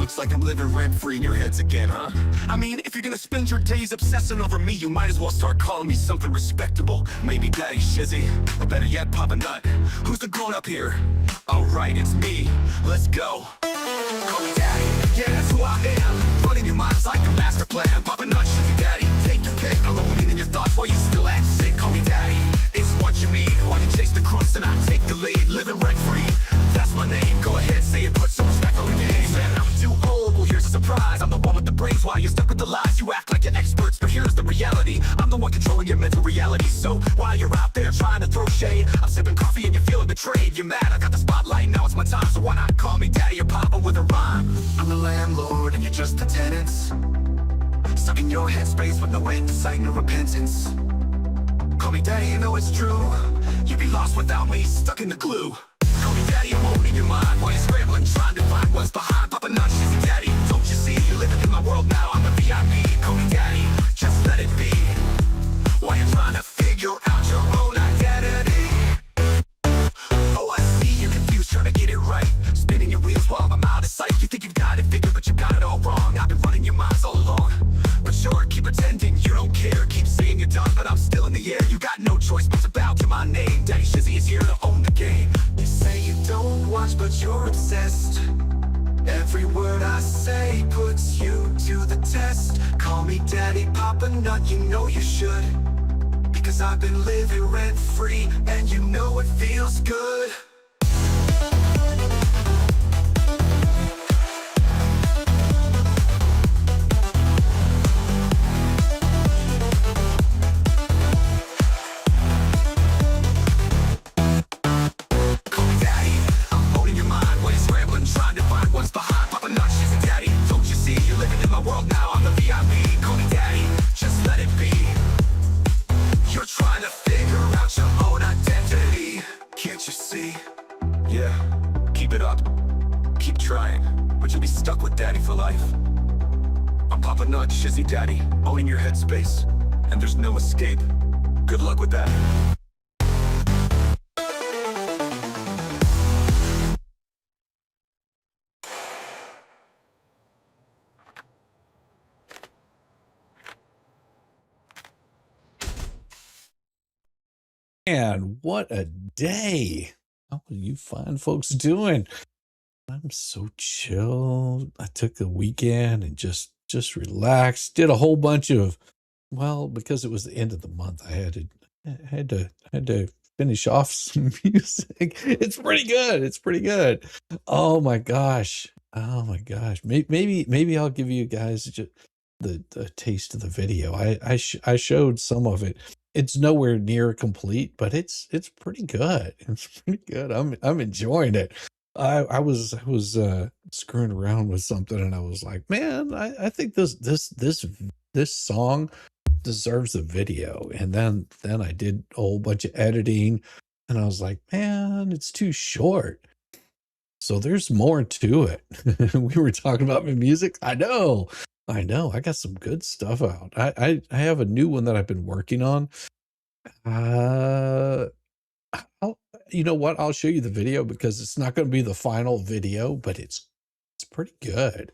Looks like I'm living rent-free in your heads again, huh? I mean, if you're gonna spend your days obsessing over me, you might as well start calling me something respectable. Maybe Daddy Shizzy, or better yet, Papa Nut. Who's the grown-up here? Alright, it's me. Let's go. Call me Daddy, yeah, that's who I am. Running your mind's like a master plan. Papa Nut, Shizzy Daddy, take your pick. I'm rolling in your thoughts while you still act sick. Call me Daddy, it's what you mean. Why you chase the crust and I take the lead? Living rent-free, that's my name. Go ahead, say it, put some respect on your name. Man, I'm too old, well here's a surprise. I'm the one with the brains while you're stuck with the lies. You act like you're experts, but here's the reality. I'm the one controlling your mental reality. So while you're out there trying to throw shade, I'm sipping coffee and you're feeling betrayed. You're mad, I got the spotlight, now it's my time. So why not call me Daddy or Papa with a rhyme? I'm the landlord and you're just the tenants, stuck in your headspace with no insight, no repentance. Call me Daddy, you know it's true. You'd be lost without me, stuck in the glue. Call me Daddy, I'm holding your mind while you're scrambling, trying to find what's behind. Papa Nut, Shizzy Daddy, don't you see? You're living in my world now, I'm a VIP. Call me Daddy, just let it be. While you're trying to figure out your own identity. Oh, I see you're confused, trying to get it right, spinning your wheels while I'm out of sight. You think you've got it figured, but you got it all wrong. I've been running your minds all along. But sure, keep pretending you don't care. Keep saying you're done, but I'm still in the air. You got no choice but to bow to my name. Daddy Shizzy is here to own the game. You say you don't watch, but you're obsessed. Every word I say puts you to the test. Call me Daddy, Papa Nut, you know you should. Because I've been living rent-free, and you know it feels good. Stuck with Daddy for life. I'm Papa Nut, Shizzy Daddy, owning your headspace, and there's no escape. Good luck with that. And what a day. How are you fine folks doing? I'm so chill. I took a weekend and just relaxed. Did a whole bunch of, well, because it was the end of the month, I had to finish off some music. It's pretty good. It's pretty good. Oh my gosh. Oh my gosh. Maybe I'll give you guys just the taste of the video. I showed some of it. It's nowhere near complete, but it's pretty good. It's pretty good. I'm enjoying it. I was screwing around with something and I was like, man, I think this song deserves a video. And then I did a whole bunch of editing and I was like, man, it's too short. So there's more to it. We were talking about my music. I know. I got some good stuff out. I have a new one that I've been working on. You know what? I'll show you the video because it's not going to be the final video, but it's pretty good.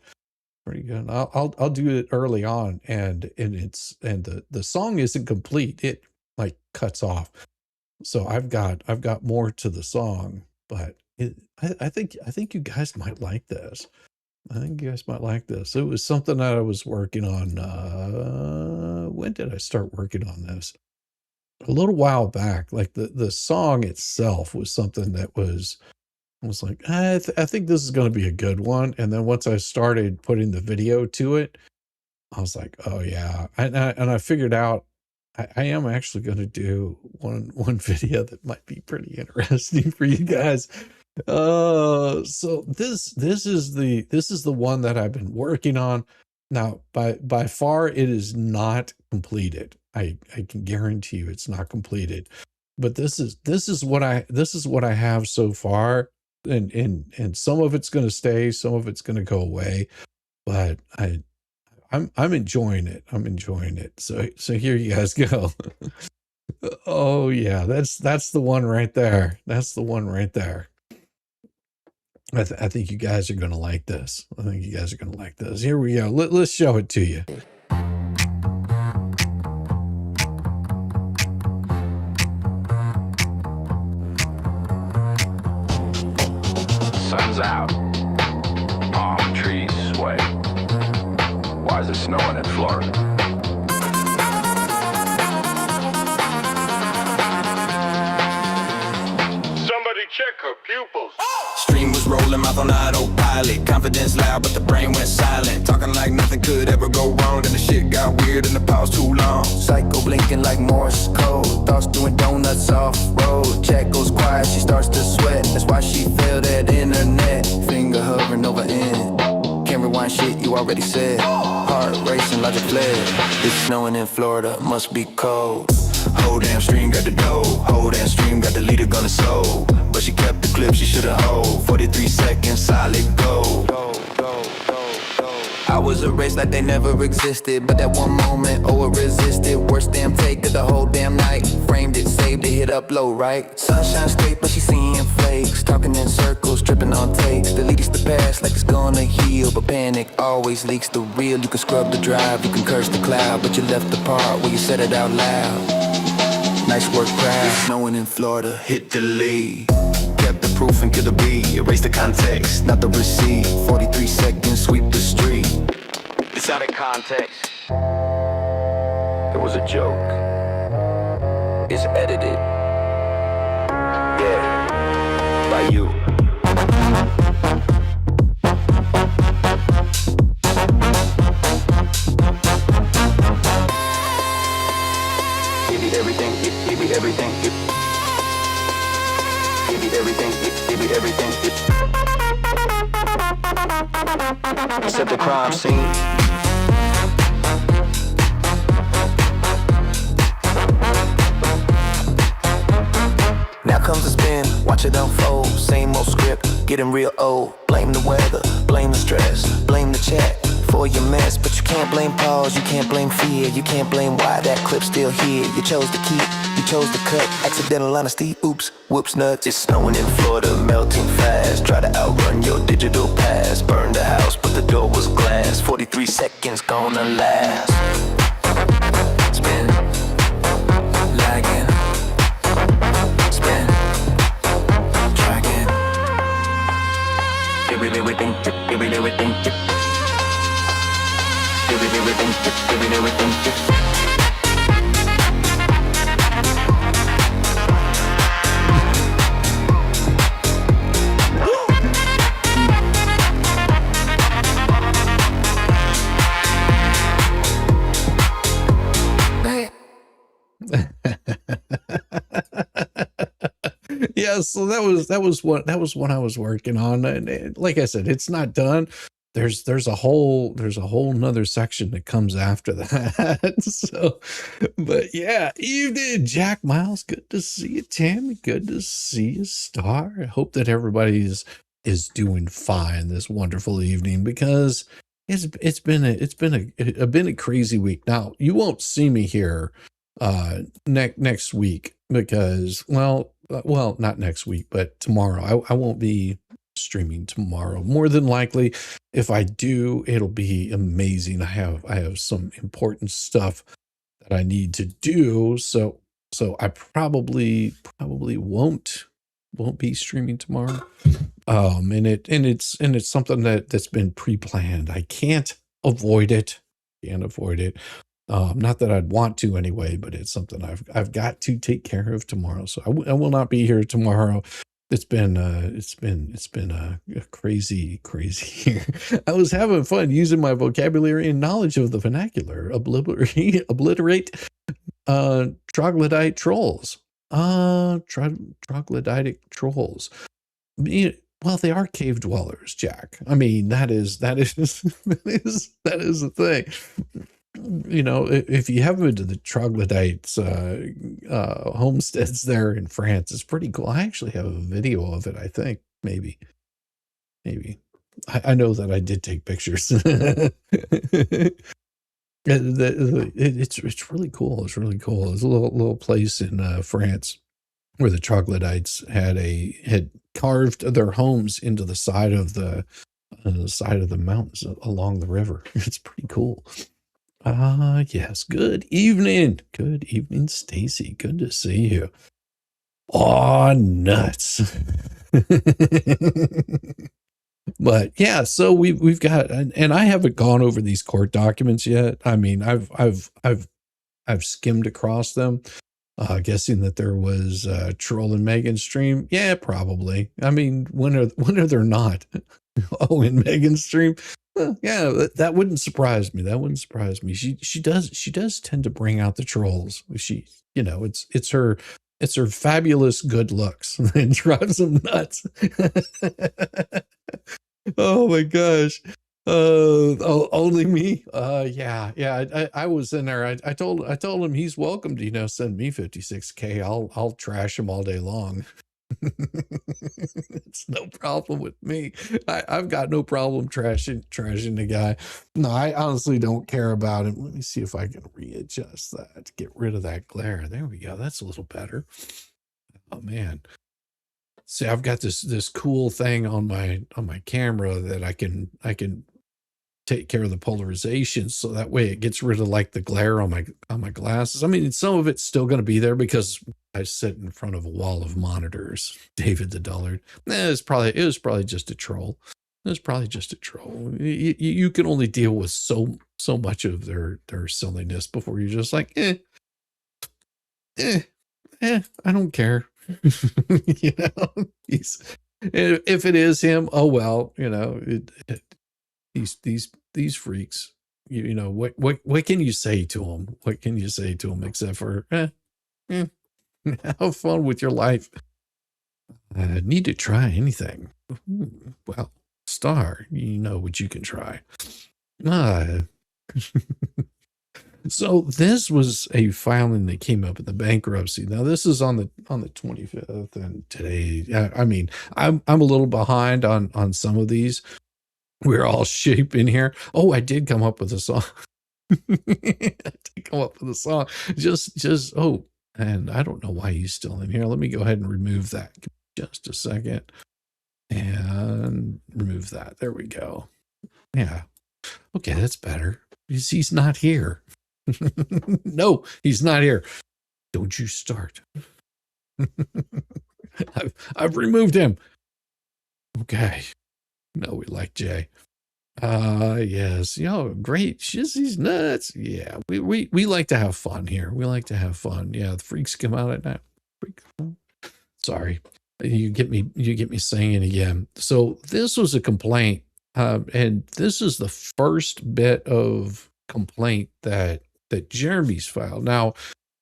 Pretty good. I'll do it early on, and the song isn't complete. It like cuts off. So I've got more to the song, but I think you guys might like this. I think you guys might like this. It was something that I was working on. When did I start working on this? A little while back. Like the song itself was something that I was like, I think this is going to be a good one. And then once I started putting the video to it, I was like, oh yeah. And I figured out I am actually going to do one video that might be pretty interesting for you guys. So this is the one that I've been working on. Now, by far, it is not completed. I can guarantee you it's not completed. But this is what I have so far, and some of it's going to stay, some of it's going to go away. But I'm enjoying it. I'm enjoying it. So here you guys go. Oh yeah, that's the one right there. That's the one right there. I think you guys are gonna like this. I think you guys are gonna like this. Here we go. Let's show it to you. Sun's out, palm trees sway. Why is it snowing in Florida? Somebody check her pupils. Stream was rolling, mouth on autopilot. Confidence loud, but the brain went silent. Talking like nothing could ever go wrong. Then the shit got weird and the pause too long. Psycho blinking like Morse code. Thoughts doing donuts off road. Chat goes quiet, she starts to sweat. That's why she failed at internet. Finger hovering over end. Can't rewind shit you already said. Heart racing, logic fled. It's snowing in Florida, must be cold. Whole damn stream got the dough. Whole damn stream got the leader gonna soul. But she kept the clip she should've hold. 43 seconds, solid gold. I was erased like they never existed. But that one moment, oh, it resisted. Worst damn take of the whole damn night. Framed it, saved it, hit upload, right? Sunshine straight, but she seeing flakes. Talking in circles, tripping on takes. Deletes the past like it's gonna heal. But panic always leaks the real. You can scrub the drive, you can curse the cloud. But you left the part where you said it out loud. Nice work, crowd. It's snowing in Florida, hit delete. Kept the proof and killed the beat. Erase the context, not the receipt. 43 seconds, sweep the street. It's out of context. It was a joke. It's edited. Yeah, by you. Give it everything, give it everything. Give it everything, give it everything. Except the crime scene. Now comes the spin, watch it unfold. Same old script, getting real old. Blame the weather, blame the stress, blame the chat for your mess. But you can't blame pause, you can't blame fear. You can't blame why that clip's still here. You chose to keep, you chose to cut. Accidental honesty, oops, whoops nuts. It's snowing in Florida, melting fast. Try to outrun your digital past. Burn the house, but the door was glass. 43 seconds gonna last. Spin, lagging. Spin, try again. Give it everything, give it everything. Give it everything, give it everything. Yeah, so that was what I was working on, and like I said, it's not done. There's a whole nother section that comes after that. So, but yeah, evening, Jack Miles. Good to see you, Tammy. Good to see you, Star. I hope that everybody is doing fine this wonderful evening, because it's been a crazy week. Now you won't see me here next week, because well, not next week, but tomorrow. I won't be streaming tomorrow. More than likely, if I do, it'll be amazing. I have some important stuff that I need to do, so I probably won't be streaming tomorrow. And it's something that's been pre-planned. I can't avoid it. Not that I'd want to anyway, but it's something I've got to take care of tomorrow. So I will not be here tomorrow. It's been a crazy year. I was having fun using my vocabulary and knowledge of the vernacular. Obliterate troglodyte trolls. Troglodytic trolls. Well, they are cave dwellers, Jack. I mean, that is the thing. You know, if you haven't been to the troglodytes homesteads there in France, it's pretty cool. I actually have a video of it. I think maybe I know that I did take pictures. It's really cool. It's really cool. It's a little place in France. where the troglodytes had carved their homes into the side of the mountains along the river. It's pretty cool. Yes. Good evening. Good evening, Stacy. Good to see you. Oh, nuts. But yeah, so we've got, and I haven't gone over these court documents yet. I mean, I've skimmed across them, guessing that there was Troll and Megan's stream. Yeah, probably. I mean, when are there not? Oh, in Megan's stream. Well, yeah, that wouldn't surprise me. That wouldn't surprise me. She does tend to bring out the trolls. She, it's her fabulous good looks that drives them nuts. Oh my gosh. Only me. Yeah. I was in there. I told him he's welcome to, send me 56K. I'll trash him all day long. It's no problem with me. I've got no problem trashing the guy. No, I honestly don't care about him. Let me see if I can readjust that to get rid of that glare. There we go. That's a little better. Oh man. See, I've got this cool thing on my camera that I can take care of the polarization, so that way it gets rid of like the glare on my glasses. I mean, some of it's still going to be there because I sit in front of a wall of monitors. David the Dullard. It was probably just a troll. It was probably just a troll. You can only deal with so much of their silliness before you're just like, I don't care. If it is him, oh well, these freaks, what can you say to them? What can you say to them except for have fun with your life? Need to try anything? Well, Star, you know what you can try. So this was a filing that came up at the bankruptcy. Now this is on the 25th, and today, I mean, I'm a little behind on some of these. We're all sheep in here. Oh, I did come up with a song. Just oh, and I don't know why he's still in here. Let me go ahead and remove that. Just a second, and remove that. There we go. Yeah. Okay, that's better. He's not here. No, he's not here. Don't you start. I've removed him. Okay. No, we like Jay. Yes. Great. He's nuts. Yeah. We like to have fun here. We like to have fun. Yeah. The freaks come out at night. Sorry. You get me singing again. So this was a complaint. And this is the first bit of complaint that Jeremy's filed. Now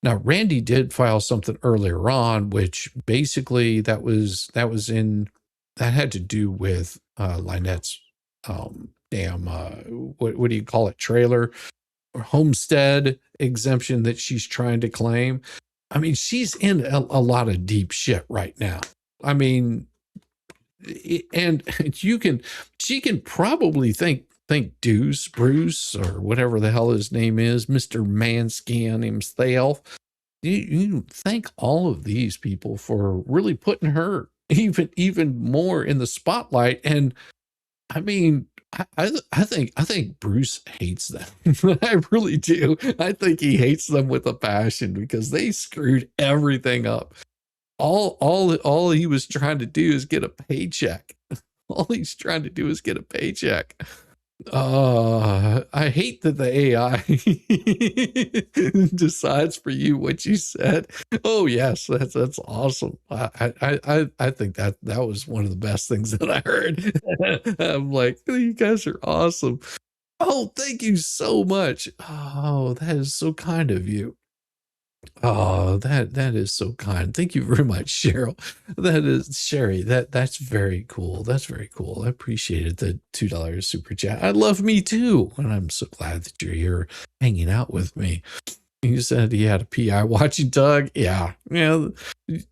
Randy did file something earlier on, which basically that had to do with Lynette's what do you call it, trailer or homestead exemption that she's trying to claim. I mean, she's in a lot of deep shit right now. I mean, and she can probably thank Bruce or whatever the hell his name is, Mr. Manskin himself. You thank all of these people for really putting her even more in the spotlight. And I mean, I think Bruce hates them. I really do. I think he hates them with a passion because they screwed everything up. All he was trying to do is get a paycheck. All he's trying to do is get a paycheck. I hate that the AI decides for you what you said. Oh yes, that's awesome. I think that was one of the best things that I heard. I'm like, oh, you guys are awesome. Oh, thank you so much. Oh, that is so kind of you. Oh, that is so kind. Thank you very much, Cheryl. That is Sherry. That's very cool. That's very cool. I appreciated the $2 super chat. I love me too, and I'm so glad that you're here hanging out with me. You said he had a PI watching Doug. Yeah. Yeah.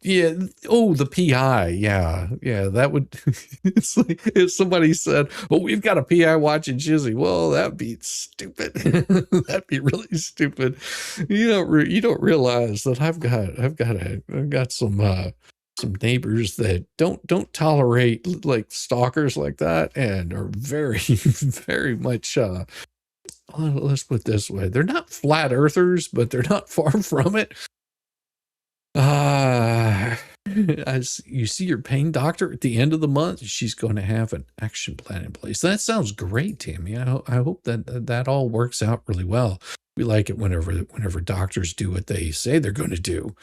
Yeah. Oh, the PI. Yeah. Yeah. That would, it's like if somebody said, well, we've got a PI watching Shizzy. Well, that'd be stupid. That'd be really stupid. You don't realize that I've got some neighbors that don't tolerate like stalkers like that and are very, very much, well, let's put it this way. They're not flat earthers, but they're not far from it. As you see your pain doctor at the end of the month, she's going to have an action plan in place. That sounds great, Tammy. I hope that all works out really well. We like it whenever doctors do what they say they're going to do.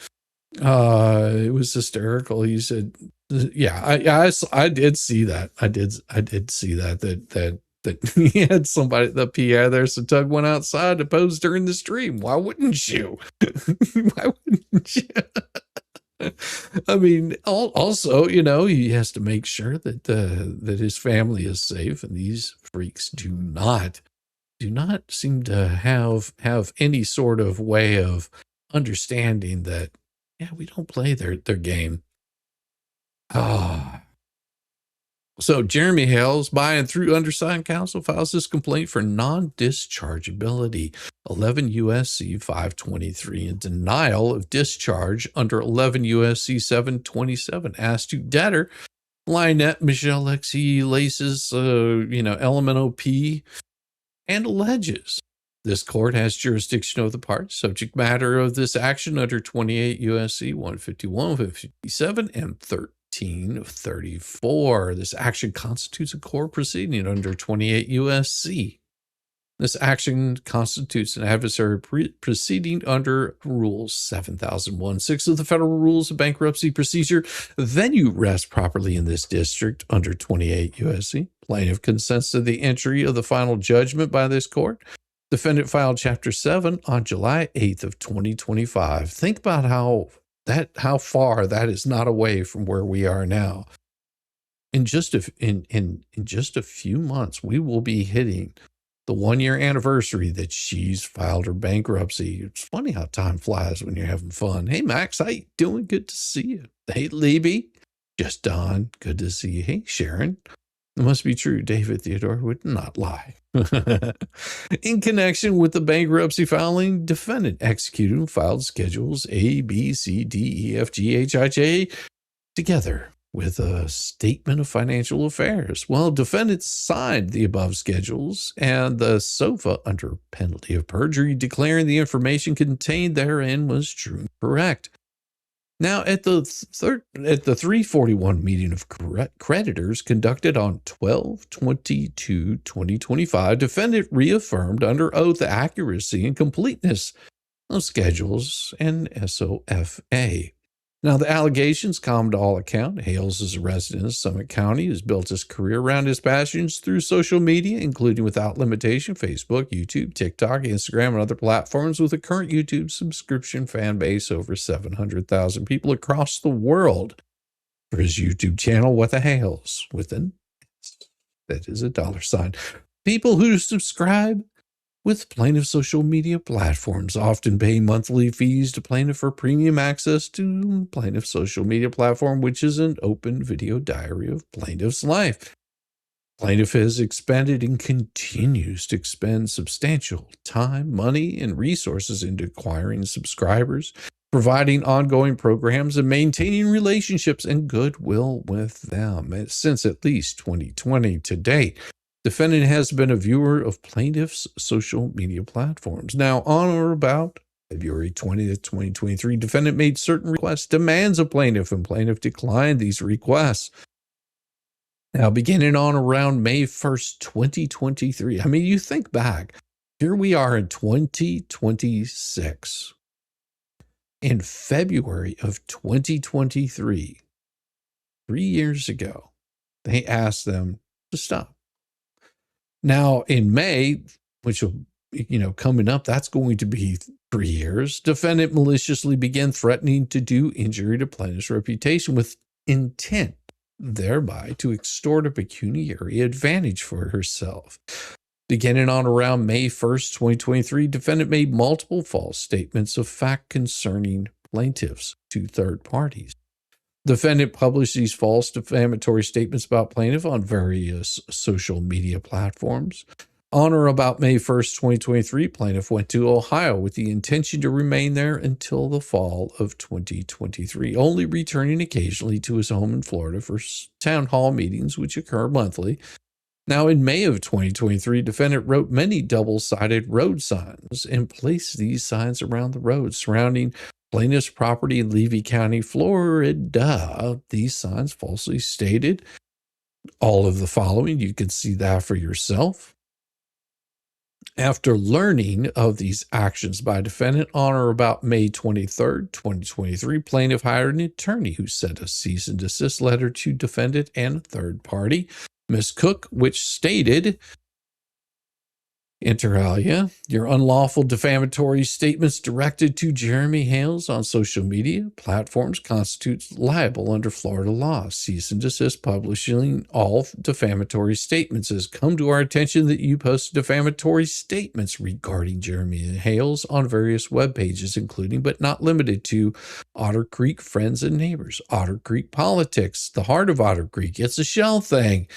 It was hysterical. He said, yeah, I did see that. I did see that he had somebody, the PI there, so Tug went outside to pose during the stream. Why wouldn't you? Why wouldn't you? I mean, also, he has to make sure that his family is safe, and these freaks do not seem to have any sort of way of understanding that, yeah, we don't play their game. So Jeremy Hales, by and through undersigned counsel, files this complaint for non-dischargeability, 11 U.S.C. 523, and denial of discharge under 11 U.S.C. 727, as to debtor Lynette Michelle Lexi Laces, element OP, and alleges this court has jurisdiction over the parties. Subject matter of this action under 28 U.S.C. 151, 157, and 1334. This action constitutes a court proceeding under 28 U.S.C. This action constitutes an adversary proceeding under Rule 7001-6 of the Federal Rules of Bankruptcy Procedure. Venue rests properly in this district under 28 U.S.C. Plaintiff consents to the entry of the final judgment by this court. Defendant filed Chapter 7 on July 8th of 2025. Think about how far that is not away from where we are now. In just a few months, we will be hitting the 1-year anniversary that she's filed her bankruptcy. It's funny how time flies when you're having fun. Hey, Max, how you doing? Good to see you. Hey, Libby. Just Don. Good to see you. Hey, Sharon. It must be true. David Theodore would not lie. In connection with the bankruptcy filing, defendant executed and filed schedules A, B, C, D, E, F, G, H, I, J together with a statement of financial affairs. Well, defendant signed the above schedules and the SOFA under penalty of perjury, declaring the information contained therein was true and correct. Now, at the 341 meeting of creditors conducted on 12/22/2025, defendant reaffirmed under oath the accuracy and completeness of schedules and SOFA. Now, the allegations, common to all account, Hales is a resident of Summit County, has built his career around his passions through social media, including without limitation Facebook, YouTube, TikTok, Instagram, and other platforms, with a current YouTube subscription fan base over 700,000 people across the world. For his YouTube channel, What the Hales, with an S, that is a $. People who subscribe with plaintiff social media platforms often pay monthly fees to plaintiff for premium access to plaintiff social media platform, which is an open video diary of plaintiff's life. Plaintiff has expended and continues to expend substantial time, money, and resources into acquiring subscribers, providing ongoing programs, and maintaining relationships and goodwill with them since at least 2020 to date. Defendant has been a viewer of plaintiff's social media platforms. Now, on or about February 20th, 2023, defendant made certain requests, demands of plaintiff, and plaintiff declined these requests. Now, beginning on around May 1st, 2023, I mean, you think back, here we are in 2026. In February of 2023, 3 years ago, they asked them to stop. Now, in May, which will, coming up, that's going to be 3 years, defendant maliciously began threatening to do injury to plaintiff's reputation with intent, thereby to extort a pecuniary advantage for herself. Beginning on around May 1st, 2023, defendant made multiple false statements of fact concerning plaintiffs to third parties. Defendant published these false defamatory statements about plaintiff on various social media platforms. On or about May 1st, 2023, plaintiff went to Ohio with the intention to remain there until the fall of 2023, only returning occasionally to his home in Florida for town hall meetings, which occur monthly. Now, in May of 2023, defendant wrote many double-sided road signs and placed these signs around the road surrounding plaintiff's property in Levy County, Florida. These signs falsely stated all of the following. You can see that for yourself. After learning of these actions by defendant on or about May 23rd, 2023, plaintiff hired an attorney who sent a cease and desist letter to defendant and a third party, Ms. Cook, which stated, inter alia, your unlawful defamatory statements directed to Jeremy Hales on social media platforms constitutes liable under Florida law. Cease and desist publishing all defamatory statements. Has come to our attention that you posted defamatory statements regarding Jeremy Hales on various web pages, including but not limited to Otter Creek Friends and Neighbors, Otter Creek Politics, the Heart of Otter Creek, It's a Shell Thing,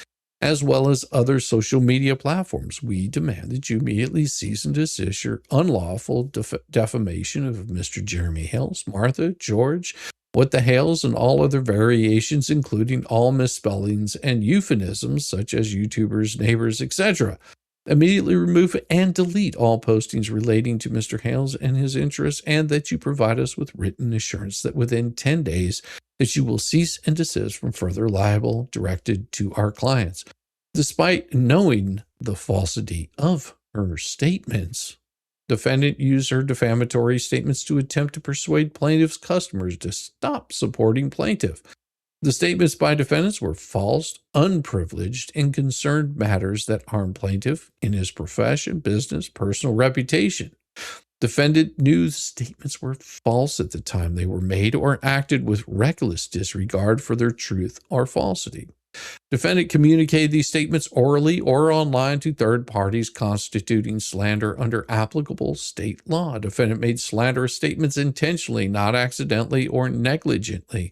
as well as other social media platforms. We demand that you immediately cease and desist your unlawful defamation of Mr. Jeremy Hales, Martha, George, What the Hales, and all other variations, including all misspellings and euphemisms such as YouTubers, neighbors, etc. Immediately remove and delete all postings relating to Mr. Hales and his interests, and that you provide us with written assurance that within 10 days that you will cease and desist from further libel directed to our clients. Despite knowing the falsity of her statements, defendant used her defamatory statements to attempt to persuade plaintiff's customers to stop supporting plaintiff. The statements by defendants were false, unprivileged, and concerned matters that harm plaintiff in his profession, business, personal reputation. Defendant knew the statements were false at the time they were made or acted with reckless disregard for their truth or falsity. Defendant communicated these statements orally or online to third parties, constituting slander under applicable state law. Defendant made slanderous statements intentionally, not accidentally or negligently.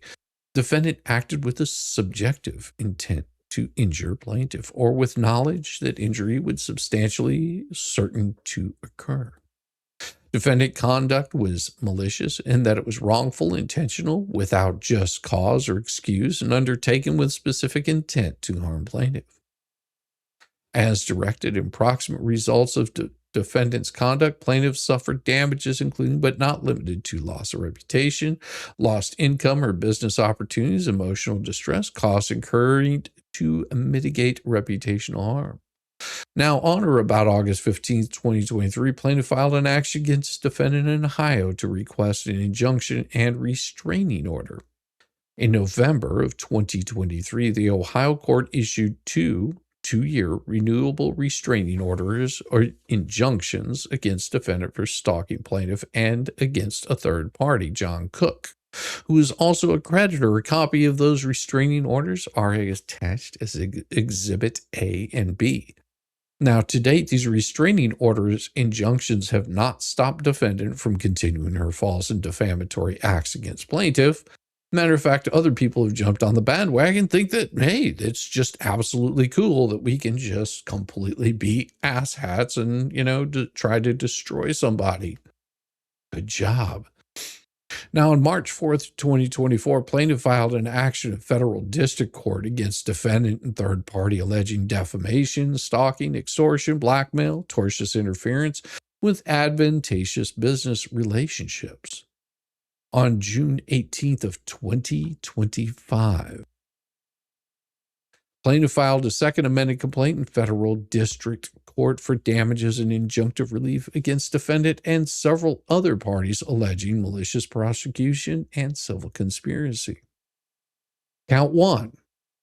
Defendant acted with a subjective intent to injure plaintiff or with knowledge that injury would substantially certain to occur. Defendant conduct was malicious in that it was wrongful, intentional, without just cause or excuse, and undertaken with specific intent to harm plaintiff. As directed in proximate results of defendant's conduct, plaintiff suffered damages including but not limited to loss of reputation, lost income or business opportunities, emotional distress, costs incurred to mitigate reputational harm. Now, on or about August 15, 2023, plaintiff filed an action against defendant in Ohio to request an injunction and restraining order. In November of 2023, the Ohio court issued two-year renewable restraining orders or injunctions against defendant for stalking plaintiff and against a third party, John Cook, who is also a creditor. A copy of those restraining orders are attached as Exhibit A and B. Now, to date, these restraining orders injunctions have not stopped defendant from continuing her false and defamatory acts against plaintiff. Matter of fact, other people have jumped on the bandwagon, think that, hey, it's just absolutely cool that we can just completely be asshats and, try to destroy somebody. Good job. Now, on March 4th, 2024, plaintiff filed an action in federal district court against defendant and third party alleging defamation, stalking, extortion, blackmail, tortious interference with advantageous business relationships. On June 18th of 2025, plaintiff filed a second amended complaint in federal district court for damages and injunctive relief against defendant and several other parties alleging malicious prosecution and civil conspiracy. Count 1,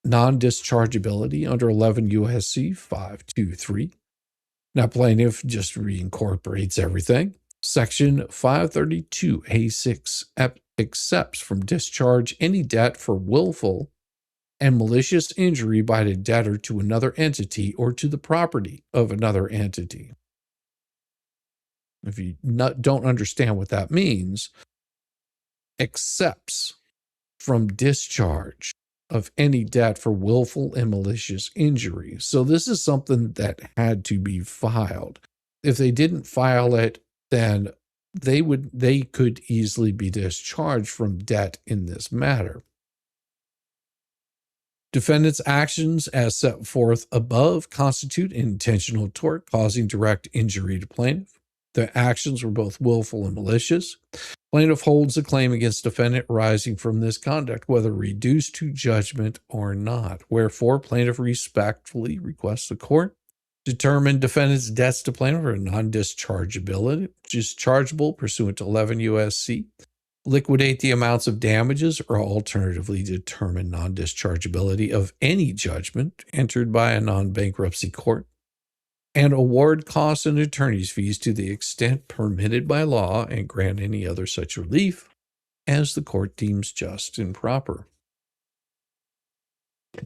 non-dischargeability under 11 U.S.C. 523. Now, plaintiff just reincorporates everything. Section 532A6 accepts from discharge any debt for willful and malicious injury by the debtor to another entity or to the property of another entity. If you don't understand what that means, accepts from discharge of any debt for willful and malicious injury. So this is something that had to be filed. If they didn't file it, then they could easily be discharged from debt in this matter. Defendant's actions as set forth above constitute intentional tort causing direct injury to plaintiff. The actions were both willful and malicious. Plaintiff holds a claim against defendant arising from this conduct, whether reduced to judgment or not. Wherefore, plaintiff respectfully requests the court determine defendant's debts to plaintiff are dischargeable pursuant to 11 U.S.C. Liquidate the amounts of damages or alternatively determine non-dischargeability of any judgment entered by a non-bankruptcy court, and award costs and attorney's fees to the extent permitted by law and grant any other such relief as the court deems just and proper.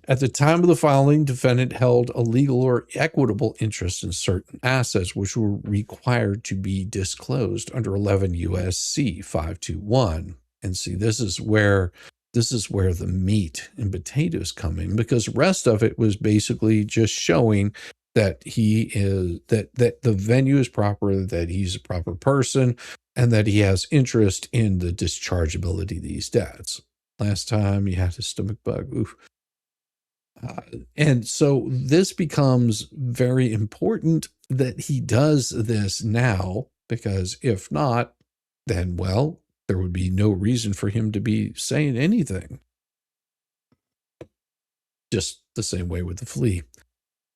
At the time of the filing, defendant held a legal or equitable interest in certain assets which were required to be disclosed under 11 U.S.C. 521. And see, this is where the meat and potatoes come in, because the rest of it was basically just showing that that the venue is proper, that he's a proper person, and that he has interest in the dischargeability of these debts. Last time you had a stomach bug. Oof. And so this becomes very important that he does this now, because if not, then, well, there would be no reason for him to be saying anything. Just the same way with the flea.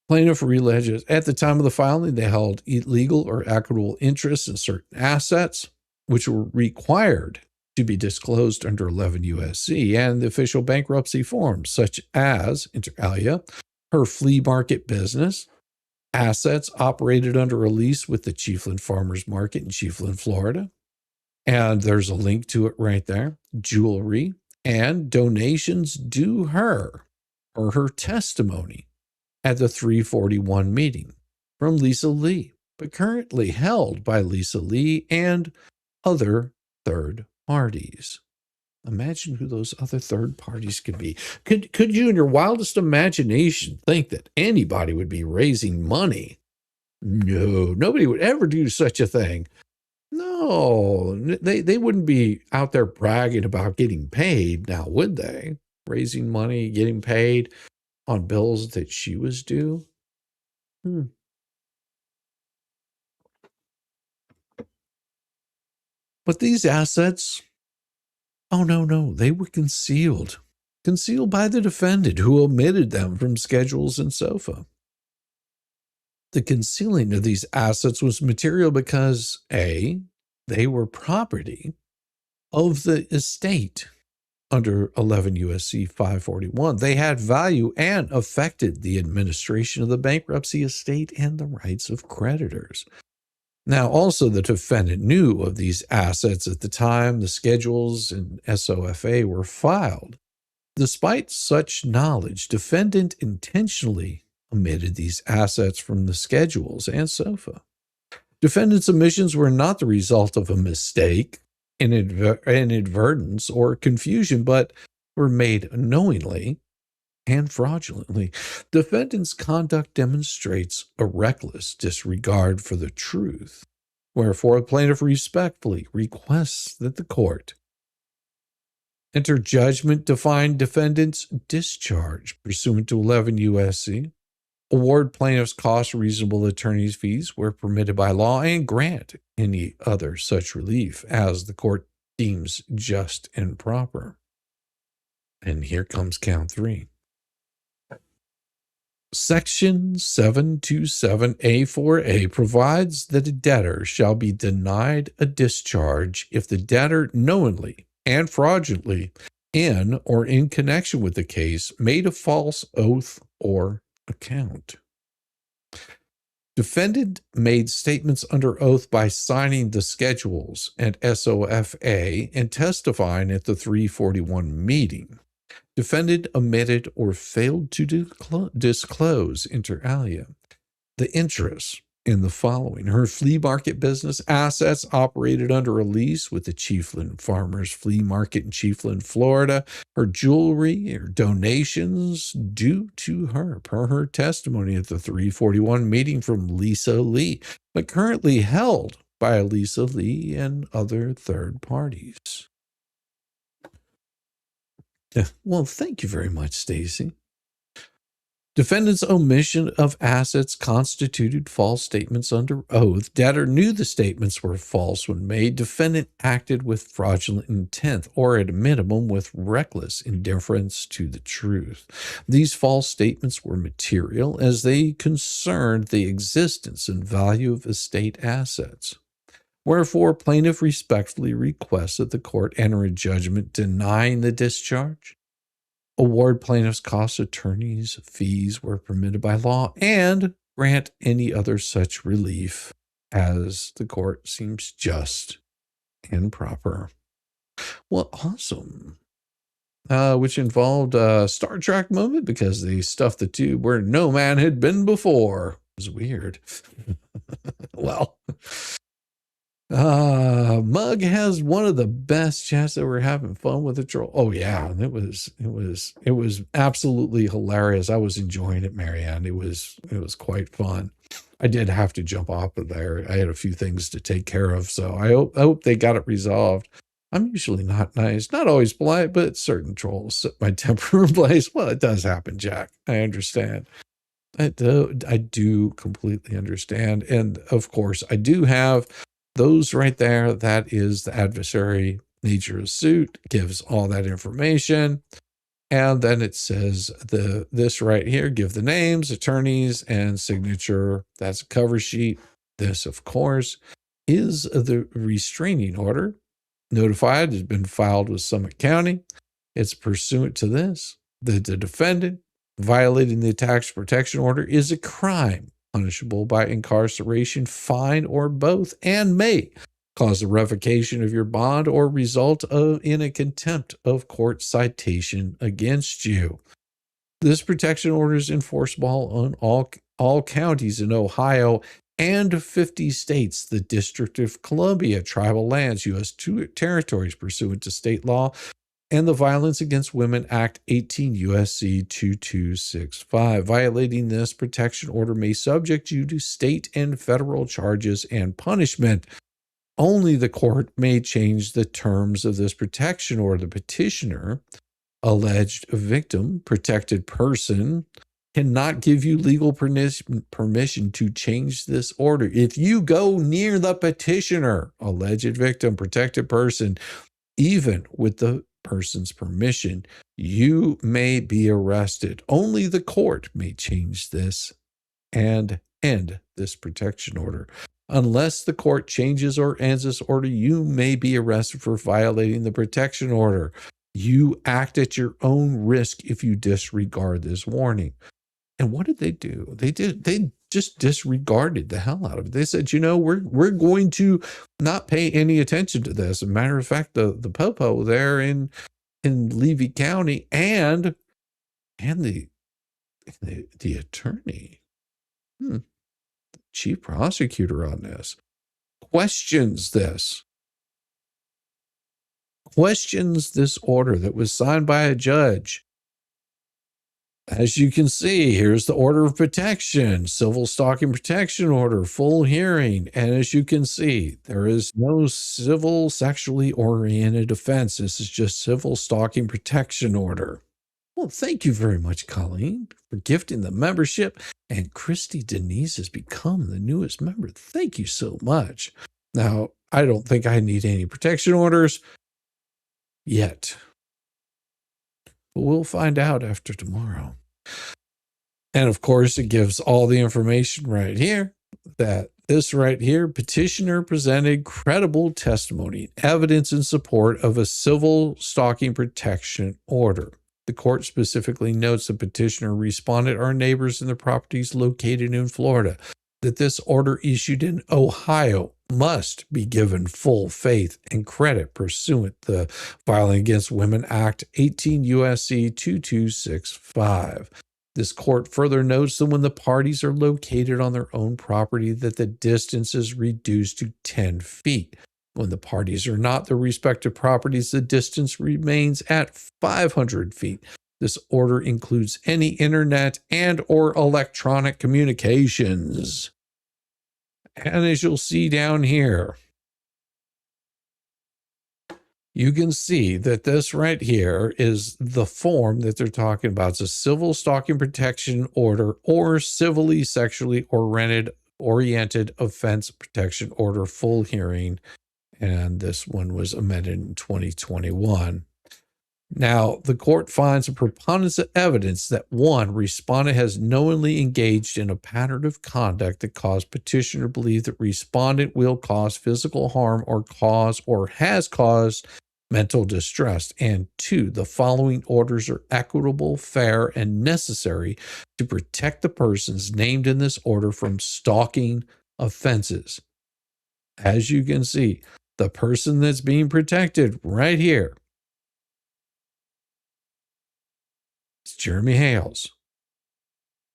Plaintiff alleges at the time of the filing, they held illegal or equitable interests in certain assets, which were required to be disclosed under 11 U.S.C. and the official bankruptcy forms, such as, inter alia, her flea market business, assets operated under a lease with the Sheeple Farmers Market in Sheeple, Florida, and there's a link to it right there, jewelry, and donations due her or her testimony at the 341 meeting from Lisa Lee, but currently held by Lisa Lee and other third parties. Imagine who those other third parties could be. Could you in your wildest imagination think that anybody would be raising money? No, nobody would ever do such a thing. No, they wouldn't be out there bragging about getting paid now, would they? Raising money, getting paid on bills that she was due? But these assets, oh no, they were concealed by the defendant who omitted them from schedules and SOFA. The concealing of these assets was material because A, they were property of the estate under 11 U.S.C. 541. They had value and affected the administration of the bankruptcy estate and the rights of creditors. Now, also, the defendant knew of these assets at the time the schedules and SOFA were filed. Despite such knowledge, defendant intentionally omitted these assets from the schedules and SOFA. Defendant's omissions were not the result of a mistake, inadvertence, or confusion, but were made knowingly and fraudulently. Defendant's conduct demonstrates a reckless disregard for the truth. Wherefore, the plaintiff respectfully requests that the court enter judgment to find defendant's discharge pursuant to 11 U.S.C., award plaintiff's costs reasonable attorney's fees where permitted by law, and grant any other such relief as the court deems just and proper. And here comes count 3. Section 727A4A provides that a debtor shall be denied a discharge if the debtor knowingly and fraudulently, in or in connection with the case, made a false oath or account. Defendant made statements under oath by signing the schedules and SOFA and testifying at the 341 meeting. Defendant omitted or failed to disclose, inter alia, the interest in the following: her flea market business assets operated under a lease with the Chiefland Farmers Flea Market in Chiefland, Florida, her jewelry or donations due to her, per her testimony at the 341 meeting from Lisa Lee, but currently held by Lisa Lee and other third parties. Well, thank you very much, Stacy. Defendant's omission of assets constituted false statements under oath. Debtor knew the statements were false when made. Defendant acted with fraudulent intent, or at a minimum with reckless indifference to the truth. These false statements were material as they concerned the existence and value of estate assets. Wherefore, plaintiff respectfully requests that the court enter a judgment denying the discharge, award plaintiff's costs, attorneys' fees were permitted by law, and grant any other such relief as the court seems just and proper. Well, awesome. Which involved a Star Trek moment because they stuffed the tube where no man had been before. It was weird. Well, Mug has one of the best chats that we're having fun with the troll. Oh yeah, and it was absolutely hilarious. I was enjoying it, Marianne. It was quite fun. I did have to jump off of there. I had a few things to take care of, so I hope they got it resolved. I'm usually not nice, not always polite, but certain trolls set my temper in place. Well, it does happen, Jack. I understand. I do completely understand, and of course, I do have those right there. That is the adversary nature of suit, gives all that information. And then it says this right here, give the names, attorneys, and signature. That's a cover sheet. This, of course, is the restraining order. Notified has been filed with Summit County. It's pursuant to this. The defendant violating the tax protection order is a crime punishable by incarceration, fine, or both, and may cause the revocation of your bond or result in a contempt of court citation against you. This protection order is enforceable on all counties in Ohio and 50 states, the District of Columbia, tribal lands, U.S. territories pursuant to state law, and the Violence Against Women Act 18 U.S.C. 2265. Violating this protection order may subject you to state and federal charges and punishment. Only the court may change the terms of this protection order. The petitioner, alleged victim, protected person, cannot give you legal permission to change this order. If you go near the petitioner, alleged victim, protected person, even with the person's permission, you may be arrested. Only the court may change this and end this protection order. Unless the court changes or ends this order, you may be arrested for violating the protection order. You act at your own risk if you disregard this warning. And what did they do? They just disregarded the hell out of it. They said, we're going to not pay any attention to this. As a matter of fact, the popo there in Levy County and the attorney, chief prosecutor on this, questions this order that was signed by a judge. As you can see, here's the order of protection, civil stalking protection order, full hearing. And as you can see, there is no civil sexually oriented offense. This is just civil stalking protection order. Well, thank you very much, Colleen, for gifting the membership. And Christy Denise has become the newest member. Thank you so much. Now, I don't think I need any protection orders yet. But we'll find out after tomorrow. And of course, it gives all the information right here that this right here, petitioner presented credible testimony, evidence in support of a civil stalking protection order. The court specifically notes the petitioner responded our neighbors in the properties located in Florida, that this order issued in Ohio must be given full faith and credit pursuant the Violence Against Women Act 18 U.S.C. 2265. This court further notes that when the parties are located on their own property, that the distance is reduced to 10 feet. When the parties are not their respective properties, the distance remains at 500 feet. This order includes any internet and or electronic communications. And as you'll see down here, you can see that this right here is the form that they're talking about. It's a civil stalking protection order or civilly, sexually oriented offense protection order, full hearing. And this one was amended in 2021. Now, the court finds a preponderance of evidence that one, respondent has knowingly engaged in a pattern of conduct that caused petitioner to believe that respondent will cause physical harm or has caused mental distress. And two, the following orders are equitable, fair, and necessary to protect the persons named in this order from stalking offenses. As you can see, the person that's being protected right here, it's Jeremy Hales.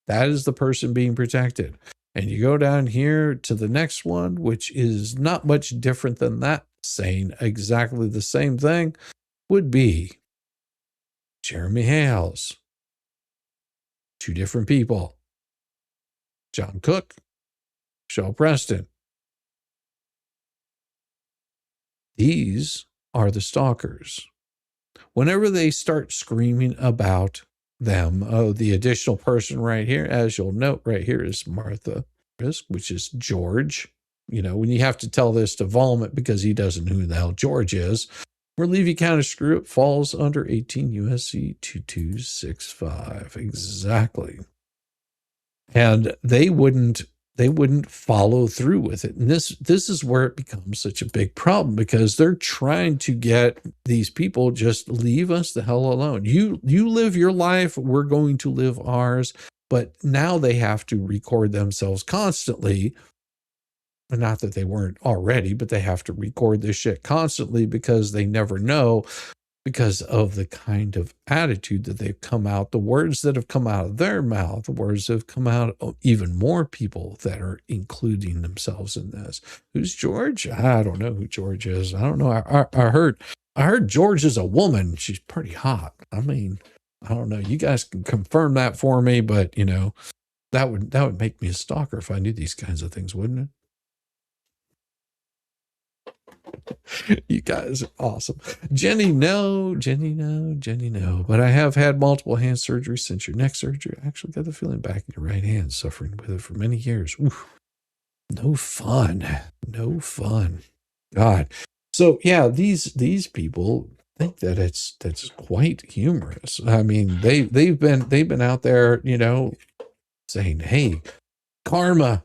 That is the person being protected. And you go down here to the next one, which is not much different than that, saying exactly the same thing, would be Jeremy Hales. Two different people. John Cook, Michelle Preston. These are the stalkers. Whenever they start screaming about them, oh, the additional person right here, as you'll note right here, is Martha Risk, which is George. You know, when you have to tell this to Vomit because he doesn't know who the hell George is, where Levy County Screw It falls under 18 U.S.C. 2265. Exactly. And they wouldn't follow through with it. And this is where it becomes such a big problem, because they're trying to get these people, just leave us the hell alone. You live your life, we're going to live ours. But now they have to record themselves constantly. Not that they weren't already, but they have to record this shit constantly because they never know, because of the kind of attitude that they've come out, the words that have come out of their mouth, the words that have come out of even more people that are including themselves in this. Who's George? I don't know who George is. I don't know. I heard George is a woman. She's pretty hot. I mean, I don't know. You guys can confirm that for me, but you know, that would make me a stalker if I knew these kinds of things, wouldn't it? You guys are awesome. Jenny, no. But I have had multiple hand surgeries since your neck surgery. I actually got the feeling back in your right hand, suffering with it for many years. Oof. No fun. God. So yeah, these people think that that's quite humorous. I mean, they've been out there, you know, saying, hey, karma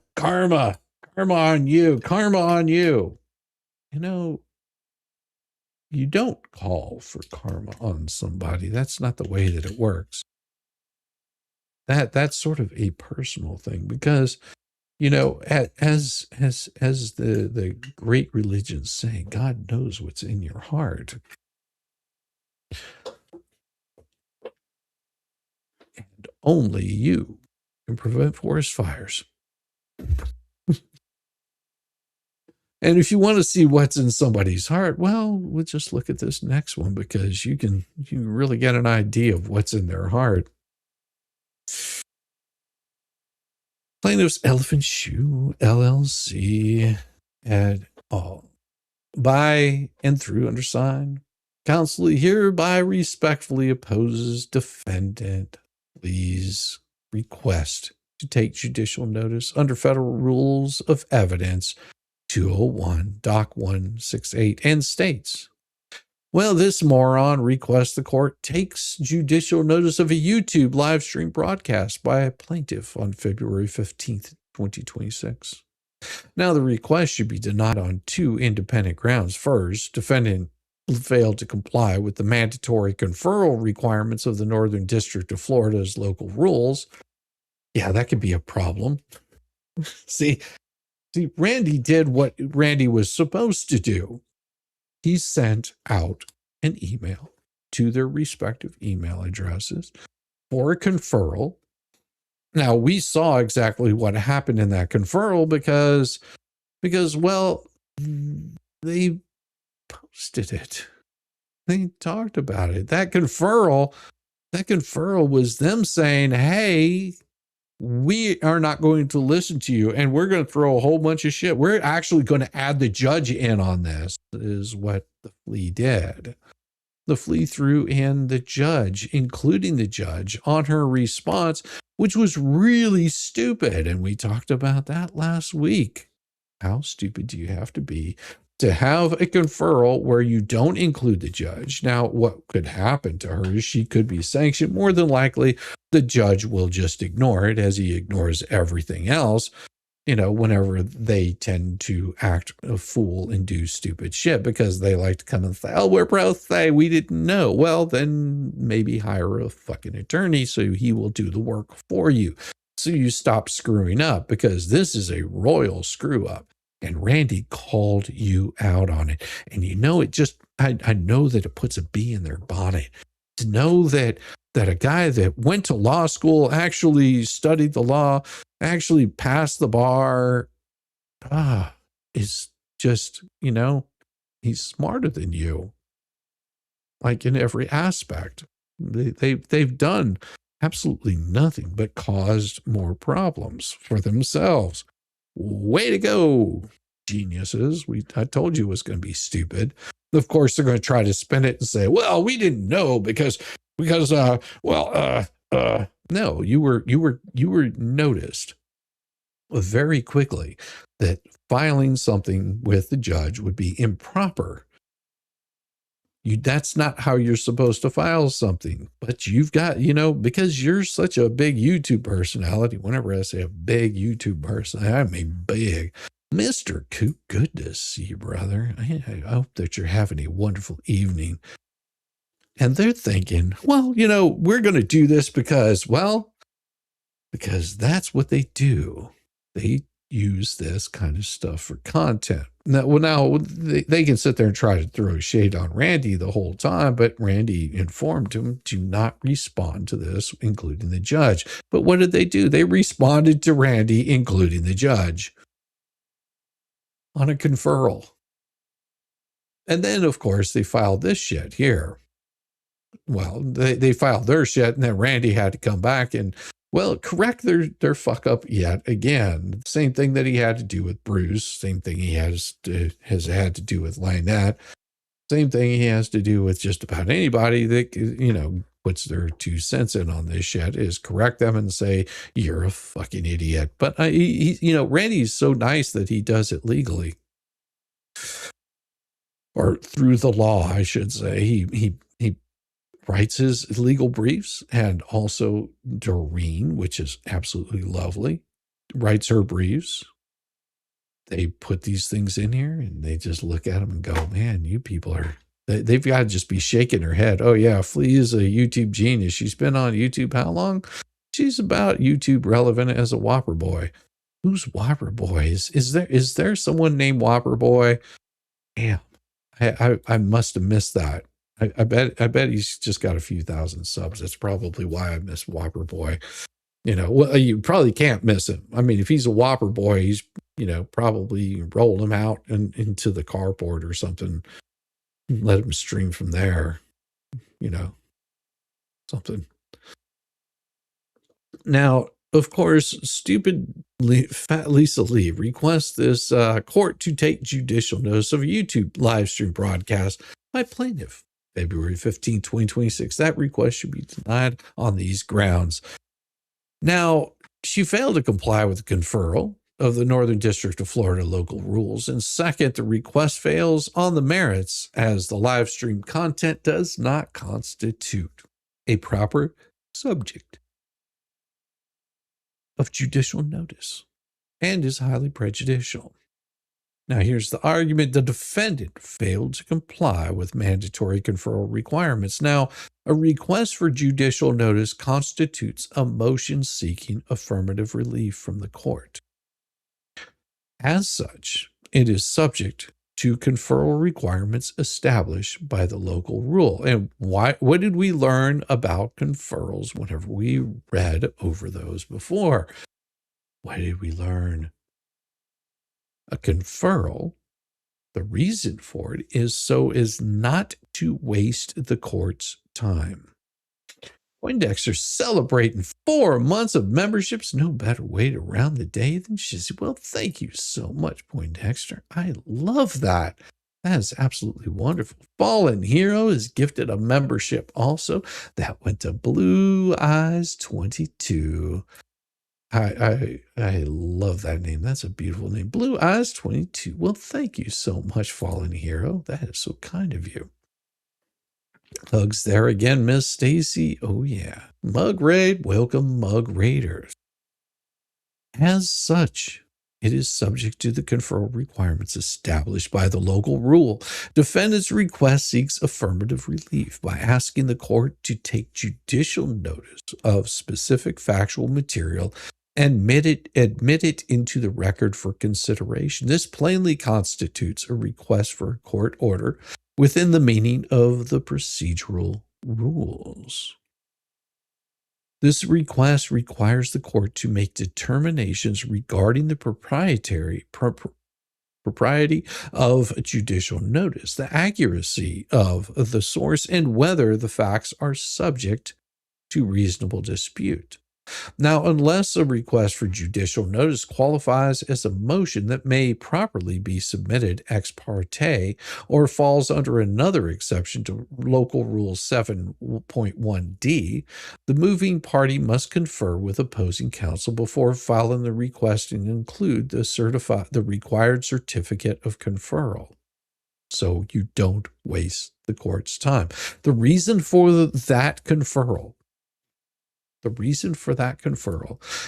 on you. You know, you don't call for karma on somebody. That's not the way that it works. That's sort of a personal thing, because, you know, as the great religions say, God knows what's in your heart. And only you can prevent forest fires. And if you want to see what's in somebody's heart, well, we'll just look at this next one, because you can really get an idea of what's in their heart. Plaintiff's Elephant Shoe LLC et al. By and through undersigned, counsel hereby respectfully opposes defendant Lee's request to take judicial notice under federal rules of evidence 201 Doc 168, and states, well, this moron requests the court takes judicial notice of a YouTube live stream broadcast by a plaintiff on February 15th, 2026. Now, the request should be denied on two independent grounds. First, defendant failed to comply with the mandatory conferral requirements of the Northern District of Florida's local rules. Yeah, that could be a problem. See, See, Randy did what Randy was supposed to do. He sent out an email to their respective email addresses for a conferral. Now, we saw exactly what happened in that conferral because well, they posted it. They talked about it. That conferral was them saying, hey, we are not going to listen to you, and we're going to throw a whole bunch of shit. We're actually going to add the judge in on this, is what the flea did. The flea threw in the judge, including the judge, on her response, which was really stupid. And we talked about that last week. How stupid do you have to be to have a conferral where you don't include the judge? Now, what could happen to her is she could be sanctioned. More than likely, the judge will just ignore it, as he ignores everything else, whenever they tend to act a fool and do stupid shit, because they like to come and say, oh, we're pro se, we didn't know. Well, then maybe hire a fucking attorney so he will do the work for you. So you stop screwing up, because this is a royal screw up. And Randy called you out on it. And it just, I know that it puts a bee in their bonnet to know that a guy that went to law school, actually studied the law, actually passed the bar, is just, he's smarter than you. Like in every aspect. They've done absolutely nothing but caused more problems for themselves. Way to go, geniuses. I told you it was going to be stupid. Of course, they're going to try to spin it and say, well, we didn't know because no, you were noticed very quickly that filing something with the judge would be improper. That's not how you're supposed to file something. But you've got, because you're such a big YouTube personality. Whenever I say a big YouTube personality, I mean big. Mr. Coop, good to see you, brother. I hope that you're having a wonderful evening. And they're thinking, well, we're going to do this because that's what they do. They use this kind of stuff for content. Now they can sit there and try to throw shade on Randy the whole time, but Randy informed him to not respond to this, including the judge. But what did they do? They responded to Randy, including the judge, on a conferral. And then, of course, they filed this shit here. Well, they filed their shit, and then Randy had to come back and, correct their fuck up yet again. Same thing that he had to do with Bruce. Same thing he has had to do with Lynette. Same thing he has to do with just about anybody that, puts their 2 cents in on this shit, is correct them and say, you're a fucking idiot. But Randy's so nice that he does it legally. Or through the law, I should say. He writes his legal briefs, and also Doreen, which is absolutely lovely, writes her briefs. They put these things in here, and they just look at them and go, man, you people they've got to just be shaking their head. Oh yeah, Flea is a YouTube genius. She's been on YouTube how long? She's about YouTube relevant as a Whopper Boy. Who's Whopper Boy? Is there someone named Whopper Boy? Damn, I must have missed that. I bet he's just got a few thousand subs. That's probably why I miss Whopper Boy. You probably can't miss him. I mean, if he's a Whopper Boy, he's, probably rolled him out into the carport or something. Let him stream from there, something. Now, of course, stupid fat Lisa Lee requests this court to take judicial notice of a YouTube live stream broadcast by plaintiff. February 15, 2026. That request should be denied on these grounds. Now, she failed to comply with the conferral of the Northern District of Florida local rules. And second, the request fails on the merits, as the live stream content does not constitute a proper subject of judicial notice and is highly prejudicial. Now, here's the argument. The defendant failed to comply with mandatory conferral requirements. Now, a request for judicial notice constitutes a motion seeking affirmative relief from the court. As such, it is subject to conferral requirements established by the local rule. And what did we learn about conferrals whenever we read over those before? What did we learn? A conferral, the reason for it is so as not to waste the court's time. Poindexter's celebrating 4 months of memberships. No better way to round the day than Shizzy. Well, thank you so much, Poindexter. I love that. That is absolutely wonderful. Fallen Hero is gifted a membership also. That went to Blue Eyes 22. I love that name. That's a beautiful name. Blue Eyes 22. Well, thank you so much, Fallen Hero. That is so kind of you. Hugs there again, Miss Stacy. Oh, yeah. Mug Raid. Welcome, Mug Raiders. As such, it is subject to the conferral requirements established by the local rule. Defendant's request seeks affirmative relief by asking the court to take judicial notice of specific factual material and admit it into the record for consideration. This plainly constitutes a request for a court order within the meaning of the procedural rules. This request requires the court to make determinations regarding the propriety of judicial notice, the accuracy of the source, and whether the facts are subject to reasonable dispute. Now, unless a request for judicial notice qualifies as a motion that may properly be submitted ex parte or falls under another exception to Local Rule 7.1d, the moving party must confer with opposing counsel before filing the request and include the required certificate of conferral, so you don't waste the court's time. The reason for that conferral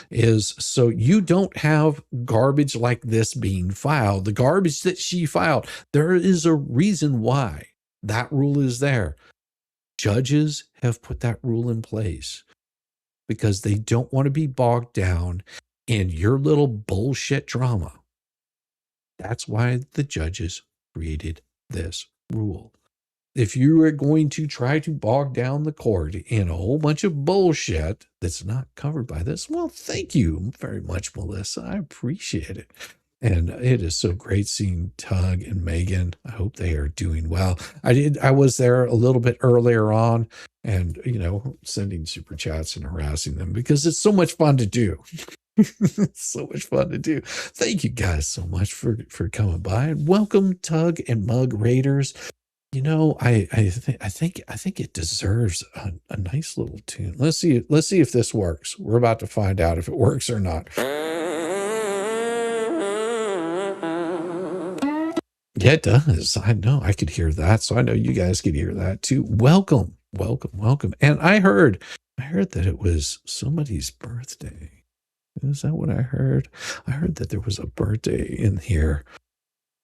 is so you don't have garbage like this being filed. The garbage that she filed, there is a reason why that rule is there. Judges have put that rule in place because they don't want to be bogged down in your little bullshit drama. That's why the judges created this rule. If you are going to try to bog down the court in a whole bunch of bullshit that's not covered by this, well, thank you very much, Melissa. I appreciate it. And it is so great seeing Tug and Megan. I hope they are doing well. I was there a little bit earlier on and, sending super chats and harassing them because it's so much fun to do. It's so much fun to do. Thank you guys so much for coming by, and welcome Tug and Mug Raiders. I think it deserves a nice little tune. Let's see if this works. We're about to find out if it works or not. Yeah, it does. I know. I could hear that, so I know you guys could hear that too. Welcome. And I heard that it was somebody's birthday. Is that what I heard? I heard that there was a birthday in here.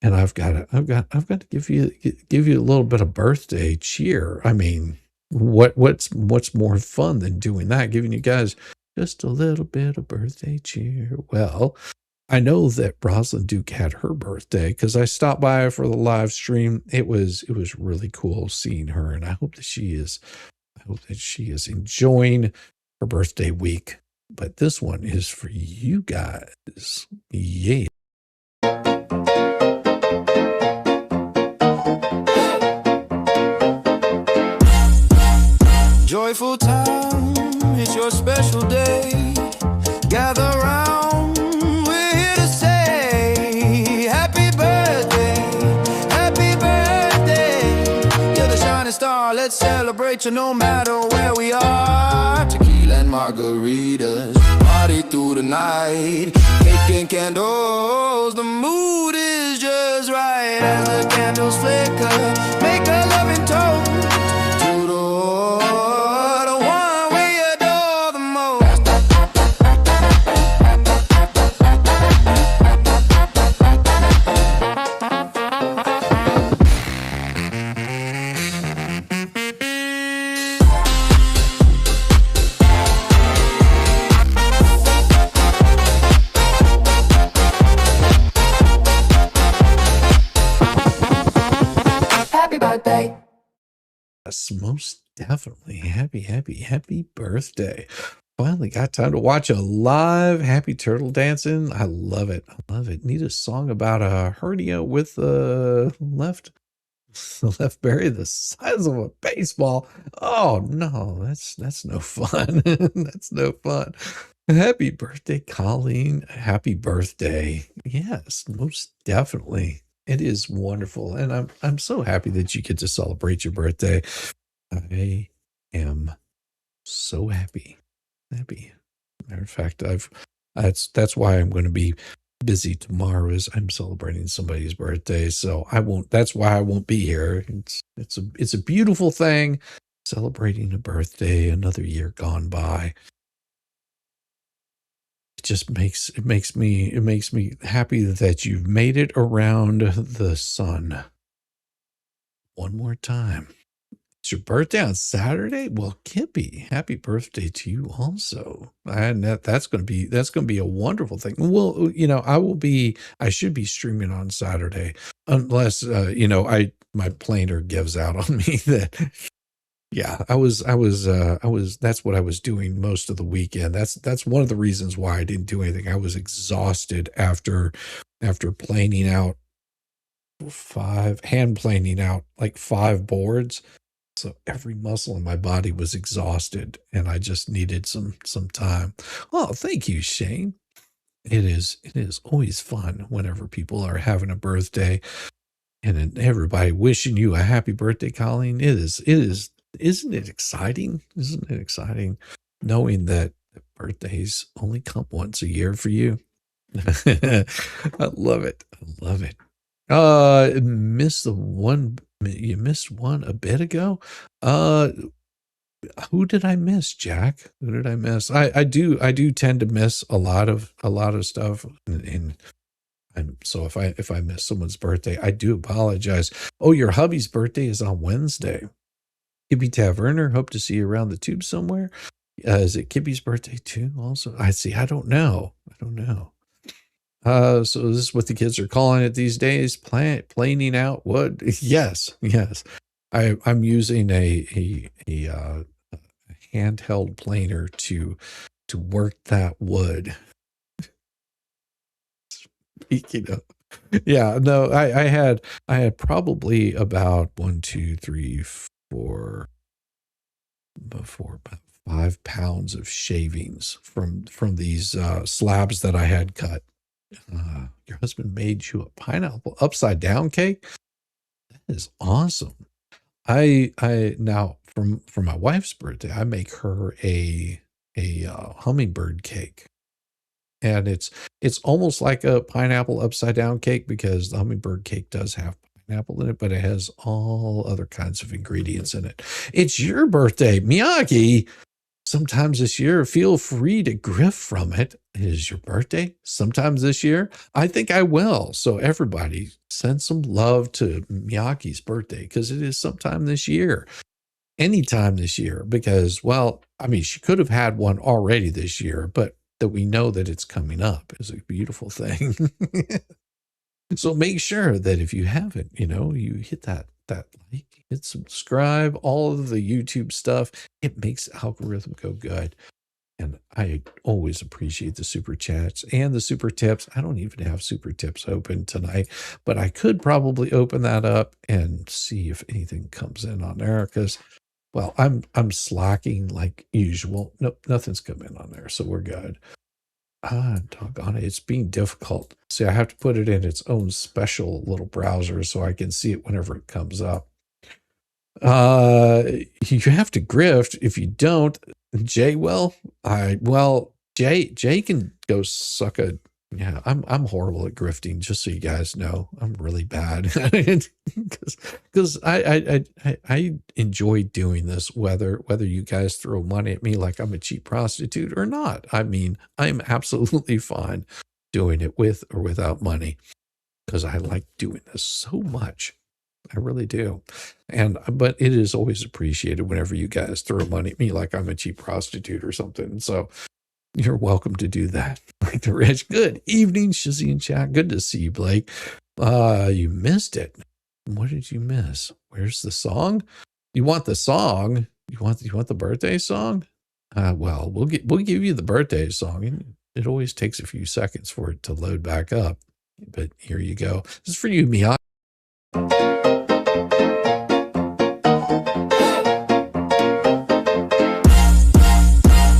And I've got to give you a little bit of birthday cheer. I mean, what's more fun than doing that? Giving you guys just a little bit of birthday cheer. Well, I know that Rosalind Duke had her birthday because I stopped by for the live stream. It was really cool seeing her, and I hope that she is enjoying her birthday week. But this one is for you guys. Yeah. Joyful time, it's your special day. Gather round, we're here to say happy birthday, happy birthday. You're the shining star, let's celebrate you no matter where we are. Tequila and margaritas, party through the night. Cake and candles, the mood is just right. As the candles flicker, make a loving toast to the birthday. Yes, most definitely. Happy birthday. Finally got time to watch a live happy turtle dancing. I love it. I love it. Need a song about a hernia with the left berry the size of a baseball. Oh no, that's no fun. That's no fun. Happy birthday, Colleen. Happy birthday. Yes, most definitely. It is wonderful. And I'm so happy that you get to celebrate your birthday. I am so happy. Happy. Matter of fact, that's why I'm going to be busy tomorrow is I'm celebrating somebody's birthday. So that's why I won't be here. It's a beautiful thing celebrating a birthday, another year gone by. It makes me happy that you've made it around the sun one more time. It's your birthday on Saturday? Well, Kippy, happy birthday to you also. And that's going to be a wonderful thing. Well, I should be streaming on Saturday unless, my planner gives out on me that, yeah, that's what I was doing most of the weekend. That's one of the reasons why I didn't do anything. I was exhausted after planing out hand planing out like 5 boards. So every muscle in my body was exhausted and I just needed some time. Oh, thank you, Shane. It is always fun whenever people are having a birthday and everybody wishing you a happy birthday, Colleen. Isn't it exciting? Isn't it exciting knowing that birthdays only come once a year for you? I love it. I love it. You missed one a bit ago. Who did I miss, Jack? Who did I miss? I do tend to miss a lot of stuff, and so if I miss someone's birthday, I do apologize. Oh, your hubby's birthday is on Wednesday. Kippy Taverner, hope to see you around the tube somewhere. Is it Kippy's birthday too? Also, I see. I don't know. So is this what the kids are calling it these days? Planing out wood? Yes. I'm using a handheld planer to work that wood. Speaking of, yeah, no, I had probably about 1, 2, 3, 4, about 5 pounds of shavings from these slabs that I had cut. Your husband made you a pineapple upside down cake? That is awesome. I now for my wife's birthday, I make her a hummingbird cake. And it's almost like a pineapple upside down cake because the hummingbird cake does have pineapple in it, but it has all other kinds of ingredients in it. It's your birthday, Miyagi. Sometimes this year, feel free to grift from it. It is your birthday. Sometimes this year, I think I will. So everybody send some love to Miyagi's birthday because it is sometime this year, anytime this year, because, well, I mean, she could have had one already this year, but that we know that it's coming up is a beautiful thing. So make sure that if you haven't, you hit that like, hit subscribe, all of the YouTube stuff. It makes the algorithm go good. And I always appreciate the super chats and the super tips. I don't even have super tips open tonight, but I could probably open that up and see if anything comes in on there because, well, I'm slacking like usual. Nope, nothing's come in on there, so we're good. Doggone it. It's being difficult. See, I have to put it in its own special little browser so I can see it whenever it comes up. You have to grift. If you don't, Jay Jay can go suck a, yeah, I'm horrible at grifting, just so you guys know. I'm really bad because I enjoy doing this, whether you guys throw money at me like I'm a cheap prostitute or not. I mean, I'm absolutely fine doing it with or without money because I like doing this so much. I really do. But it is always appreciated whenever you guys throw money at me like I'm a cheap prostitute or something. So you're welcome to do that. Like the rich. Good evening, Shizzy and chat. Good to see you, Blake. You missed it. What did you miss? Where's the song? You want the song? You want the birthday song? Well, we'll give you the birthday song. It always takes a few seconds for it to load back up. But here you go. This is for you, Mia.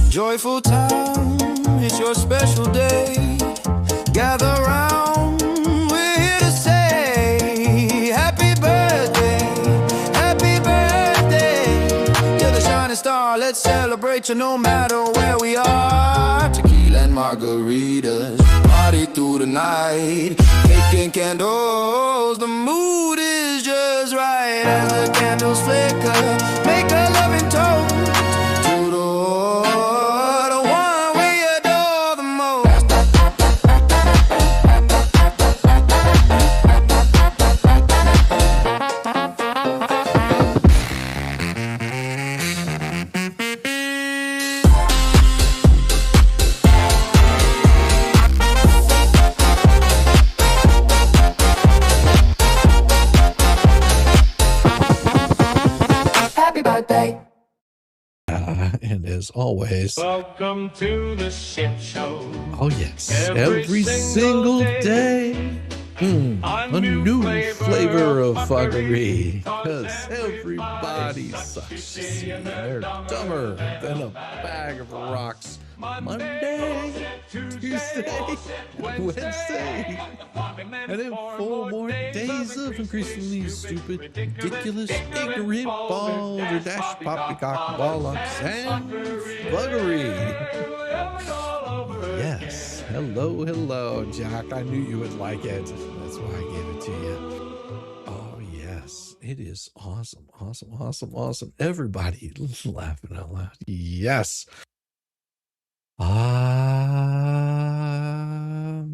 Joyful time, it's your special day. Gather round, we're here to say happy birthday, happy birthday. You're the shining star, let's celebrate you no matter where we are. Tequila and margaritas, party through the night. Cake and candles, the mood is just right. As the candles flicker, make a loving toast to the one we adore the most. Happy birthday. And as always, Welcome to the shit show. oh yes, every single day. A new flavor of fuckery, because everybody sucks. They're dumber than a bag of rocks. Monday, Tuesday, Wednesday, and then 4 more days of increasingly stupid, ridiculous, ignorant, balderdash, poppycock, bollocks, and buggery. Yes, hello, Jack. I knew you would like it. That's why I gave it to you. Oh, yes. It is awesome. Everybody laughing out loud. Yes.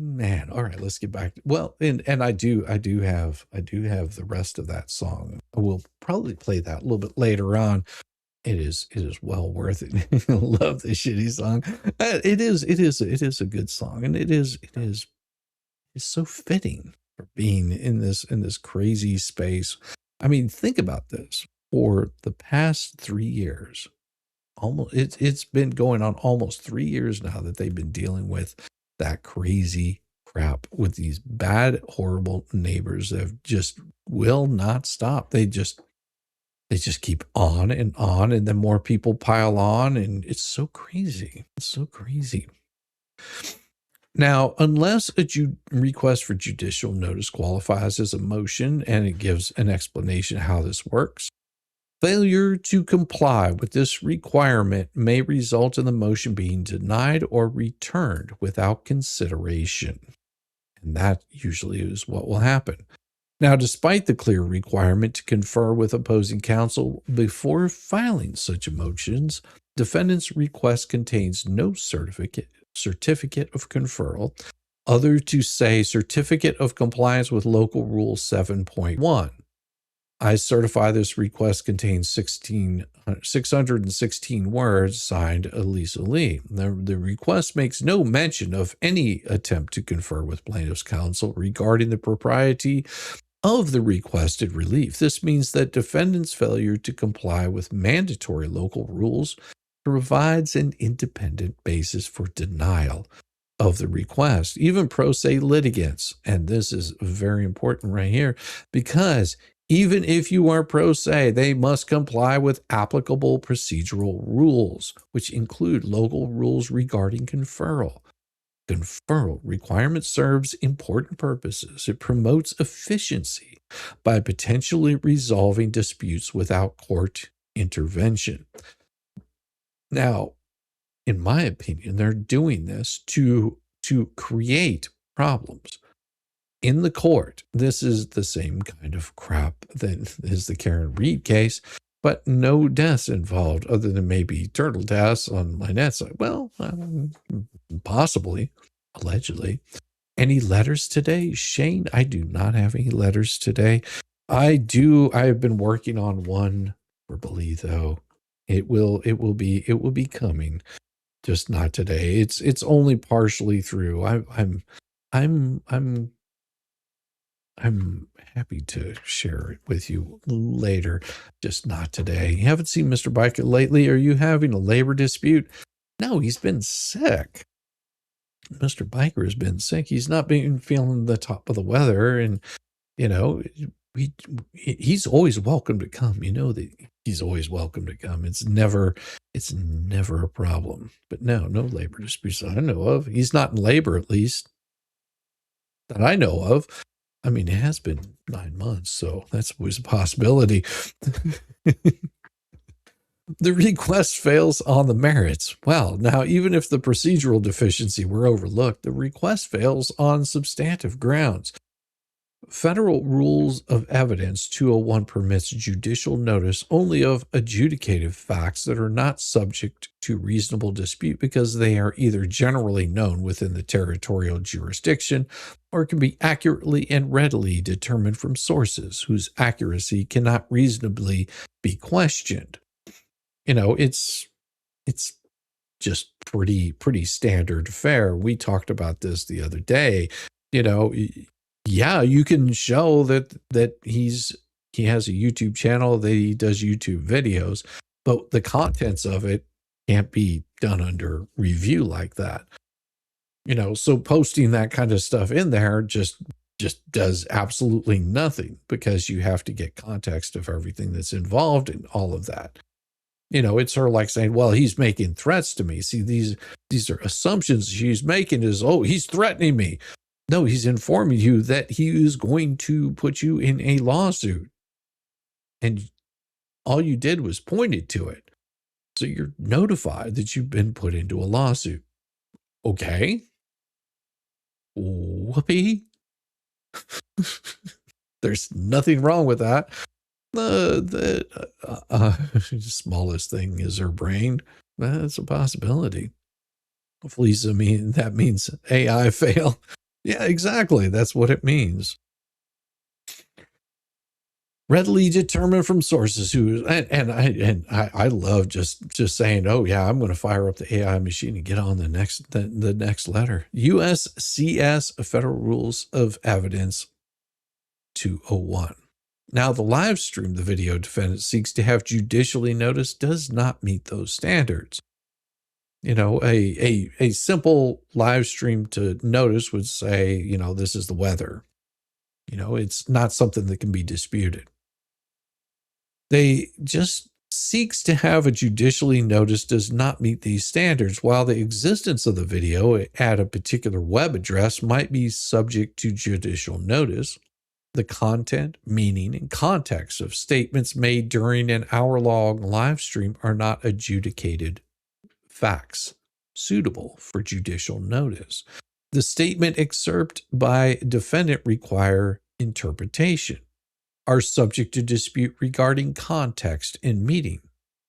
Man. All right, let's get back. Well, and I do have the rest of that song. We'll probably play that a little bit later on. It is well worth it. I love this shitty song. It is a good song, and it is so fitting for being in this crazy space. I mean, think about this. For the past 3 years, it's been going on almost 3 years now that they've been dealing with that crazy crap with these bad, horrible neighbors that just will not stop. They just keep on, and then more people pile on, and it's so crazy. It's so crazy. Now, unless a request for judicial notice qualifies as a motion and it gives an explanation how this works, failure to comply with this requirement may result in the motion being denied or returned without consideration. And that usually is what will happen. Now, despite the clear requirement to confer with opposing counsel before filing such motions, defendant's request contains no certificate of conferral, other to say certificate of compliance with local rule 7.1. I certify this request contains 616 words, signed Elisa Lee. The request makes no mention of any attempt to confer with plaintiff's counsel regarding the propriety of the requested relief. This means that defendant's failure to comply with mandatory local rules provides an independent basis for denial of the request. Even pro se litigants, and this is very important right here, because even if you are pro se, they must comply with applicable procedural rules, which include local rules regarding conferral. Conferral requirement serves important purposes. It promotes efficiency by potentially resolving disputes without court intervention. Now, in my opinion, they're doing this to create problems in the court. This is the same kind of crap that is the Karen Reed case, but no deaths involved other than maybe turtle deaths on Lynette's side. Well, possibly, allegedly. Any letters today, Shane? I do not have any letters today. I have been working on one verbally, though. It will be coming, just not today. It's only partially through. I'm I'm happy to share it with you later, just not today. You haven't seen Mr. Biker lately? Are you having a labor dispute? No, he's been sick. Mr. Biker has been sick. He's not been feeling the top of the weather, and you know, he's always welcome to come. You know that he's always welcome to come. It's never a problem. But no labor disputes that I know of. He's not in labor, at least that I know of. I mean, it has been 9 months, so that's always a possibility. The request fails on the merits. Well, now, even if the procedural deficiency were overlooked, the request fails on substantive grounds. Federal Rules of Evidence 201 permits judicial notice only of adjudicative facts that are not subject to reasonable dispute because they are either generally known within the territorial jurisdiction or can be accurately and readily determined from sources whose accuracy cannot reasonably be questioned. You know, it's just pretty standard fare. We talked about this the other day. You know, yeah, you can show that he has a YouTube channel, that he does YouTube videos, but the contents of it can't be done under review like that. You know, so posting that kind of stuff in there just does absolutely nothing, because you have to get context of everything that's involved in all of that. You know, it's sort of like saying, well, he's making threats to me. See, these are assumptions he's making is, oh, he's threatening me. No, he's informing you that he is going to put you in a lawsuit. And all you did was pointed to it. So you're notified that you've been put into a lawsuit. Okay. Whoopee. There's nothing wrong with that. The smallest thing is her brain. That's a possibility. Hopefully, that means AI fail. Yeah, exactly. That's what it means. Readily determined from sources who, and I love just saying, oh yeah, I'm going to fire up the AI machine and get on the next letter. USCS Federal Rules of Evidence 201. Now, the live stream the video defendant seeks to have judicially noticed does not meet those standards. You know, a simple live stream to notice would say, you know, this is the weather. You know, it's not something that can be disputed. They just seeks to have a judicially noticed does not meet these standards, while the existence of the video at a particular web address might be subject to judicial notice. The content, meaning, and context of statements made during an hour-long live stream are not adjudicated facts suitable for judicial notice. The statement excerpt by defendant require interpretation, are subject to dispute regarding context and meaning,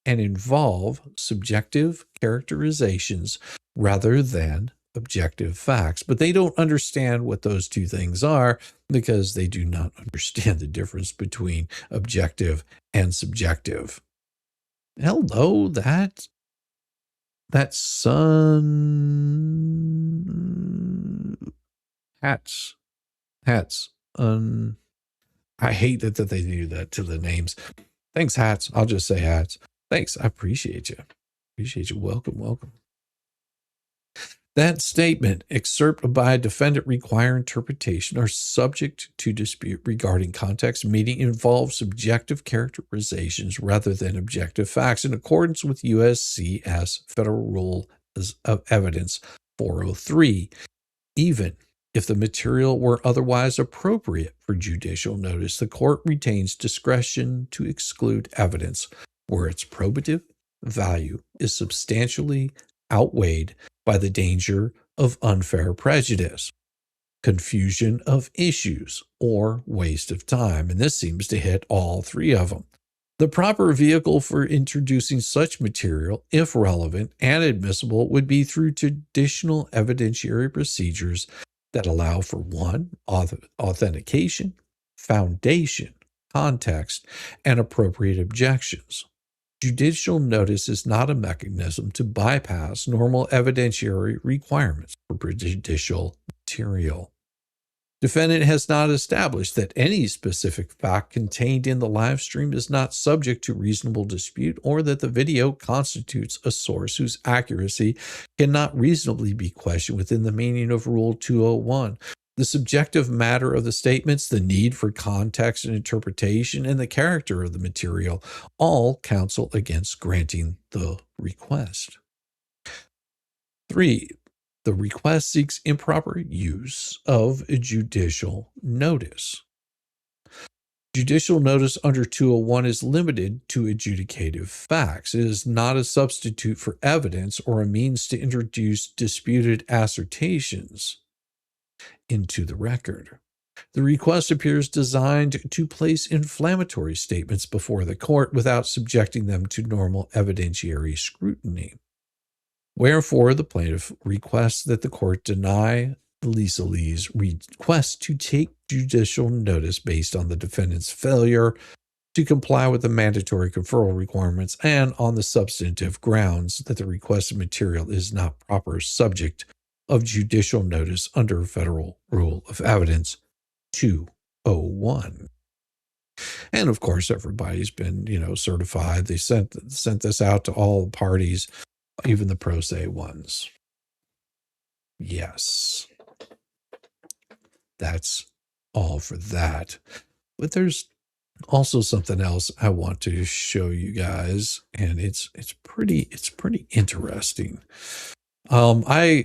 and involve subjective characterizations rather than objective facts. But they don't understand what those two things are, because they do not understand the difference between objective and subjective. Hello, that's hats. I hate that they do that to the names. Thanks, Hats. I'll just say Hats. Thanks. I appreciate you. Welcome. That statement, excerpt by defendant require interpretation, are subject to dispute regarding context, meaning, involve subjective characterizations rather than objective facts in accordance with USCS Federal Rule of Evidence 403, even if the material were otherwise appropriate for judicial notice. The court retains discretion to exclude evidence where its probative value is substantially outweighed by the danger of unfair prejudice, confusion of issues, or waste of time. And this seems to hit all three of them. The proper vehicle for introducing such material, if relevant and admissible, would be through traditional evidentiary procedures that allow for 1, authentication, foundation, context, and appropriate objections. Judicial notice is not a mechanism to bypass normal evidentiary requirements for prejudicial material. Defendant has not established that any specific fact contained in the live stream is not subject to reasonable dispute, or that the video constitutes a source whose accuracy cannot reasonably be questioned within the meaning of Rule 201. The subjective matter of the statements, the need for context and interpretation, and the character of the material all counsel against granting the request. 3. The request seeks improper use of a judicial notice. Judicial notice under 201 is limited to adjudicative facts. It is not a substitute for evidence or a means to introduce disputed assertions into the record. The request appears designed to place inflammatory statements before the court without subjecting them to normal evidentiary scrutiny. Wherefore, the plaintiff requests that the court deny Lisa Lee's request to take judicial notice based on the defendant's failure to comply with the mandatory conferral requirements and on the substantive grounds that the requested material is not proper subject of judicial notice under Federal Rule of Evidence 201. And of course, everybody's been, certified. They sent this out to all the parties, even the pro se ones. Yes. That's all for that. But there's also something else I want to show you guys, and it's pretty interesting. I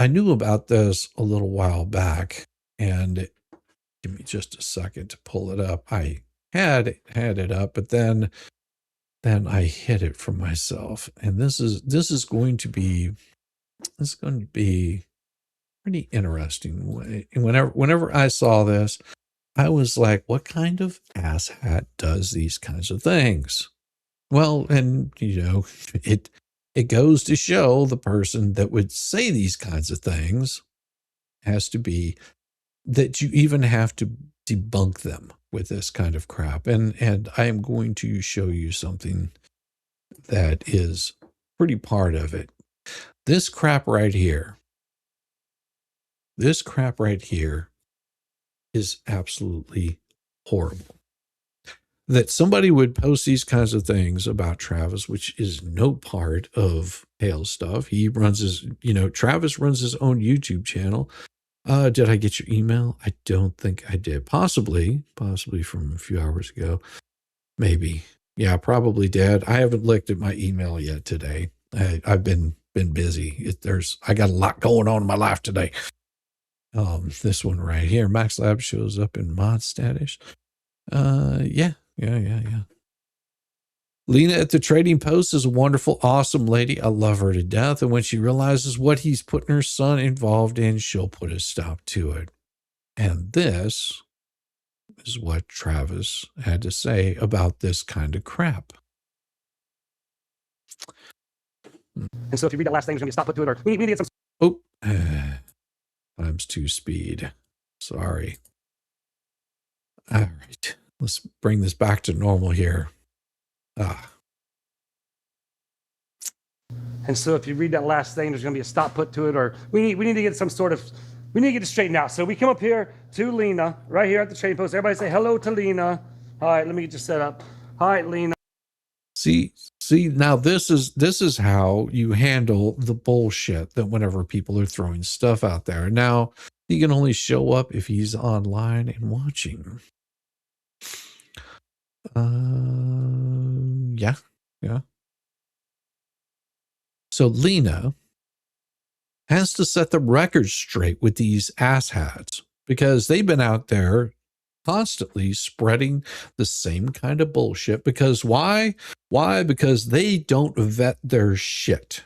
knew about this a little while back, and give me just a second to pull it up. I had it up, but then I hid it from myself. And this is going to be pretty interesting. Whenever I saw this, I was like, what kind of asshat does these kinds of things? Well, and it goes to show the person that would say these kinds of things has to be that you even have to debunk them with this kind of crap. And I am going to show you something that is pretty part of it. This crap right here is absolutely horrible. That somebody would post these kinds of things about Travis, which is no part of Hale's stuff. He runs his, Travis runs his own YouTube channel. Did I get your email? I don't think I did. Possibly from a few hours ago. Maybe. Yeah, probably did. I haven't looked at my email yet today. I've been busy. I got a lot going on in my life today. This one right here, Max Lab shows up in mod status. Yeah. Lena at the Trading Post is a wonderful, awesome lady. I love her to death. And when she realizes what he's putting her son involved in, she'll put a stop to it. And this is what Travis had to say about this kind of crap. And so if you read that last thing, there's going to be a stop put to it, or we need to get some... Times 2 speed. Sorry. All right. Let's bring this back to normal here. And so if you read that last thing, there's going to be a stop put to it, or we need to get some sort of... We need to get it straightened out. So we come up here to Lena, right here at the Trading Post. Everybody say hello to Lena. All right, let me get you set up. All right, Lena. See, now this is how you handle the bullshit that whenever people are throwing stuff out there. Now, he can only show up if he's online and watching. Yeah. So Lena has to set the record straight with these asshats because they've been out there constantly spreading the same kind of bullshit. Because why? Because they don't vet their shit.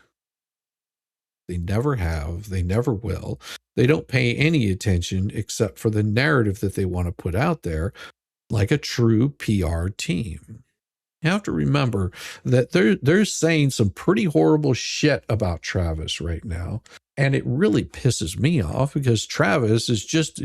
They never have. They never will. They don't pay any attention except for the narrative that they want to put out there, like a true PR team. You have to remember that they're saying some pretty horrible shit about Travis right now. And it really pisses me off because Travis is just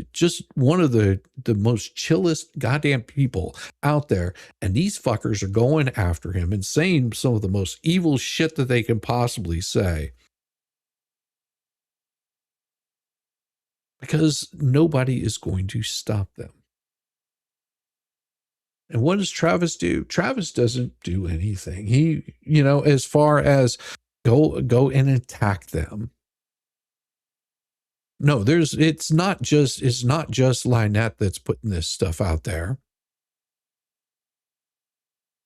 one of the most chillest goddamn people out there. And these fuckers are going after him and saying some of the most evil shit that they can possibly say. because nobody is going to stop them. And what does Travis do? Travis doesn't do anything. He, as far as go and attack them. No, it's not just Lynette that's putting this stuff out there.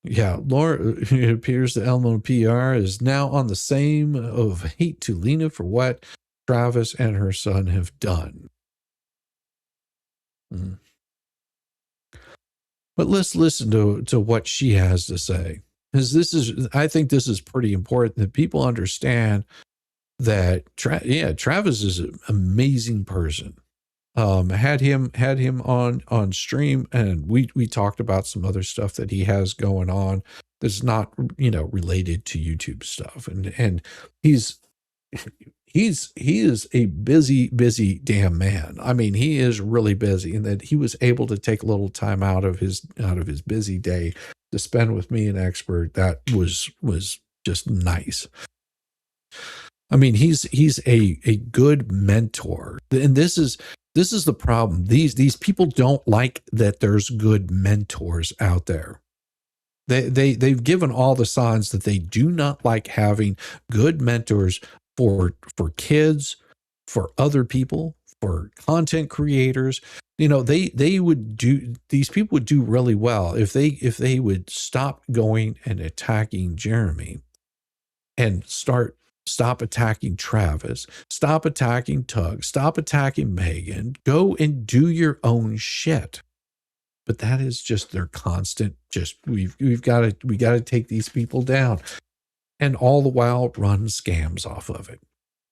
Yeah, Laura, it appears the Elmo PR is now on the same of hate to Lena for what Travis and her son have done. But let's listen to what she has to say. Because I think this is pretty important that people understand that Travis is an amazing person. Had him on stream, and we talked about some other stuff that he has going on that's not related to YouTube stuff, and he is a busy damn man. I mean, he is really busy, and that he was able to take a little time out of his busy day to spend with me, an expert. That was just nice. I mean, he's a good mentor, and this is the problem. These people don't like that there's good mentors out there. They've given all the signs that they do not like having good mentors for kids, for other people, for content creators. These people would do really well if they would stop going and attacking Jeremy and stop attacking Travis, stop attacking Tug, stop attacking Megan, go and do your own shit. But that is just their constant, we got to take these people down, and all the while run scams off of it.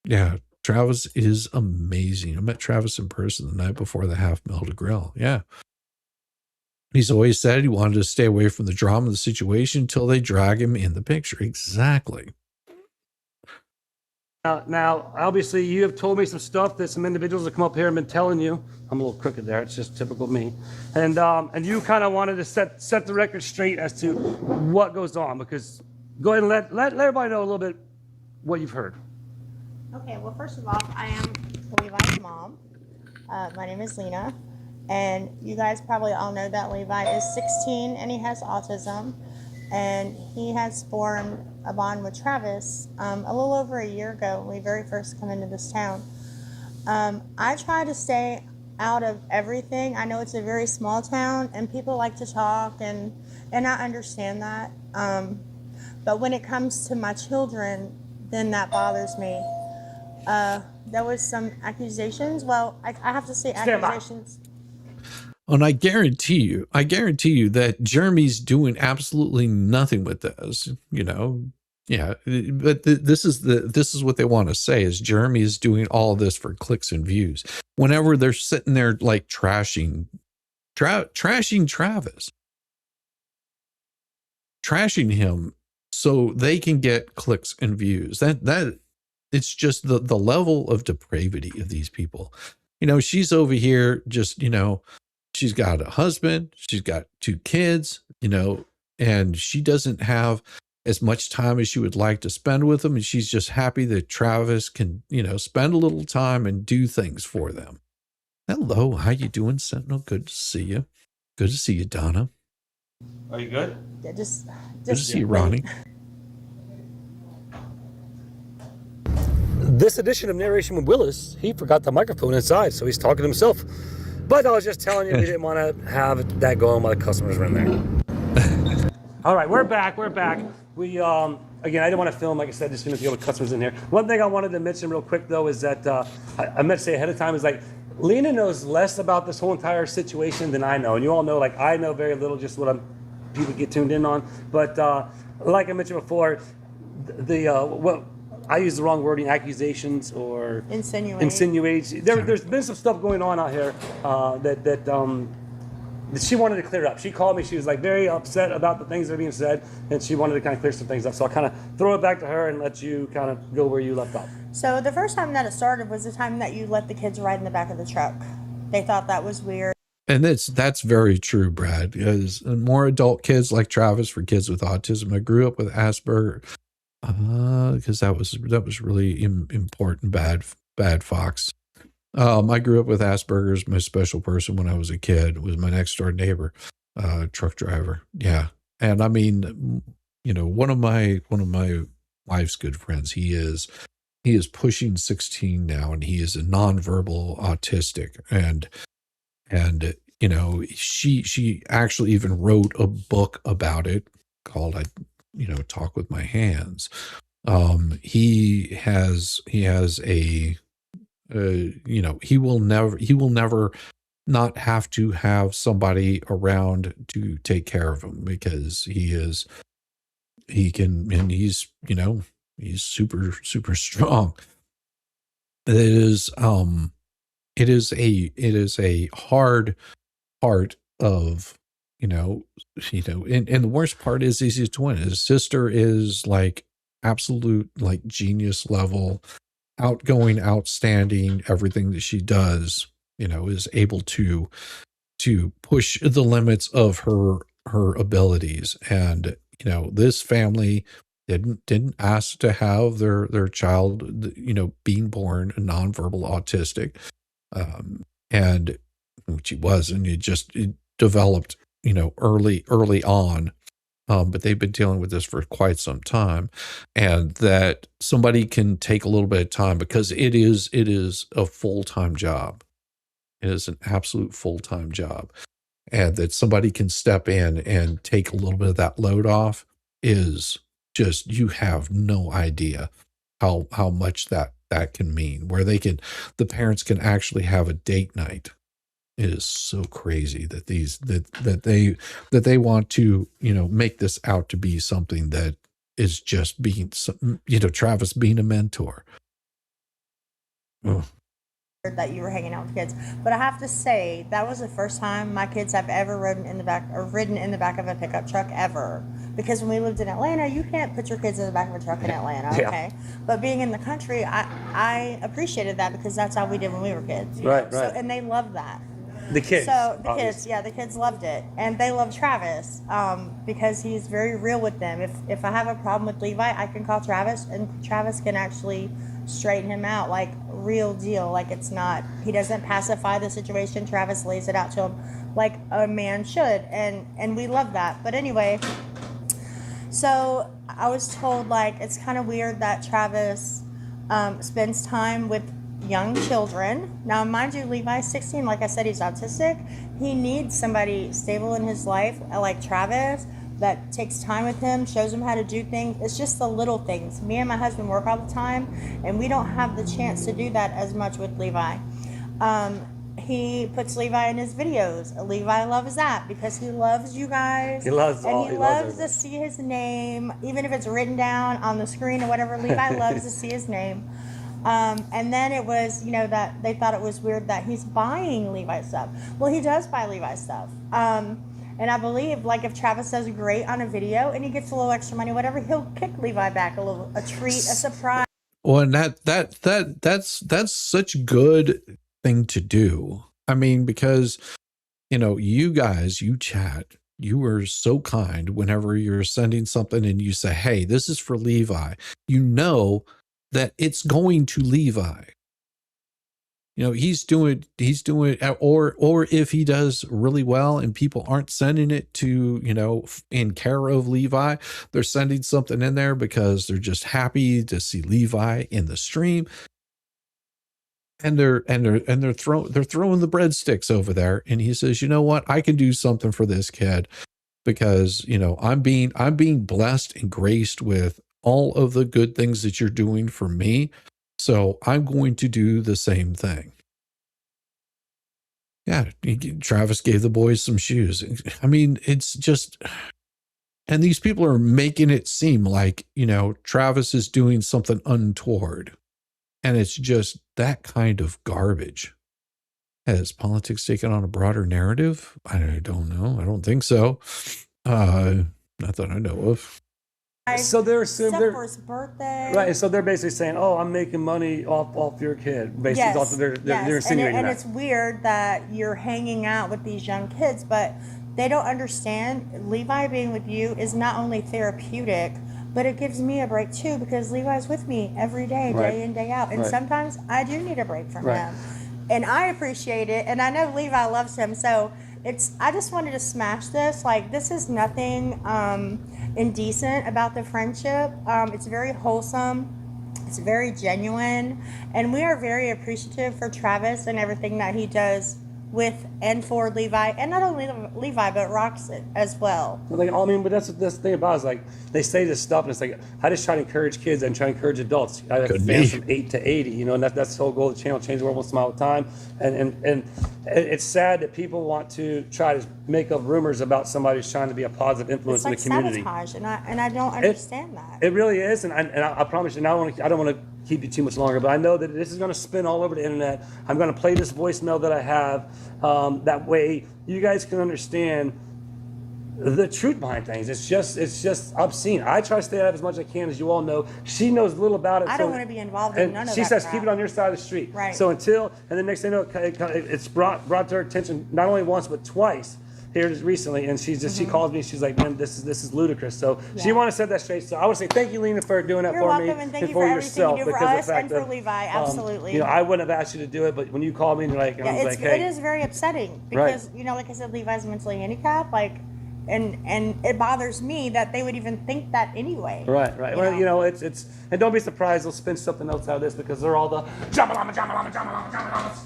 Yeah, Travis is amazing. I met Travis in person the night before the Half Mil to Grill. Yeah. He's always said he wanted to stay away from the drama of the situation until they drag him in the picture. Exactly. Now, obviously, you have told me some stuff that some individuals have come up here and been telling you. I'm a little crooked there. It's just typical me. And you kind of wanted to set the record straight as to what goes on. Because go ahead and let everybody know a little bit what you've heard. Okay, well, first of all, I am Levi's mom. My name is Lena. And you guys probably all know that Levi is 16 and he has autism. And he has formed a bond with Travis a little over a year ago when we very first come into this town. I try to stay out of everything. I know it's a very small town and people like to talk, and I understand that. But when it comes to my children, then that bothers me. There was some accusations. Well, I have to say accusations. And I guarantee you that Jeremy's doing absolutely nothing with this, Yeah, but this is what they want to say is Jeremy is doing all this for clicks and views. Whenever they're sitting there like trashing Travis, trashing him so they can get clicks and views. That it's just the level of depravity of these people. She's over here just, she's got a husband, she's got 2 kids, and she doesn't have as much time as she would like to spend with them. And she's just happy that Travis can, spend a little time and do things for them. Hello, how you doing, Sentinel? Good to see you. Good to see you, Donna. Are you good? Yeah, just Good to see you, Ronnie. This edition of Narration with Willis, he forgot the microphone inside, so he's talking to himself. But I was just telling you, we didn't want to have that going while the customers were in there. All right, we're back. We, again, I didn't want to film, like I said, just as soon as the customers in here. One thing I wanted to mention real quick, though, is that I meant to say ahead of time is like, Lena knows less about this whole entire situation than I know. And you all know, like, I know very little, just what people get tuned in on. But like I mentioned before, I use the wrong wording, accusations or insinuates. There's been some stuff going on out here that she wanted to clear up. She called me. She was like very upset about the things that are being said, and she wanted to kind of clear some things up. So I'll kind of throw it back to her and let you kind of go where you left off. So the first time that it started was the time that you let the kids ride in the back of the truck. They thought that was weird. And that's very true, Brad, because more adult kids like Travis for kids with autism. I grew up with Asperger. Because that was really important, bad Fox. I grew up with Asperger's. My special person when I was a kid was my next door neighbor, truck driver. Yeah. And I mean, you know, one of my wife's good friends, he is pushing 16 now, and he is a nonverbal autistic. And you know, she actually even wrote a book about it called Talk with My Hands. He has a he will never not have to have somebody around to take care of him, because he can, and he's super super strong. It is a hard part of, and the worst part is he's a twin. His sister is like absolute, like, genius level, outgoing, outstanding. Everything that she does, is able to push the limits of her abilities. And this family didn't ask to have their child, being born nonverbal autistic. And which he was, and it developed, early on. But they've been dealing with this for quite some time, and that somebody can take a little bit of time, because it is a full-time job. It is an absolute full-time job, and that somebody can step in and take a little bit of that load off is just, you have no idea how much that can mean, where the parents can actually have a date night. It is so crazy that they want to, make this out to be something that is just being, Travis being a mentor. Oh. That you were hanging out with kids, but I have to say that was the first time my kids have ever ridden in the back of a pickup truck ever. Because when we lived in Atlanta, you can't put your kids in the back of a truck in Atlanta, okay? Yeah. But being in the country, I appreciated that, because that's how we did when we were kids. Right. So, and they loved that. The kids. So the kids loved it, and they love Travis because he's very real with them. If I have a problem with Levi, I can call Travis, and Travis can actually straighten him out, like real deal. Like, it's not, he doesn't pacify the situation. Travis lays it out to him like a man should, and we love that. But anyway, so I was told, like, it's kind of weird that Travis spends time with young children. Now, mind you, Levi's 16. Like I said, he's autistic. He needs somebody stable in his life, like Travis, that takes time with him, shows him how to do things. It's just the little things. Me and my husband work all the time, and we don't have the chance to do that as much with Levi. He puts Levi in his videos. Levi loves that, because he loves you guys. He loves and he loves to see his name, even if it's written down on the screen or whatever. Levi loves to see his name. And then it was, that they thought it was weird that he's buying Levi stuff. Well, he does buy Levi stuff. And I believe, like, if Travis does great on a video and he gets a little extra money, whatever, he'll kick Levi back a treat, a surprise. Well, and that's such a good thing to do. I mean, because, you guys, you chat, you are so kind whenever you're sending something and you say, hey, this is for Levi. That it's going to Levi. He's doing, or if he does really well and people aren't sending it to, in care of Levi, they're sending something in there because they're just happy to see Levi in the stream. And they're throwing the breadsticks over there. And he says, you know what? I can do something for this kid, because, I'm being blessed and graced with all of the good things that you're doing for me. So I'm going to do the same thing. Yeah, Travis gave the boys some shoes. I mean, it's just, and these people are making it seem like, Travis is doing something untoward. And it's just that kind of garbage. Has politics taken on a broader narrative? I don't know. I don't think so. Not that I know of. So they're assuming for his birthday, right? So they're basically saying, "Oh, I'm making money off your kid." Basically, yes, also they're insinuating and that. it's weird that you're hanging out with these young kids, but they don't understand. Levi being with you is not only therapeutic, but it gives me a break too, because Levi's with me every day, Right. day in, day out, and Right. sometimes I do need a break from Right. him. and I appreciate it, and I know Levi loves him. So I just wanted to smash this. Like, this is nothing indecent about the friendship. It's very wholesome. It's very genuine, and we are very appreciative for Travis and everything that he does with and for Levi, and not only Levi but Rox as well. Like, I mean, but that's the thing about it, is like they say this stuff, and it's like I just try to encourage kids and try to encourage adults. I have fans from 8 to 80, you know, and that's the whole goal of the channel: change the world one smile at a time. And it's sad that people want to try to make up rumors about somebody who's trying to be a positive influence It's like in the community. sabotage, and I don't understand that. It really is, and I promise you, I don't want to keep you too much longer, but I know that this is going to spin all over the internet. I'm going to play this voicemail that I have. That way, you guys can understand the truth behind things. It's just obscene. I try to stay out of as much as I can, as you all know. She knows little about it. I don't want to be involved in none of that. She says, crap. keep it on your side of the street. Right. So and the next thing you know, it's brought to her attention not only once but twice here recently, and she calls me. She's like, man, this is ludicrous. So she want to set that straight. So I want to say thank you, Lena, for doing that You're for me. welcome, and thank you for for everything you do for because of us the fact and for that, Levi. Absolutely. You know, I wouldn't have asked you to do it, but when you called me and you're like, I was like, hey. It is very upsetting because, you know, like I said, Levi's mentally handicapped, like, and it bothers me that they would even think that anyway. Right. Well, you know, it's and don't be surprised they'll spin something else out of this, because they're all the jammalama.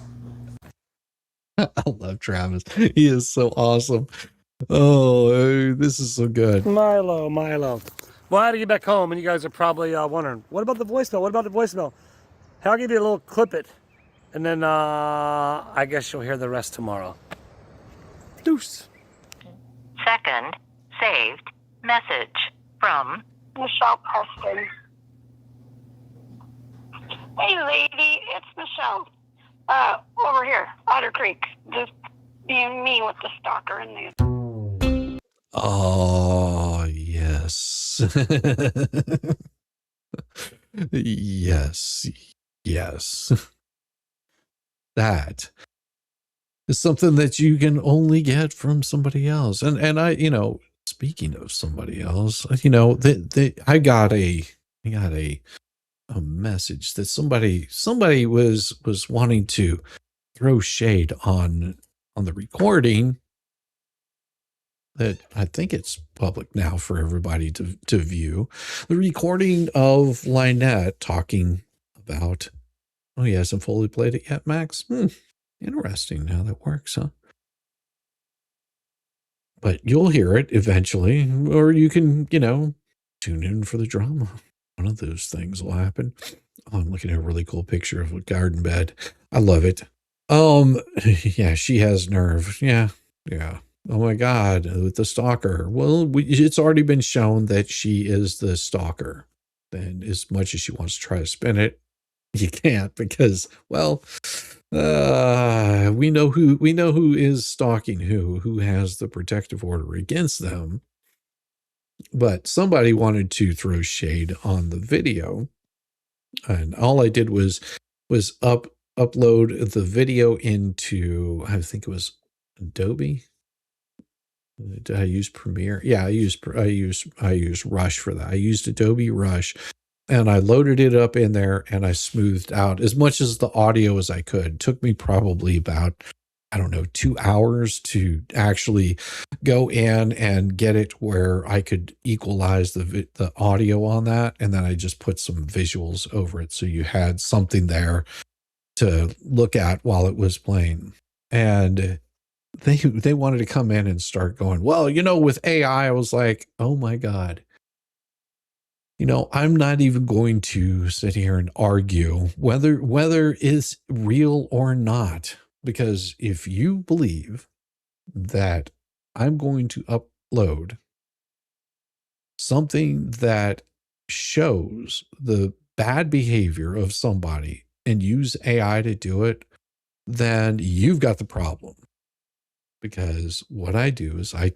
I love Travis. He is so awesome. Oh, this is so good. Milo. Well, I had to get back home, and you guys are probably wondering, what about the voicemail? Hey, I'll give you a little clip it, and then I guess you'll hear the rest tomorrow. Deuce. Second saved message from Michelle Preston. Hey, lady, it's Michelle. Over here, Otter Creek. Just being me with the stalker in there. Oh, yes. Yes. That is something that you can only get from somebody else. And I, you know, speaking of somebody else, you know, I got a message that somebody was wanting to throw shade on the recording that I think it's public now for everybody to view. The recording of Lynette talking about, oh, he hasn't fully played it yet, Max? Interesting how that works, huh? But you'll hear it eventually, or you can, you know, tune in for the drama. One of those things will happen. Oh, I'm looking at a really cool picture of a garden bed. I love it. Yeah, she has nerve. Yeah. Oh my God, with the stalker. Well, it's already been shown that she is the stalker. And as much as she wants to try to spin it, you can't, because, well, we know who is stalking who has the protective order against them. But somebody wanted to throw shade on the video, and all I did was upload the video into, I think it was Adobe. Did I use Premiere? Yeah, I used Rush for that. I used Adobe Rush, and I loaded it up in there, and I smoothed out as much as the audio as I could. It took me probably about, I don't know, 2 hours to actually go in and get it where I could equalize the audio on that, and then I just put some visuals over it, so you had something there to look at while it was playing. And they wanted to come in and start going, well, you know, with AI, I was like, oh my God. You know, I'm not even going to sit here and argue whether it's real or not, because if you believe that I'm going to upload something that shows the bad behavior of somebody and use AI to do it, then you've got the problem. Because what I do is I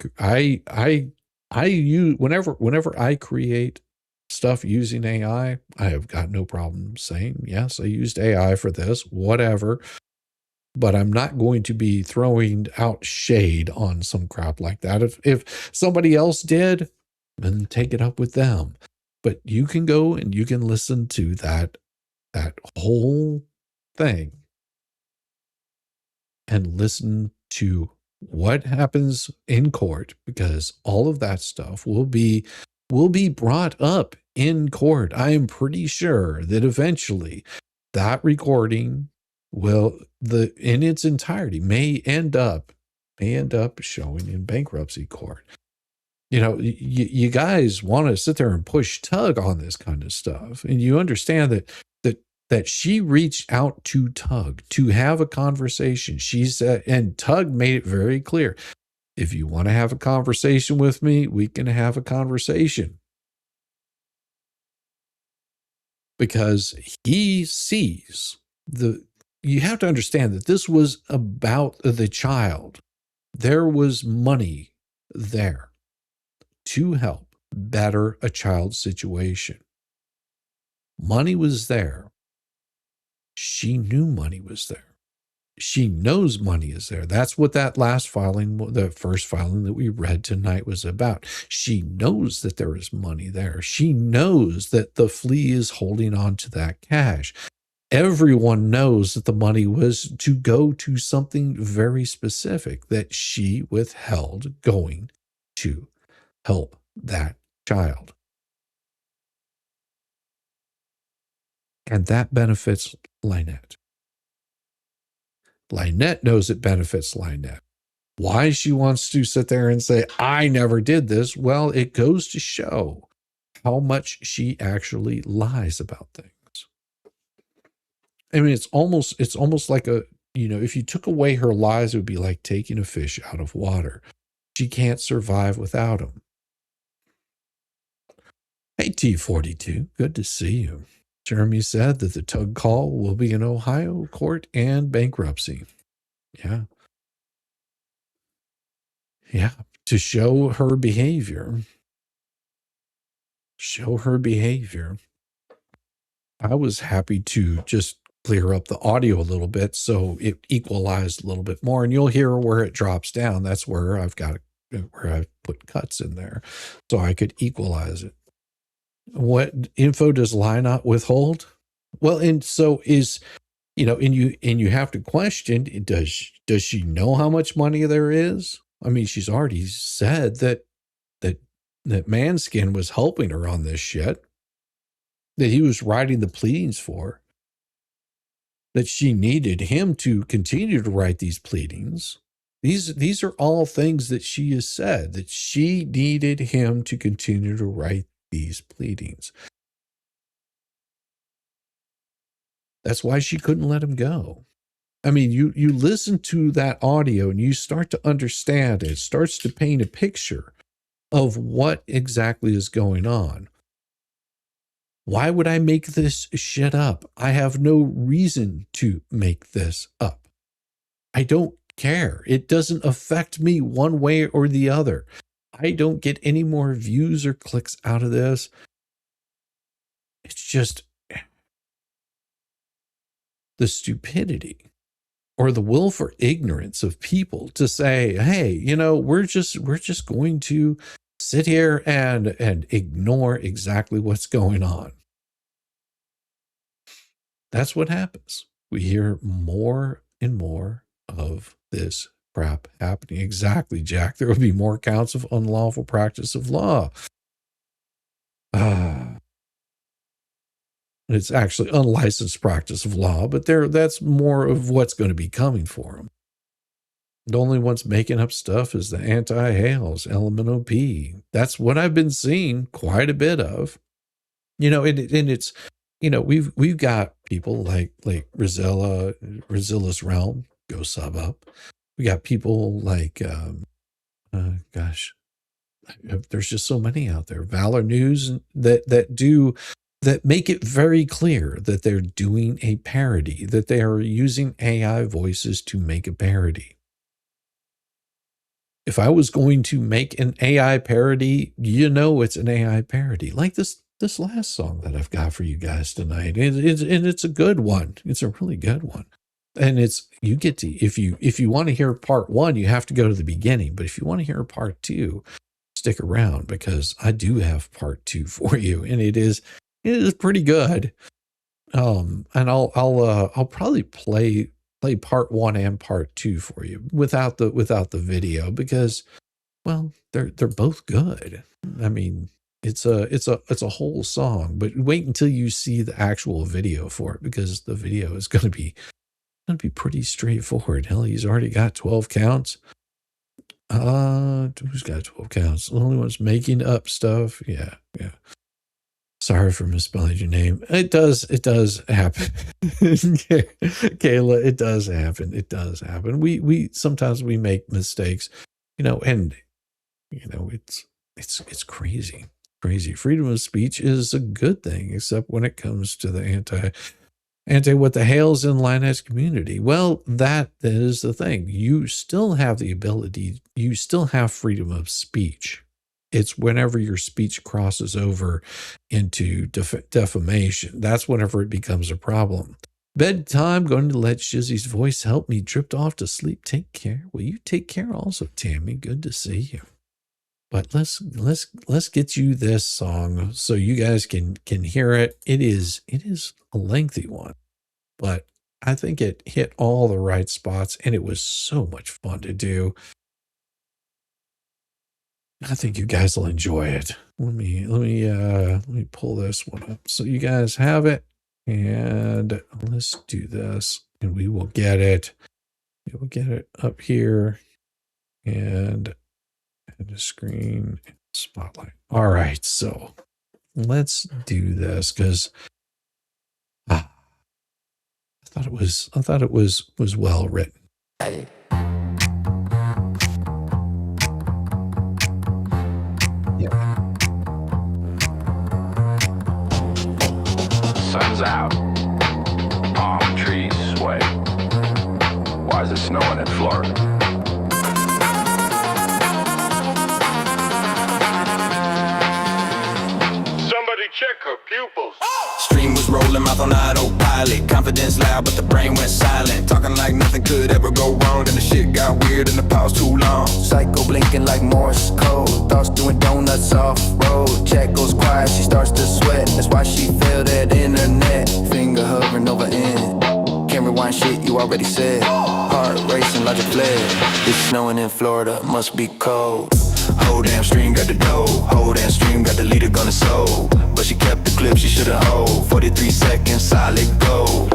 use, whenever I create stuff using AI, I have got no problem saying, yes, I used AI for this, whatever, but I'm not going to be throwing out shade on some crap like that. If somebody else did, then take it up with them. But you can go and you can listen to that whole thing and listen to what happens in court, because all of that stuff will be brought up in court. I am pretty sure that eventually that recording will, in its entirety, may end up showing in bankruptcy court. You know, you guys want to sit there and push Tug on this kind of stuff, and you understand that she reached out to Tug to have a conversation. She said, and Tug made it very clear, if you want to have a conversation with me, we can have a conversation. Because he sees you have to understand that this was about the child. There was money there to help better a child's situation. Money was there. She knew money was there. She knows money is there. That's what that last filing, the first filing that we read tonight, was about. She knows that there is money there. She knows that the flea is holding on to that cash. Everyone knows that the money was to go to something very specific that she withheld going to help that child. And that benefits Lynette. Lynette knows it benefits Lynette. Why she wants to sit there and say, I never did this? Well, it goes to show how much she actually lies about things. I mean, it's almost like if you took away her lies, it would be like taking a fish out of water. She can't survive without them. Hey, T42, good to see you. Jeremy said that the Tug call will be in Ohio court and bankruptcy. Yeah. Yeah. To show her behavior. Show her behavior. I was happy to just clear up the audio a little bit so it equalized a little bit more. And you'll hear where it drops down. That's where I've put cuts in there so I could equalize it. What info does Lie not withhold? Well, and so is, and you have to question, does she know how much money there is? I mean, she's already said that Manskin was helping her on this shit, that he was writing the pleadings for her, that she needed him to continue to write these pleadings. These are all things that she has said, that she needed him to continue to write these pleadings. That's why she couldn't let him go. I mean, you listen to that audio and you start to understand it. It starts to paint a picture of what exactly is going on. Why would I make this shit up? I have no reason to make this up. I don't care. It doesn't affect me one way or the other. I don't get any more views or clicks out of this. It's just the stupidity or the willful ignorance of people to say, hey, we're just going to sit here and ignore exactly what's going on. That's what happens. We hear more and more of this crap happening. Exactly, Jack. There will be more counts of unlawful practice of law. It's actually unlicensed practice of law, but that's more of what's going to be coming for them. The only ones making up stuff is the anti-Hales, LMNOP. That's what I've been seeing quite a bit of. And it's, we've got people like Rizilla's Realm, go sub up. We got people like, there's just so many out there. Valor News that make it very clear that they're doing a parody, that they are using AI voices to make a parody. If I was going to make an AI parody, it's an AI parody. Like this last song that I've got for you guys tonight. And it's a good one. It's a really good one. And you get to, if you want to hear part one, you have to go to the beginning. But if you want to hear part two, stick around, because I do have part two for you. And it is pretty good. And I'll probably play play part 1 and part 2 for you without the video because, well, they're both good. I mean, it's a whole song, but wait until you see the actual video for it because the video is going to be pretty straightforward. Hell, he's already got 12 counts. Who's got 12 counts? The only one's making up stuff. Yeah. Sorry for misspelling your name. It does happen. Kayla, it does happen. It does happen. We sometimes we make mistakes, and it's crazy. Crazy. Freedom of speech is a good thing, except when it comes to the anti what the Hales in Latinx community. Well, that is the thing. You still have the ability, you still have freedom of speech. It's whenever your speech crosses over into defamation. That's whenever it becomes a problem. Bedtime, going to let Shizzy's voice help me. Drift off to sleep. Take care. Will you take care also, Tammy? Good to see you. But let's get you this song so you guys can hear it. It is a lengthy one, but I think it hit all the right spots and it was so much fun to do. I think you guys will enjoy it. Let me pull this one up so you guys have it, and let's do this, and we will get it. We will get it up here, and the screen spotlight. All right, so let's do this because I thought it was well written. Sun's out, palm trees sway. Why is it snowing in Florida? Somebody check her pupils. Stream was rolling, mouth on autopilot. Confidence loud, but the brain went silent. Talking like nothing could ever go wrong. Then the shit got weird and the pause too long. Psycho blinking like Morse code. Thoughts doing donuts off road. Chat goes quiet, she starts to sweat. That's why she feel that internet. Finger hovering over end. Can't rewind shit you already said. Heart racing, logic fled. It's snowing in Florida, must be cold. Whole damn stream got the dough. Whole damn stream got the leader gonna soul. But she kept the clip, she should've hold. 43 seconds, solid gold.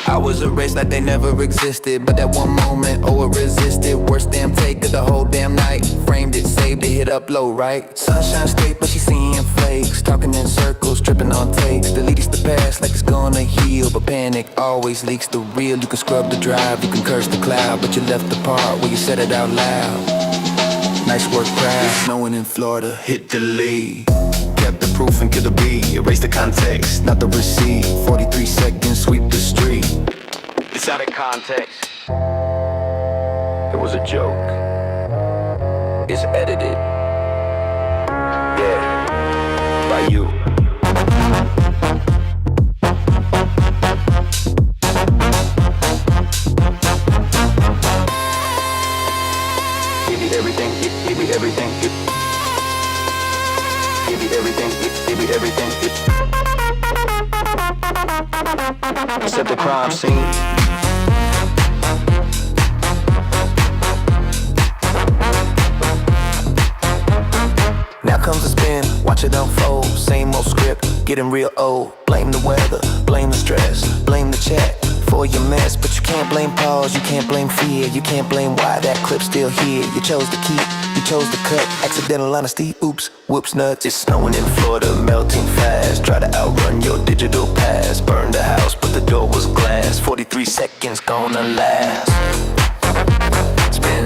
I was erased like they never existed. But that one moment, it resisted. Worst damn take of the whole damn night. Framed it, saved it, hit upload, right? Sunshine state, but she seeing flakes. Talking in circles, tripping on takes. Deletes the past like it's gonna heal. But panic always leaks the real. You can scrub the drive, you can curse the cloud. But you left the part where you said it out loud. Nice work, craft. Snowing in Florida, hit delete. Kept the proof and killed the beat. Erase the context, not the receipt. 43 seconds, sweep the street. It's out of context. It was a joke. It's edited. Yeah, by you. Give me everything, give me everything. Give me everything, give me everything. Set the crime scene. Now comes the spin, watch it unfold. Same old script, getting real old. Blame the weather, blame the stress, blame the chat for your mess. But you can't blame pause, you can't blame fear. You can't blame why that clip's still here. You chose to keep, you chose to cut. Accidental honesty, oops, whoops nuts. It's snowing in Florida, melting fast. Try to outrun your digital past. Burn the house, but the door was glass. 43 seconds gonna last. Spin,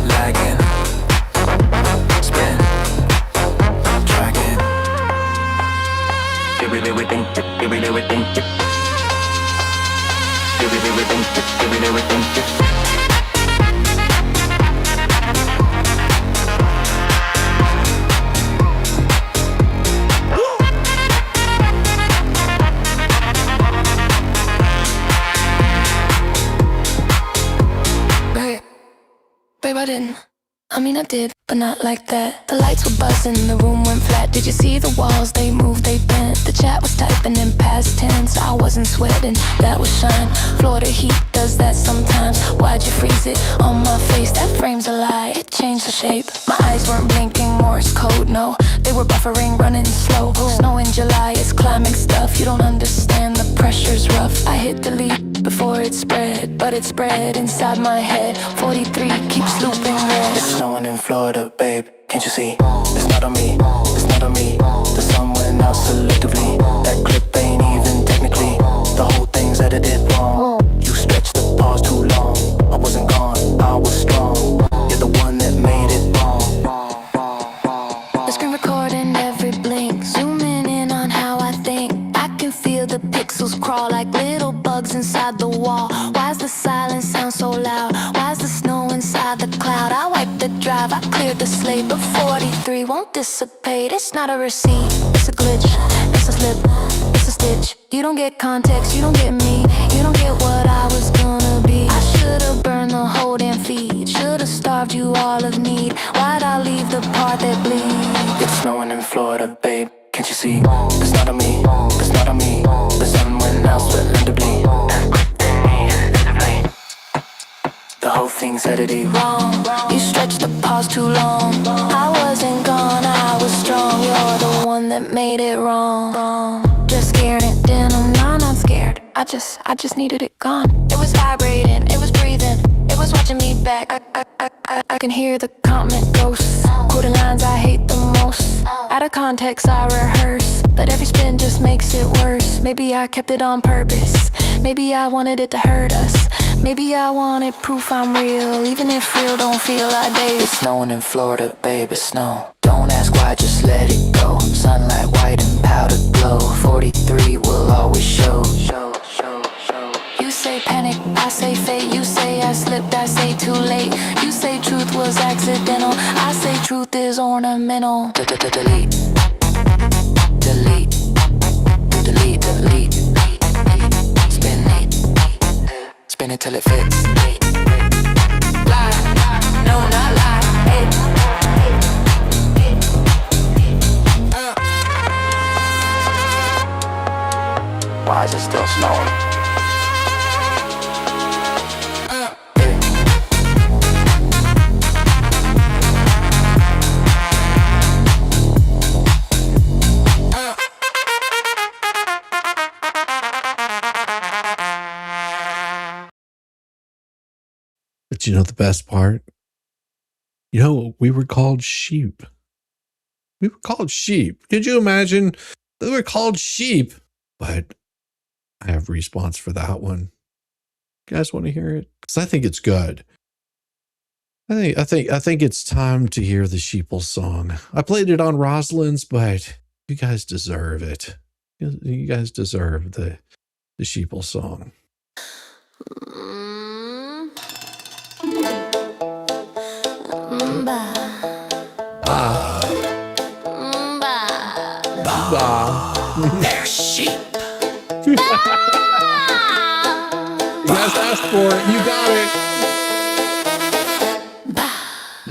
lagging. Spin, dragging. Give me everything, give me everything. Give me everything, give me everything. Babe, I didn't. I mean I did, but not like that. The lights were buzzing, the room went flat. Did you see the walls? They moved, they bent. The chat was typing in past tense. I wasn't sweating, that was shine. Florida heat does that sometimes. Why'd you freeze it on my face? That frame's a lie, it changed the shape. My eyes weren't blinking, Morse code, no. They were buffering, running slow. Snow in July, it's climbing stuff. You don't understand, the pressure's rough. I hit delete before it spread, but it spread inside my head. 43 keeps looping red. It's snowing in Florida, babe, can't you see? It's not on me, it's not on me. The sun went out selectively. That clip ain't even technically. The whole thing's edited wrong. You stretched the pause too long. I wasn't gone, I was strong. You're the one that made it wrong. The screen recording every blink, zooming in on how I think. I can feel the pixels crawl like little bugs inside the wall. Why's the silence sound so loud? Why's the snow inside the cloud? I wiped the drive, I cleared the slate, but 43 won't dissipate. It's not a receipt, it's a glitch, it's a slip, it's a stitch. You don't get context, you don't get me, you don't get what I was gonna be. I should've burned the whole damn feed, should've starved you all of need. Why'd I leave the part that bleeds? It's snowing in Florida, babe, can't you see? It's not on me, it's not on me. The sun went out selectively. The whole thing's edited Wrong, you stretched the pause too long. I wasn't gone, I was strong. You're the one that made it wrong. Just scared it, then I'm not scared. I just needed it gone. It was vibrating, it was breathing, it was watching me back. I can hear the comment ghosts, quoting lines I hate the most. Out of context I rehearse, but every spin just makes it worse. Maybe I kept it on purpose, maybe I wanted it to hurt us. Maybe I wanted proof I'm real, even if real don't feel like days. It's snowing in Florida, babe, it's snow. Don't ask why, just let it go. Sunlight white and powder glow. 43 will always show. You say panic, I say fate. You say I slipped, I say too late. You say truth was accidental, I say truth is ornamental. Delete. Delete. Delete, delete. Spin it. Spin it till it fits. Lie, no not lie. Why is it still snowing? But you know the best part? You know, we were called sheep. We were called sheep. Could you imagine? They were called sheep. But I have a response for that one. You guys want to hear it? Because I think it's good. I think it's time to hear the Sheeple song. I played it on Rosalind's, but you guys deserve it. You guys deserve the Sheeple song. They're sheep. You guys asked for it. You got it.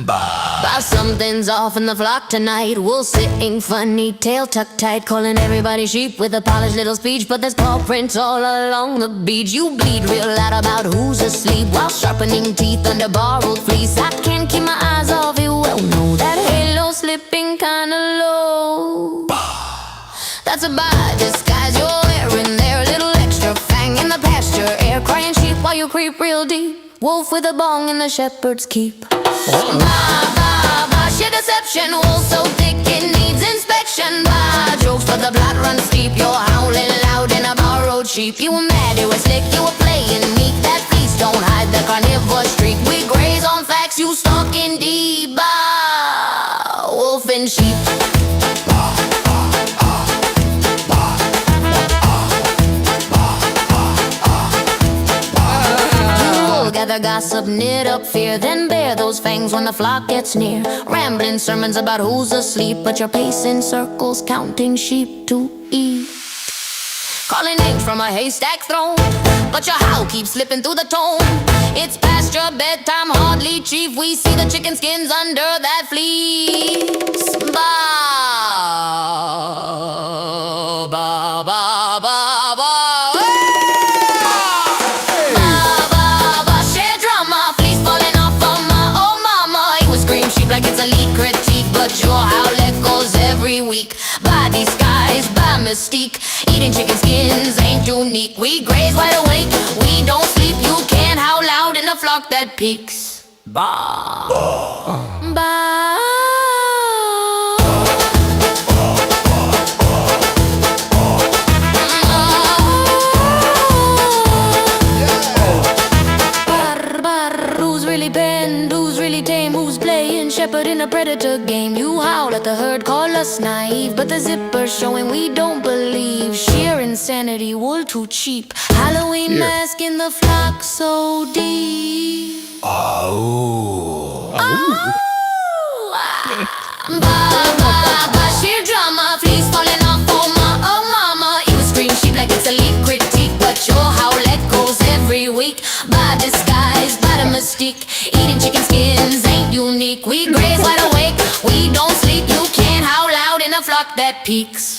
Bah, something's off in the flock tonight. We'll sing funny, tail tucked tight, calling everybody sheep with a polished little speech. But there's paw prints all along the beach. You bleed real loud about who's asleep while sharpening teeth under borrowed fleece. I can't keep my eyes off it. Well, no, that halo slipping kinda low. That's a by disguise you're wearing there. A little extra fang in the pasture air, crying sheep while you creep real deep. Wolf with a bong in the shepherd's keep. Bah, shit deception, wool so thick it needs inspection. Bah, jokes but the blood runs deep. You're howling loud in a borrowed sheep. You were mad, you were slick, you were playing meek. That feast don't hide the carnivore streak. We graze on facts, you stalking deep. Bah, wolf and sheep. Gather gossip, knit up fear, then bear those fangs when the flock gets near. Rambling sermons about who's asleep, but you're pacing circles, counting sheep to eat. calling names from a haystack throne. But your howl keeps slipping through the tone. It's past your bedtime, hardly, chief. We see the chicken skins under that fleece. Ba, ba, ba, ba, ba. Like it's a lead critique, but your howl echoes every week. By disguise, by mystique, eating chicken skins ain't unique. We graze wide awake, we don't sleep. You can't howl loud in a flock that peaks. Bah, bah. Who's really bend? Who's really tame? Who's playing shepherd in a predator game? You howl at the herd, call us naive, but the zipper's showing we don't believe. Sheer insanity, wool too cheap. Halloween Here. mask in the flock so deep. Oh. Sheer drama, fleece falling off, oh mama. You scream sheep like it's a lead critique, but your howl echoes every week. By disguise, by the mystique, eating chicken skins ain't unique. We graze wide awake, we don't sleep. You can't howl loud in a flock that peaks.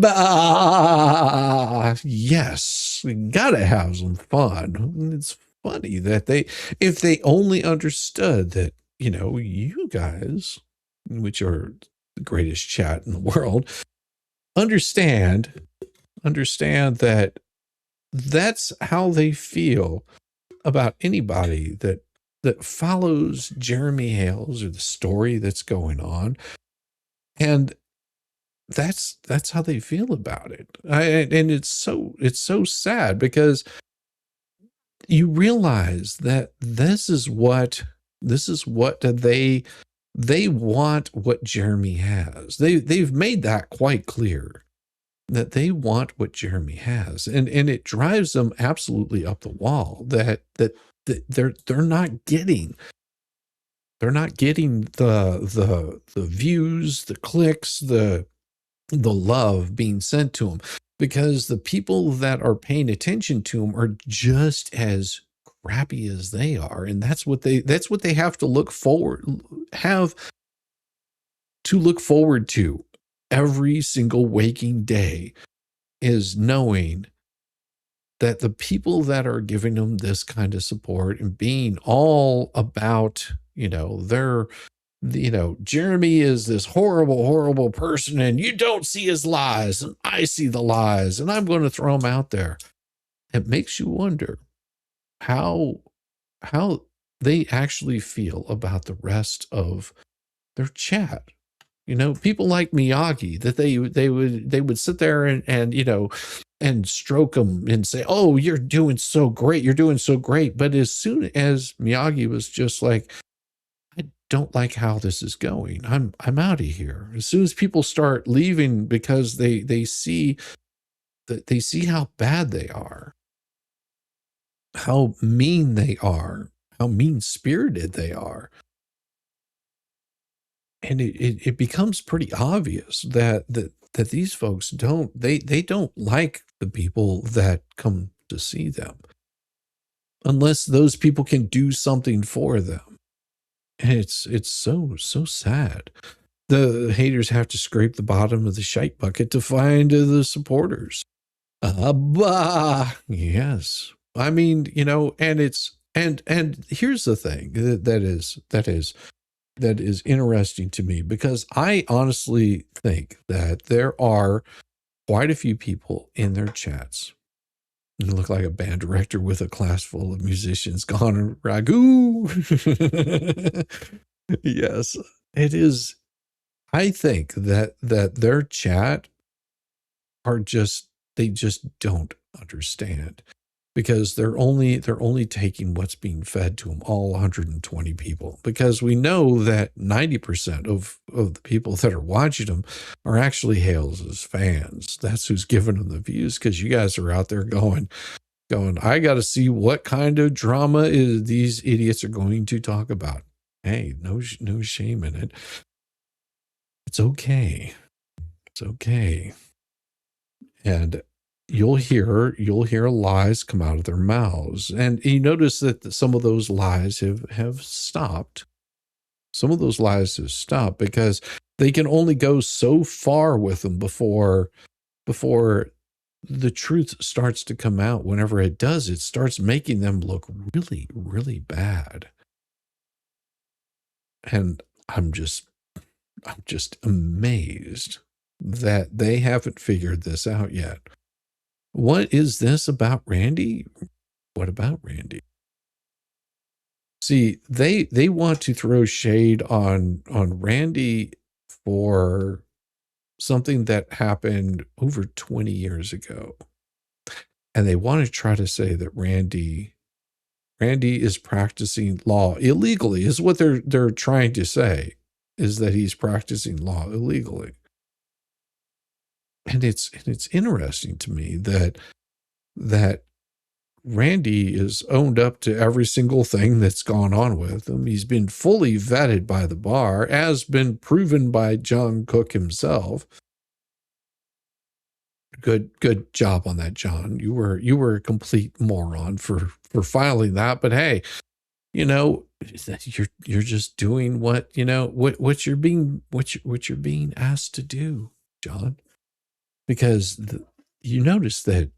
Bah, yes, we gotta have some fun. It's funny that if they only understood that, you guys, which are the greatest chat in the world, understand that that's how they feel about anybody that follows Jeremy Hales or the story that's going on. And that's how they feel about it. And it's so sad, because you realize that this is what they want, what Jeremy has. They've made that quite clear, that they want what Jeremy has, and it drives them absolutely up the wall that they're not getting the views, the clicks, the love being sent to them, because the people that are paying attention to them are just as crappy as they are, and that's what they have to look forward to every single waking day, is knowing that the people that are giving them this kind of support and being all about, Jeremy is this horrible, horrible person, and you don't see his lies, and I see the lies, and I'm going to throw them out there. It makes you wonder how they actually feel about the rest of their chat. People like Miyagi, that they would sit there and stroke them and say, "Oh, you're doing so great. You're doing so great." But as soon as Miyagi was just like, "I don't like how this is going. I'm out of here." As soon as people start leaving because they see how bad they are, how mean they are, how mean-spirited they are. And it becomes pretty obvious that these folks don't like the people that come to see them, unless those people can do something for them. And it's so sad. The haters have to scrape the bottom of the shite bucket to find the supporters. Yes. I mean, and it's and here's the thing that is interesting to me, because I honestly think that there are quite a few people in their chats. You look like a band director with a class full of musicians gone ragu. Yes, it is. I think that their chat they just don't understand, because they're only taking what's being fed to them, all 120 people, because we know that 90% of the people that are watching them are actually Hales' fans. That's who's giving them the views, because you guys are out there going, I got to see what kind of drama these idiots are going to talk about. Hey, no shame in it. It's okay. It's okay. And you'll hear lies come out of their mouths. And you notice that some of those lies have stopped. Some of those lies have stopped because they can only go so far with them before the truth starts to come out. Whenever it does, it starts making them look really, really bad. And I'm just amazed that they haven't figured this out yet. What is this about Randy? What about Randy? See, they want to throw shade on Randy for something that happened over 20 years ago. And they want to try to say that Randy is practicing law illegally, is what they're trying to say, is that he's practicing law illegally. And it's interesting to me that Randy is owned up to every single thing that's gone on with him. He's been fully vetted by the bar, as been proven by John Cook himself. Good job on that, John. You were a complete moron for filing that, but hey, you're just doing what you're being asked to do, John. Because you notice that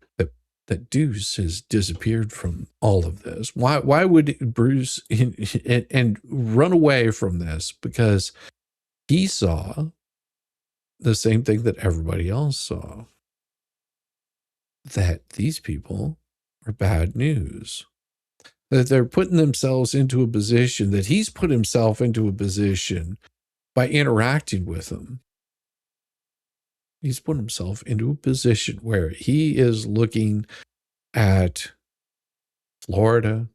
Deuce has disappeared from all of this. Why would Bruce and run away from this? Because he saw the same thing that everybody else saw, that these people are bad news, that they're putting themselves into a position, that he's put himself into a position by interacting with them. He's put himself into a position where he is looking at Florida,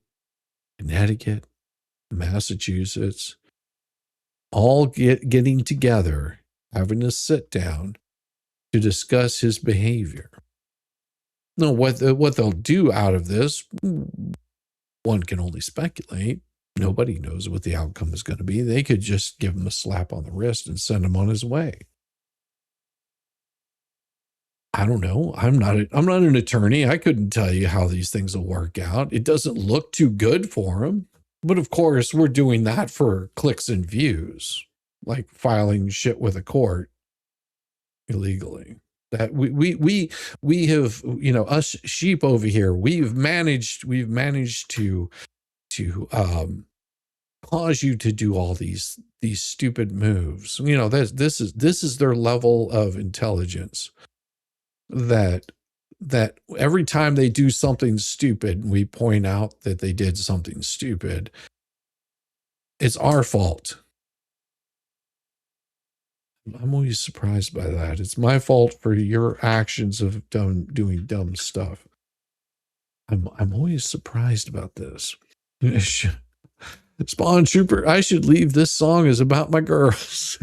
Connecticut, Massachusetts, all getting together, having a sit down to discuss his behavior. Now, what they'll do out of this, one can only speculate. Nobody knows what the outcome is going to be. They could just give him a slap on the wrist and send him on his way. I don't know. I'm not an attorney. I couldn't tell you how these things will work out. It doesn't look too good for him. But of course, we're doing that for clicks and views, like filing shit with a court illegally. That we have, us sheep over here, we've managed to cause you to do all these stupid moves. This is their level of intelligence. That every time they do something stupid, we point out that they did something stupid. It's our fault. I'm always surprised by that. It's my fault for your actions of doing dumb stuff. I'm always surprised about this. Spawn Trooper, I should leave. This song is about my girls.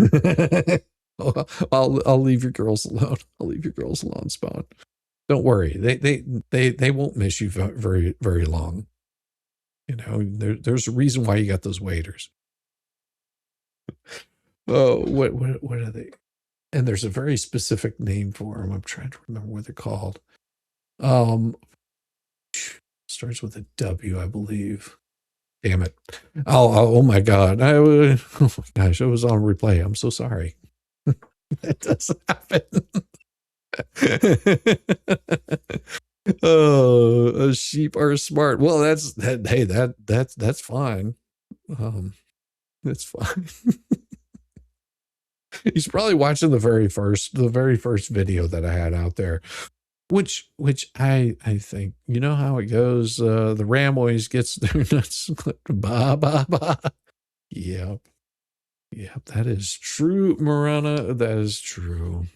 I'll leave your girls alone. I'll leave your girls alone, Spawn. Don't worry. They won't miss you very, very long. There's a reason why you got those waiters. Oh, what are they? And there's a very specific name for them. I'm trying to remember what they're called. Starts with a W, I believe. Damn it. Oh my God. Oh my gosh, it was on replay. I'm so sorry. That doesn't happen. Oh, sheep are smart. Well, that's fine. That's fine. He's probably watching the very first video that I had out there, which I think, you know how it goes. The ram always gets their nuts clipped. Ba ba ba. Yep. Yeah, that is true, Marana. That is true.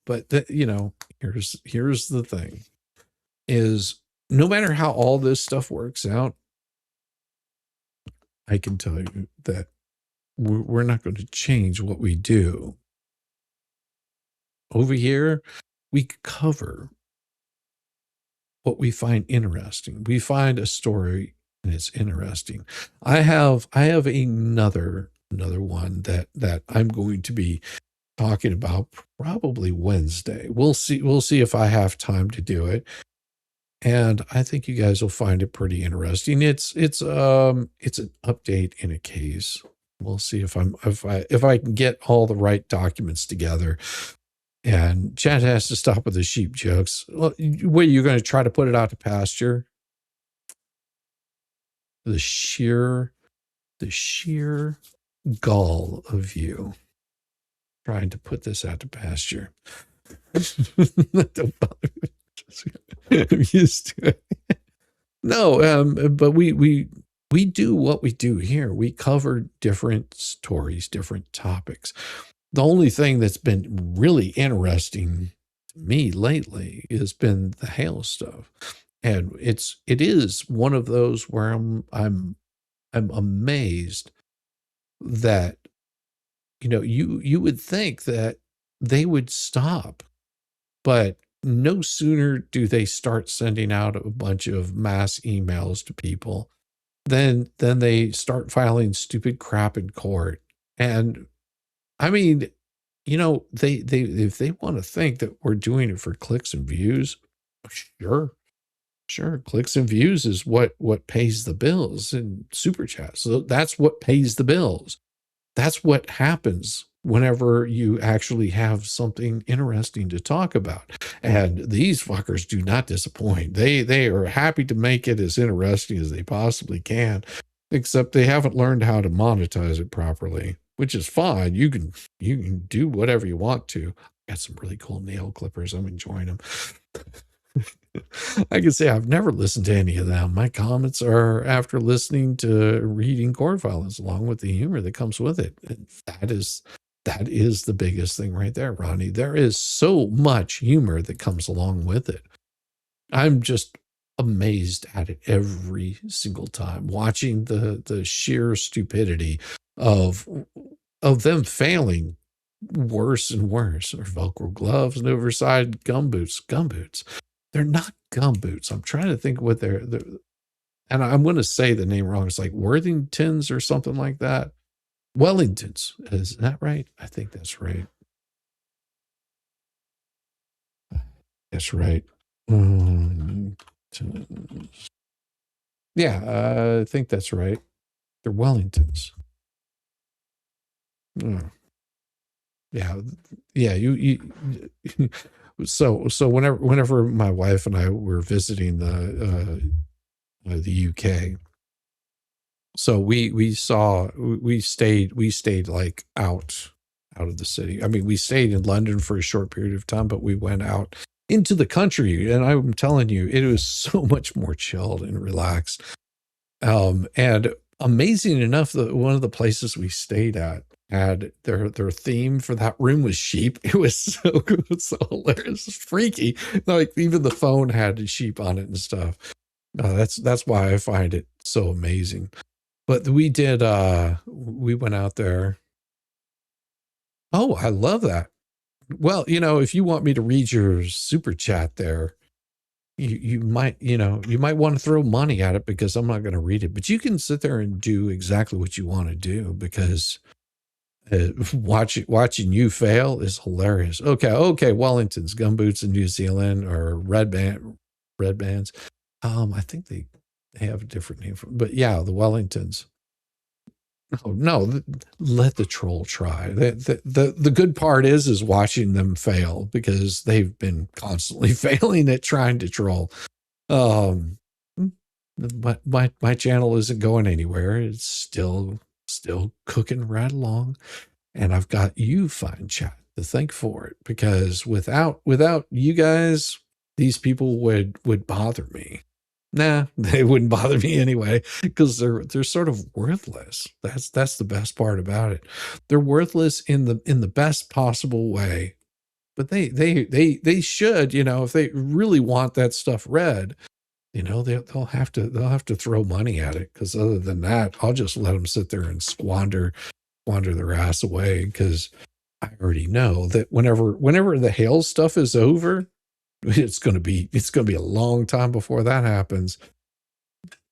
But you know, here's the thing: is no matter how all this stuff works out, I can tell you that we're not going to change what we do. Over here, we cover what we find interesting. We find a story and it's interesting. I have another one that I'm going to be talking about probably Wednesday. We'll see if I have time to do it. And I think you guys will find it pretty interesting. It's an update in a case. We'll see if I can get all the right documents together. And Chad has to stop with the sheep jokes. Well, what, you're going to try to put it out to pasture? The sheer gall of you trying to put this out to pasture. I'm used to it. No, but we do what we do here. We cover different stories, different topics. The only thing that's been really interesting to me lately has been the hail stuff. And it is one of those where I'm amazed that, you know, you would think that they would stop, but no sooner do they start sending out a bunch of mass emails to people than they start filing stupid crap in court. And I mean, you know, they if they want to think that we're doing it for clicks and views, sure, clicks and views is what pays the bills in super chats. So that's what pays the bills. That's what happens whenever you actually have something interesting to talk about. And these fuckers do not disappoint. They are happy to make it as interesting as they possibly can, except they haven't learned how to monetize it properly, which is fine. You can do whatever you want to. Got some really cool nail clippers. I'm enjoying them. I can say I've never listened to any of them. My comments are after listening to reading court filings, along with the humor that comes with it. And that is the biggest thing right there, Ronnie. There is so much humor that comes along with it. I'm just amazed at it every single time, watching the sheer stupidity of them failing worse and worse. Or Velcro gloves and oversized gumboots. They're not gumboots. I'm trying to think what they're and I'm going to say the name wrong. It's like Worthingtons or something like that. Wellingtons. Is that right? I think that's right. That's right. Yeah, I think that's right. They're Wellingtons. Yeah. You so whenever my wife and I were visiting the UK, so we stayed like out of the city. I mean, we stayed in London for a short period of time, but we went out into the country, and I'm telling you, it was so much more chilled and relaxed. And amazing enough, one of the places we stayed at had their theme for that room was sheep. It was so good, so hilarious, freaky. Like even the phone had sheep on it and stuff. That's why I find it so amazing. But we went out there. Oh, I love that. Well, you know, if you want me to read your super chat there, you might want to throw money at it because I'm not going to read it, but you can sit there and do exactly what you want to do because watching you fail is hilarious. Okay. Wellingtons, gumboots in New Zealand or red bands. I think they have a different name but yeah, the Wellingtons. Oh, no, let the troll try. The good part is watching them fail because they've been constantly failing at trying to troll. But my channel isn't going anywhere. It's still cooking right along. And I've got you fine chat to thank for it because without you guys, these people would bother me. Nah, they wouldn't bother me anyway because they're sort of worthless. That's the best part about it. They're worthless in the best possible way. But they should, if they really want that stuff read, they'll have to throw money at it, because other than that, I'll just let them sit there and squander their ass away, because I already know that whenever the hail stuff is over, it's gonna be a long time before that happens.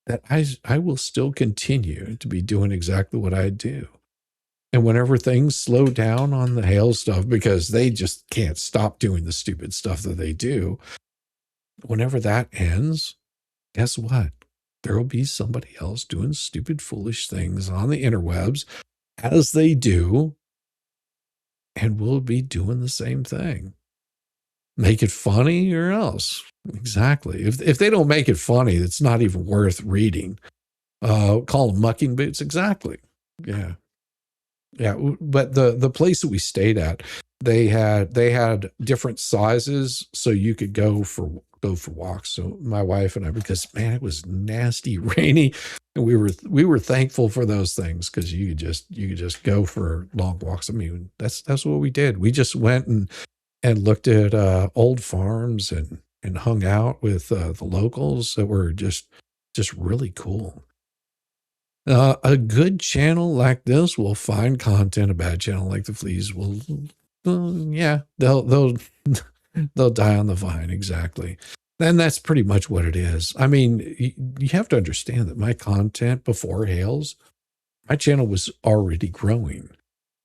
That I will still continue to be doing exactly what I do. And whenever things slow down on the hail stuff, because they just can't stop doing the stupid stuff that they do, whenever that ends, guess what? There will be somebody else doing stupid, foolish things on the interwebs, as they do, and we'll be doing the same thing. Make it funny or else. Exactly. If they don't make it funny, it's not even worth reading. Call them mucking boots. Exactly. Yeah. Yeah. But the place that we stayed at, they had different sizes, so you could go for walks. So my wife and I, because man, it was nasty, rainy, and we were thankful for those things, because you could just go for long walks. I mean, that's what we did. We just went and looked at old farms and hung out with the locals that were just really cool. A good channel like this will find content. A bad channel like the Fleas will, yeah, they'll die on the vine. Exactly. And that's pretty much what it is. I mean, you have to understand that my content before Hales, my channel was already growing.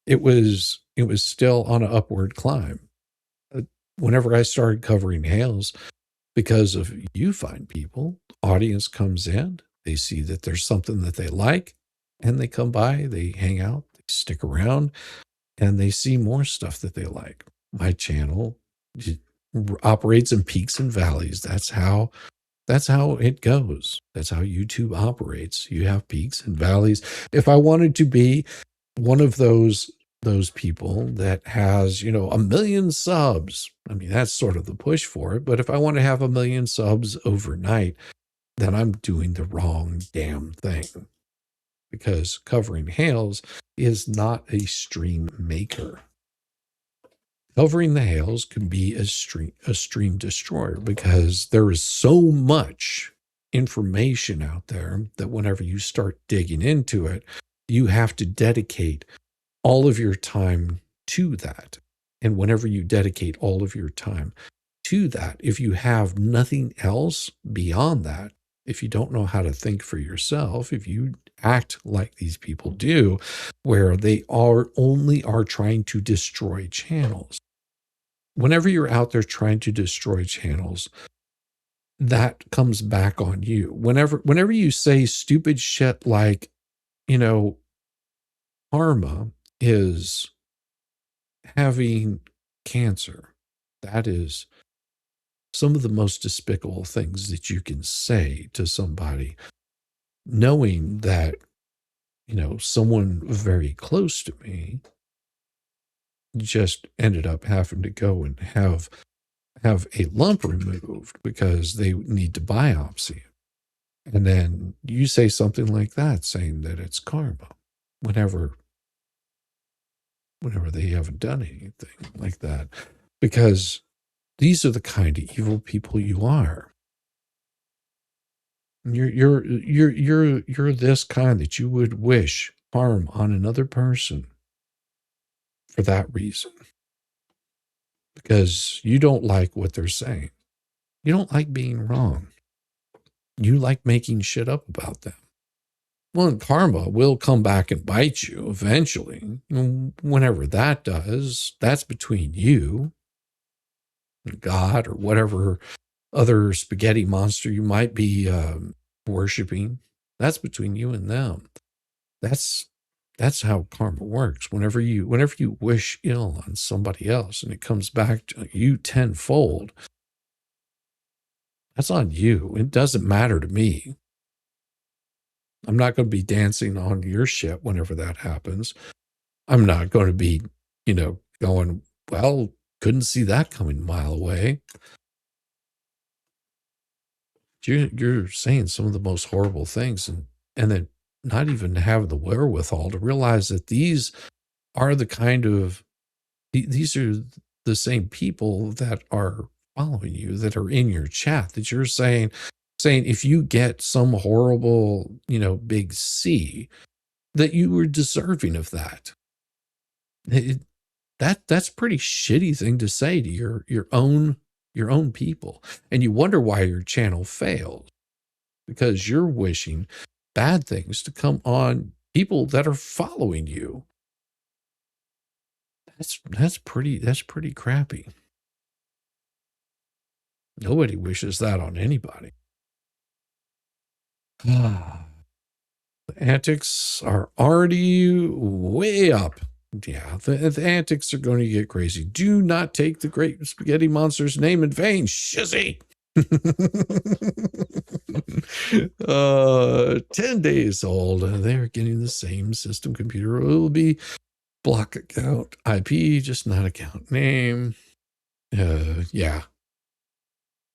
It was still on an upward climb. Whenever I started covering Hales, because of you fine people, audience comes in, they see that there's something that they like, and they come by, they hang out, they stick around, and they see more stuff that they like. My channel operates in peaks and valleys. That's how it goes. That's how YouTube operates. You have peaks and valleys. If I wanted to be one of those people that has, 1 million subs, I mean, that's sort of the push for it. But if I want to have 1 million subs overnight, then I'm doing the wrong damn thing, because covering Hales is not a stream maker. Covering the Hales can be a stream destroyer, because there is so much information out there that whenever you start digging into it, you have to dedicate all of your time to that. And whenever you dedicate all of your time to that, if you have nothing else beyond that, if you don't know how to think for yourself, if you act like these people do, where they are trying to destroy channels, whenever you're out there trying to destroy channels, that comes back on you. Whenever you say stupid shit like, Karma is having cancer, that is some of the most despicable things that you can say to somebody, knowing that, someone very close to me just ended up having to go and have a lump removed because they need to biopsy it. And then you say something like that, saying that it's karma, whenever they haven't done anything like that, because these are the kind of evil people you are. You're this kind that you would wish harm on another person for that reason, because you don't like what they're saying. You don't like being wrong. You like making shit up about them. Well, karma will come back and bite you eventually. Whenever that does, that's between you and God, or whatever other spaghetti monster you might be worshiping. That's between you and them. That's how karma works. Whenever you wish ill on somebody else and it comes back to you tenfold, that's on you. It doesn't matter to me. I'm not going to be dancing on your shit whenever that happens. I'm not going to be, going, well, couldn't see that coming a mile away. you're saying some of the most horrible things, and then not even have the wherewithal to realize that these are the kind of these are the same people that are following you, that are in your chat, that you're saying if you get some horrible, big C, that you were deserving of that. That's a pretty shitty thing to say to your own people. And you wonder why your channel fails, because you're wishing bad things to come on people that are following you. That's pretty crappy. Nobody wishes that on anybody. The antics are already way up. Yeah, the antics are going to get crazy. Do not take the great spaghetti monster's name in vain, shizzy. 10 days old. They're getting the same system computer. It will be block account IP, just not account name. Yeah.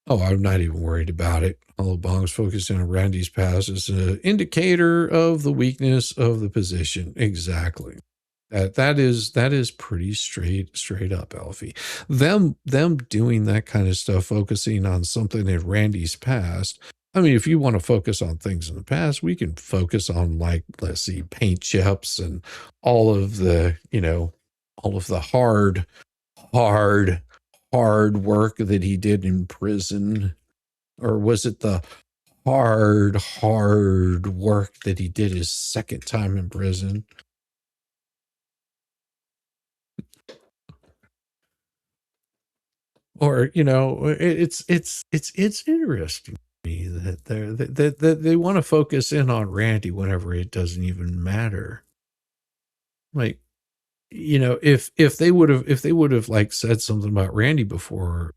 Oh, I'm not even worried about it. Although Bong's focusing on Randy's pass is an indicator of the weakness of the position. Exactly. That is pretty straight up, Alfie. Them doing that kind of stuff, focusing on something in Randy's past. I mean, if you want to focus on things in the past, we can focus on, like, let's see, paint chips and all of the hard work that he did in prison. Or was it the hard work that he did his second time in prison? Or, it's interesting to me that they want to focus in on Randy whenever it doesn't even matter. Like, if they would have like said something about Randy before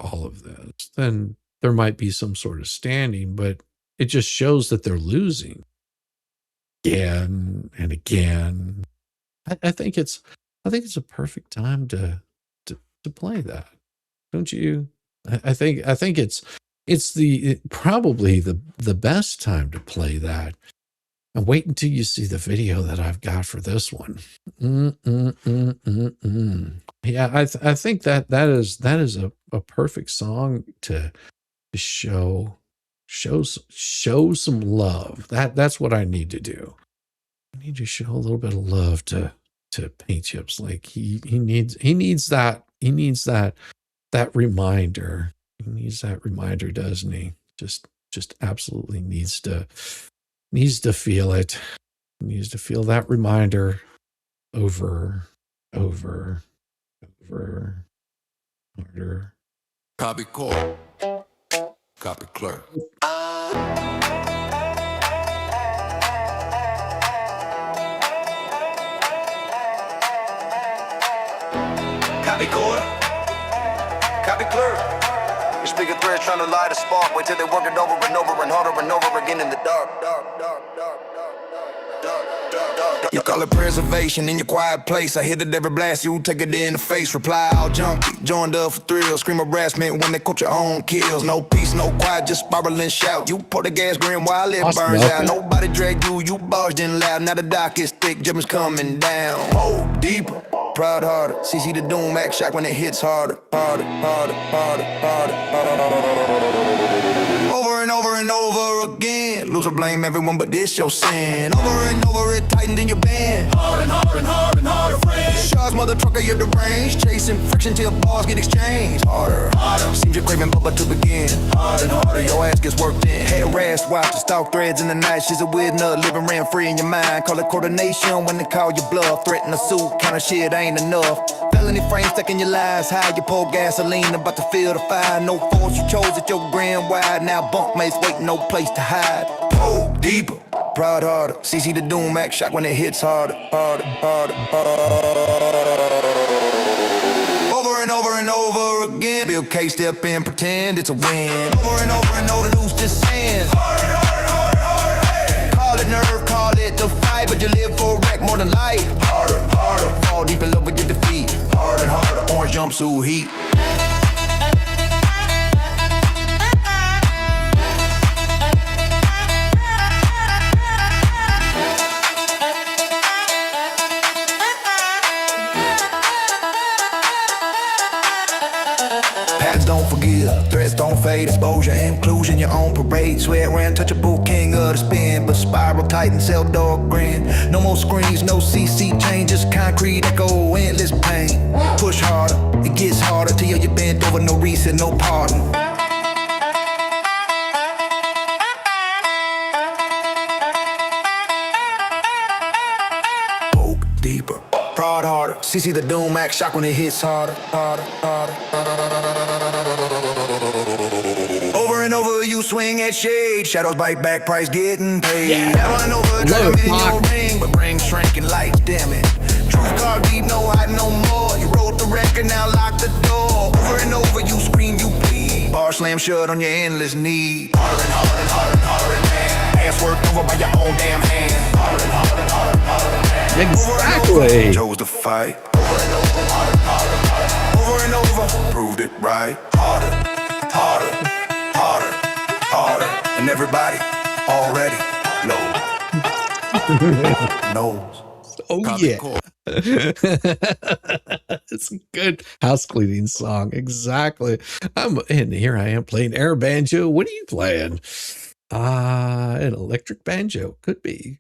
all of this, then there might be some sort of standing, but it just shows that they're losing again and again. I think it's a perfect time to play that. Don't you? I think it's probably the best time to play that. And wait until you see the video that I've got for this one. Yeah, I think that is a perfect song to show some love. That's what I need to do. I need to show a little bit of love to Paint Chips. Like he needs that reminder. He needs that reminder, doesn't he? Just absolutely needs to feel it. He needs to feel that reminder over harder. Copy core. Copy clerk. Copy core. Copy clerk. You speak a thread trying to light a spark. Wait till they work it over and over and harder and over again in the dark. You call it preservation in your quiet place. I hit it every blast, you take it in the face. Reply all junkie, joined up for thrills. Scream harassment when they coach your own kills. No peace, no quiet, just spiral and shout. You pour the gas green while it burns out. Nobody drag you barged in loud. Now the dock is thick, jumping's coming down. Oh, deeper, proud harder. CC the doom, act shock when it hits harder. Harder. Over and over and over again. Loser blame everyone, but this your sin. Over and over it tightened in your band. Hard and harder, friend. Sharks, mother trucker, you're deranged. Chasing friction till balls get exchanged. Harder. Seems you're craving bubba to begin. Harder. Your ass gets worked in. Head rest, watch the stalk threads in the night. She's a weird nut, living rent free in your mind. Call it coordination when they call you bluff. Threaten a suit, kind of shit ain't enough. Felony frame stuck in your lies. High, you pour gasoline, about to feel the fire. No force, you chose it, your grand wide. Now bunk mates waiting, no place to hide. Pull deeper, proud harder. CC the doom, act shock when it hits harder. Over and over again. Bill K step in, pretend it's a win. Over and over, lose the sand. Call it nerve, call it the fight, but you live for a wreck more than life. Harder. Fall deep in love with your defeat. Harder. Orange jumpsuit heat. leader. Threats don't fade, exposure, inclusion, your own parade. Swear untouchable, king of the spin, but spiral titan, cell dog grin. No more screens, no CC changes, concrete echo, endless pain. Push harder, it gets harder till you bent over, no reason, no pardon. Poke deeper, prod harder. CC the doom act shock when it hits harder, harder, harder. Over and over you swing at shade, shadows bite back, price getting paid. Never and over, dragon in your ring, but bring shrinking lights, damn it. Truth card deep, no hiding no more. You wrote the record, now lock the door. Over and over you scream, you bleed. Bar slam shut on your endless need. Harder and harder and harder and harder and man. Ass worked over by your own damn hand. Harder and harder and harder and harder and man. Exactly. Chose to fight. Over and over, harder, harder, harder. Over and over, proved it right. Harder, harder, harder, harder. And everybody already knows. Oh yeah. It's a good house cleaning song. Exactly. And here I am playing air banjo. What are you playing? An electric banjo. Could be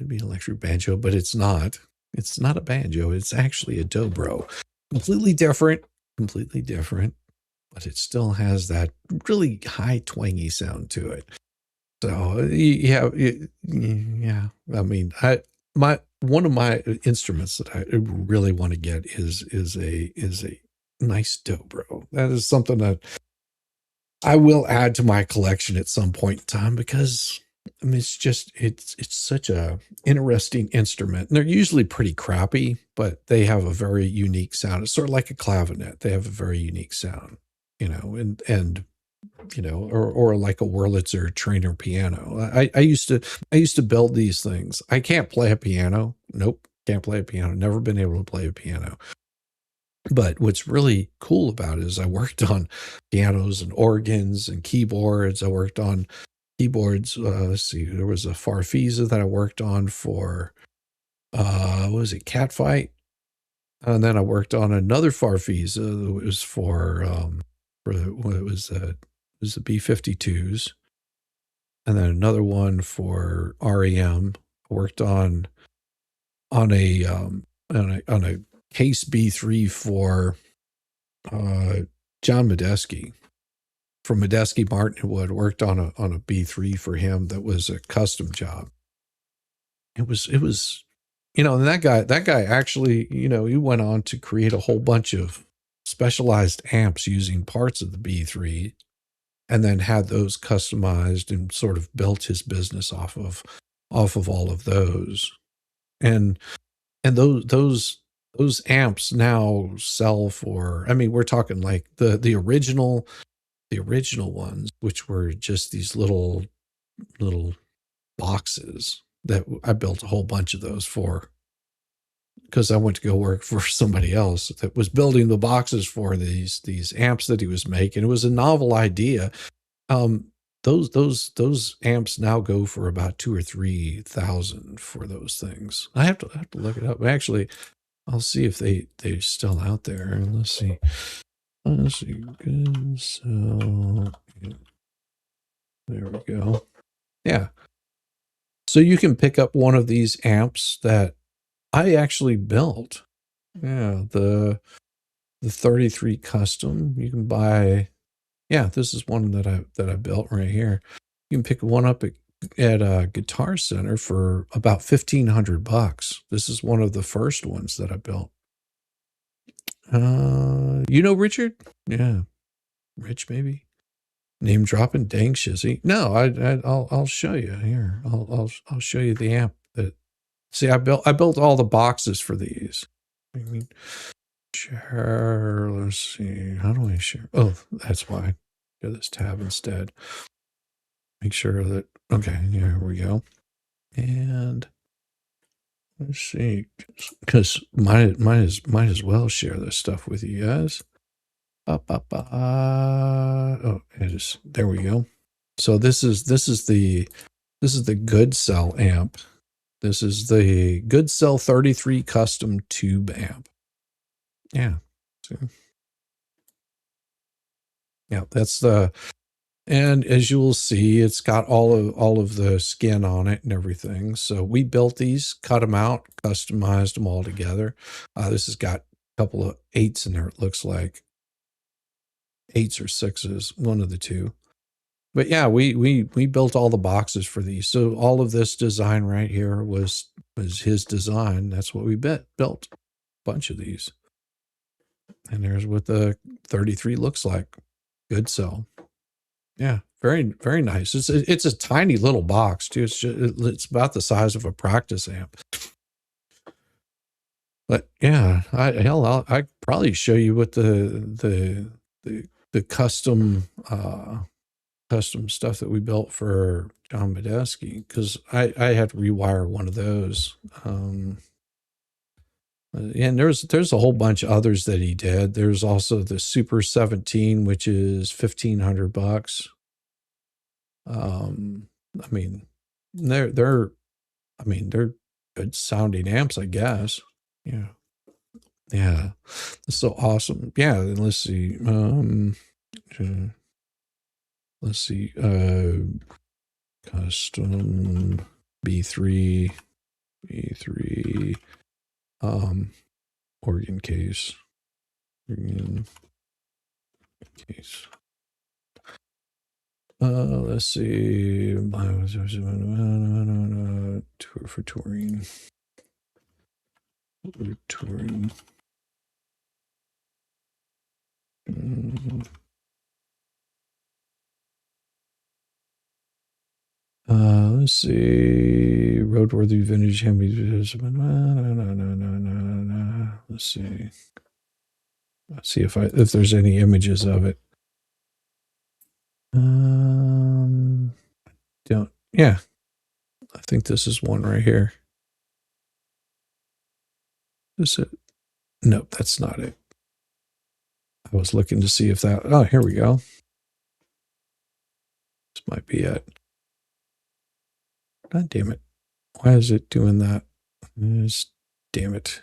electric banjo, but it's not. It's not a banjo. It's actually a dobro. Completely different, but it still has that really high twangy sound to it. So yeah. I mean, one of my instruments that I really want to get is a nice dobro. That is something that I will add to my collection at some point in time, because I mean, it's such a interesting instrument. And they're usually pretty crappy, but they have a very unique sound. It's sort of like a clavinet. They have a very unique sound, and or like a Wurlitzer trainer piano. I used to build these things. I can't play a piano. Nope, can't play a piano. Never been able to play a piano. But what's really cool about it is I worked on pianos and organs and keyboards. I worked on keyboards. Let's see, there was a Farfisa that I worked on for, what was it, Catfight? And then I worked on another Farfisa that was for it was the B-52s. And then another one for REM. I worked on a Case B3 for John Medeski from Medeski Martinwood. Worked on a B3 for him that was a custom job. It was and that guy actually, he went on to create a whole bunch of specialized amps using parts of the B3, and then had those customized and sort of built his business off of all of those. And those amps now sell for, I mean, we're talking like the original ones, which were just these little boxes that I built a whole bunch of those for, because I went to go work for somebody else that was building the boxes for these amps that he was making. It was a novel idea. Those amps now go for about $2,000 or $3,000 for those things. I have to look it up. Actually, I'll see if they're still out there. Let's see. Good. So there we go. Yeah. So you can pick up one of these amps that I actually built. Yeah, the 33 custom. You can buy. Yeah, this is one that I built right here. You can pick one up at a Guitar Center for about $1,500. This is one of the first ones that I built. Richard? Yeah, Rich maybe. Name dropping, dang shizzy. No, I'll show you here. I'll show you the amp that. See, I built all the boxes for these. I mean, share. Let's see. How do I share? Oh, that's why. Go this tab instead. Make sure that. Okay, here we go. And let's see, because might as well share this stuff with you guys. Oh, it is. There we go. So this is the Good Cell amp. This is the Good Cell 33 custom tube amp. Yeah. So Yeah, that's the, and as you will see, it's got all of the skin on it and everything. So we built these, cut them out, customized them all together. This has got a couple of 8s in there. It looks like 8s or 6s, one of the two. But yeah, we built all the boxes for these. So all of this design right here was his design. That's what we built. A bunch of these. And there's what the 33 looks like. Good sell. Yeah, very, very nice. It's a tiny little box too. It's about the size of a practice amp. But yeah, I probably show you what the custom custom stuff that we built for John Medeski, because I had to rewire one of those. And there's a whole bunch of others that he did. There's also the Super 17, which is $1,500. I mean, they're good sounding amps, I guess. Yeah. Yeah. That's so awesome. Yeah, and let's see. Let's see. Custom B3 organ case. Organ case. Let's see. Tour for touring. Touring. Let's see. Roadworthy vintage Hemi. Let's see. Let's see if there's any images of it. Yeah. I think this is one right here. Is it? Nope, that's not it. I was looking to see if that, oh, here we go. This might be it. God damn it. Why is it doing that? Damn it.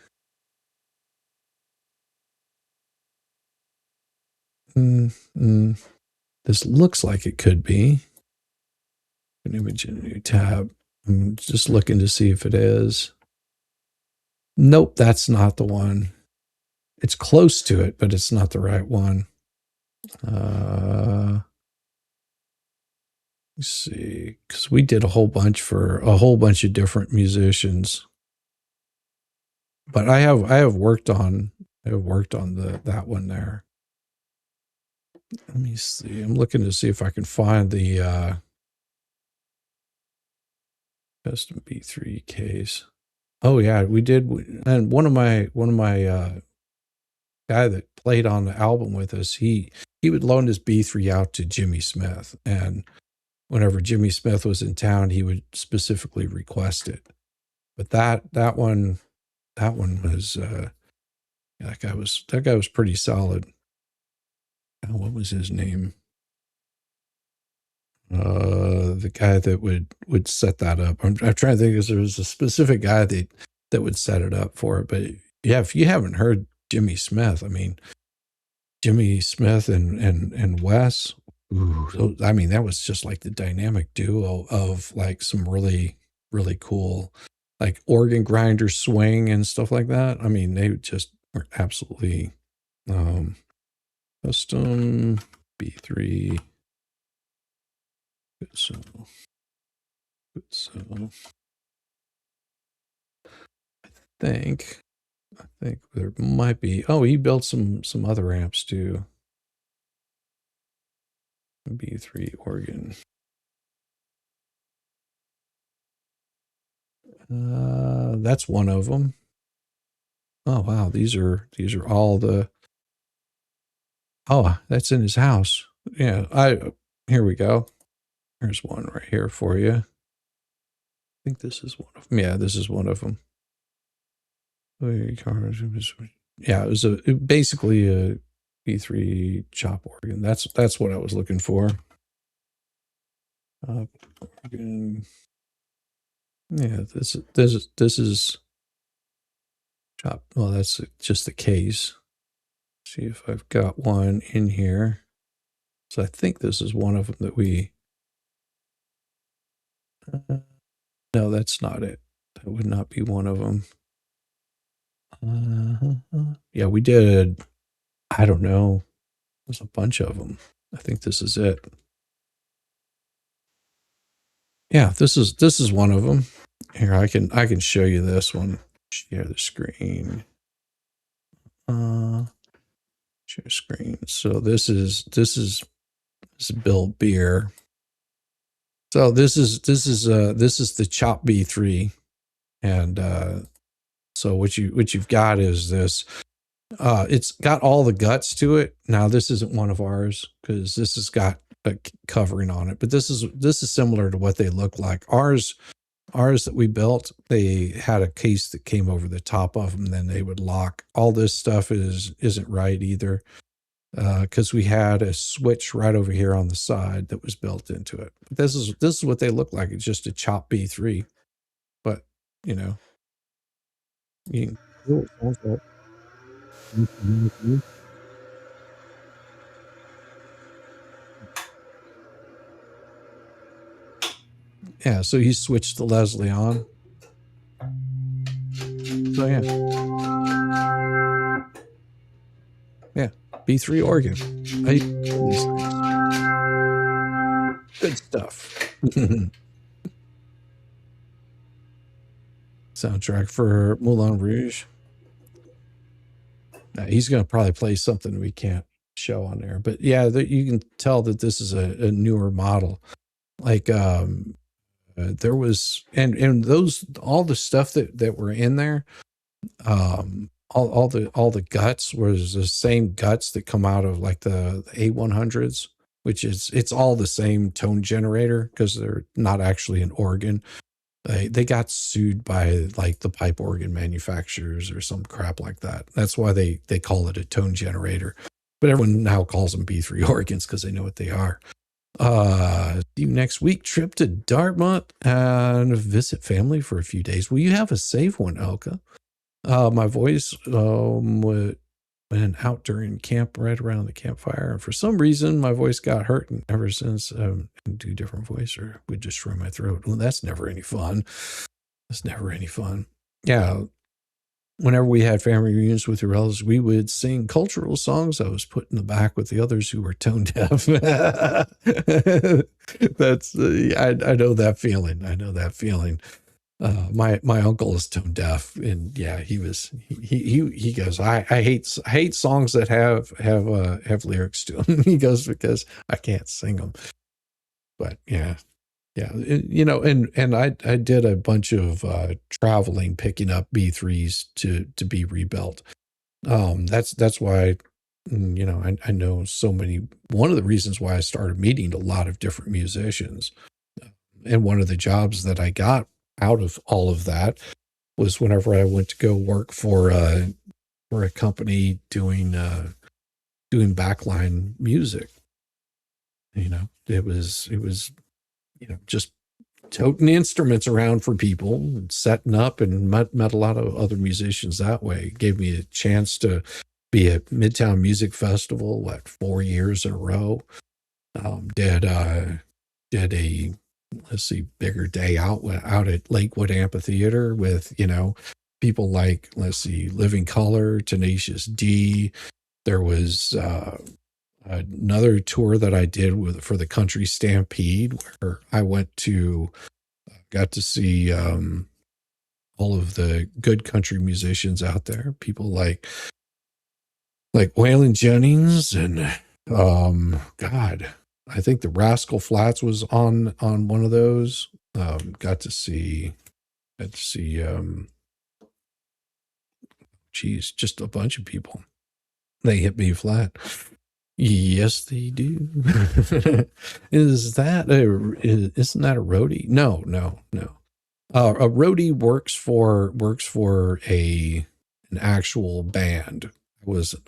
This looks like it could be. An image in a new tab. I'm just looking to see if it is. Nope, that's not the one. It's close to it, but it's not the right one. Let's see, because we did a whole bunch for a whole bunch of different musicians. But I have worked on that one there. Let me see. I'm looking to see if I can find the custom B3 case. Oh yeah, we did. And one of my guy that played on the album with us, he would loan his B3 out to Jimmy Smith, and whenever Jimmy Smith was in town, he would specifically request it. But that one was that guy was pretty solid. What was his name? The guy that would set that up. I'm trying to think, because there was a specific guy that would set it up for it. But yeah, if you haven't heard Jimmy Smith, I mean, Jimmy Smith and Wes, ooh, I mean, that was just like the dynamic duo of like some really, really cool, like organ grinder swing and stuff like that. I mean, they just were absolutely custom B3. So I think there might be, oh, he built some other amps too. B3 organ. That's one of them. Oh wow, these are all the, oh, that's in his house. Yeah, here we go. There's one right here for you. I think this is one of them. Yeah, this is one of them. Yeah, it was basically a B3 chop organ. That's what I was looking for. Organ. Yeah, this is chop. Well, that's just the case. See if I've got one in here. So I think this is one of them that we. No, that's not it. That would not be one of them. Yeah, we did. I don't know. There's a bunch of them. I think this is it. Yeah, this is one of them. Here, I can show you this one. Share the screen. Share screen. So this is Bill Beer. So this is the Chop B3, and so what you've got is this. It's got all the guts to it. Now this isn't one of ours because this has got a covering on it, but this is similar to what they look like. Ours that we built, they had a case that came over the top of them, then they would lock. All this stuff isn't right either, because we had a switch right over here on the side that was built into it. But this is what they look like. It's just a Chop B3, but you know, you can. Yeah, so he switched the Leslie on. So yeah, B3 organ. Good stuff. Soundtrack for Moulin Rouge. Now, he's going to probably play something we can't show on there, but yeah, you can tell that this is a newer model. Like there was and those all the stuff that were in there, all the guts was the same guts that come out of like the A100s, which it's all the same tone generator because they're not actually an organ. They got sued by like the pipe organ manufacturers or some crap like that. That's why they call it a tone generator. But everyone now calls them B3 organs because they know what they are. See you next week. Trip to Dartmouth and visit family for a few days. Will you have a safe one, Elka? My voice went out during camp right around the campfire, and for some reason my voice got hurt, and ever since I do different voice or would destroy my throat. Well, that's never any fun. That's never any fun. Yeah. Whenever we had family reunions with your relatives, we would sing cultural songs. I was put in the back with the others who were tone deaf. That's I know that feeling. I know that feeling. My uncle is tone deaf, and yeah, he goes, I hate songs that have lyrics to them. He goes, because I can't sing them. But yeah, and I did a bunch of traveling, picking up B3s to be rebuilt. That's why, I know so many. One of the reasons why I started meeting a lot of different musicians, and one of the jobs that I got out of all of that was whenever I went to go work for a company doing backline music. It was just toting instruments around for people, and setting up, and met a lot of other musicians that way. It gave me a chance to be at Midtown Music Festival 4 years in a row. Did a bigger day out at Lakewood Amphitheater with, people like, Living Color, Tenacious D. There was another tour that I did for the Country Stampede, where I got to see all of the good country musicians out there. People like Waylon Jennings and God, I think the Rascal Flatts was on one of those. Got to see just a bunch of people. They hit me flat. Yes, they do. Isn't that a roadie? No. A roadie works for an actual band.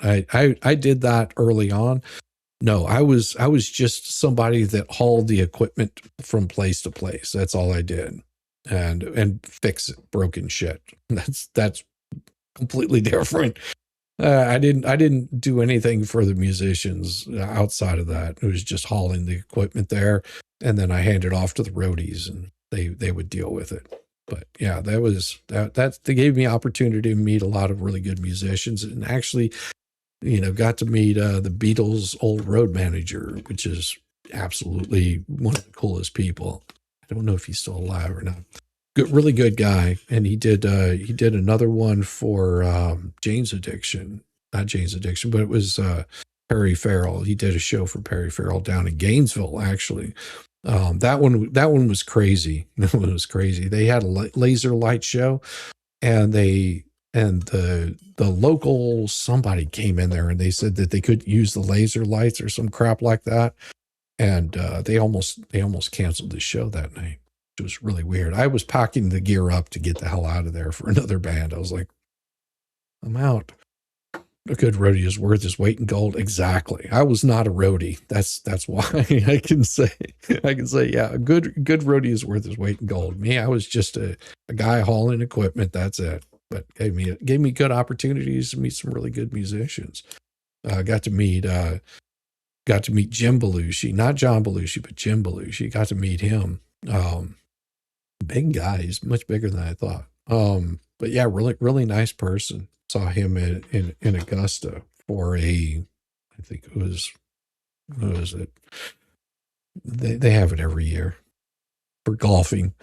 I did that early on. No, I was just somebody that hauled the equipment from place to place. That's all I did, and fix broken shit. That's completely different. I didn't do anything for the musicians outside of that. It was just hauling the equipment there, and then I handed off to the roadies, and they would deal with it. But yeah, that they gave me opportunity to meet a lot of really good musicians, and actually, got to meet the Beatles' old road manager, which is absolutely one of the coolest people. I don't know if he's still alive or not. Good, really good guy. And he did another one for Jane's Addiction. Not Jane's Addiction, but it was Perry Farrell. He did a show for Perry Farrell down in Gainesville, actually. That one was crazy. That one was crazy. They had a laser light show, and the local somebody came in there and they said that they could use the laser lights or some crap like that. And they almost canceled the show that night. It was really weird. I was packing the gear up to get the hell out of there for another band. I was like, I'm out. A good roadie is worth his weight in gold. Exactly. I was not a roadie. That's why I can say, yeah, a good roadie is worth his weight in gold. Me, I was just a guy hauling equipment. That's it. But gave me good opportunities to meet some really good musicians. Got to meet Jim Belushi, not John Belushi, but Jim Belushi. Got to meet him. Big guy. He's much bigger than I thought. But yeah, really nice person. Saw him in Augusta for I think it was, what was it? They have it every year for golfing.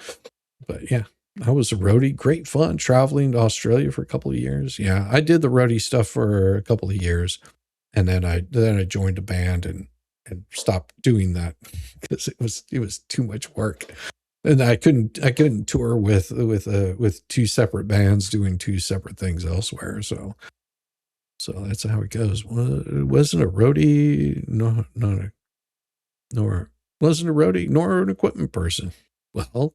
But yeah, I was a roadie. Great fun traveling to Australia for a couple of years. Yeah, I did the roadie stuff for a couple of years, and then I joined a band and stopped doing that because it was too much work. And I couldn't tour with two separate bands doing two separate things elsewhere. So that's how it goes. Well, it wasn't a roadie, nor wasn't a roadie, nor an equipment person. Well,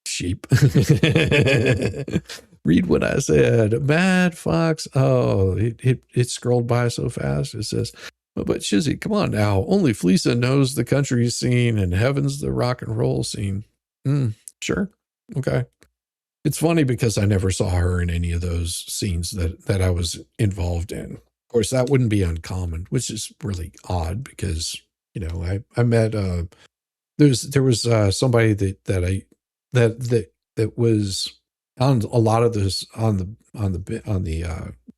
sheep. Read what I said. Mad Fox. Oh, it scrolled by so fast. It says, but Shizzy, come on now. Only Fleesa knows the country scene and Heaven's the rock and roll scene. Sure. Okay. It's funny because I never saw her in any of those scenes that I was involved in. Of course, that wouldn't be uncommon, which is really odd because, I met, there was somebody that was on a lot of this on the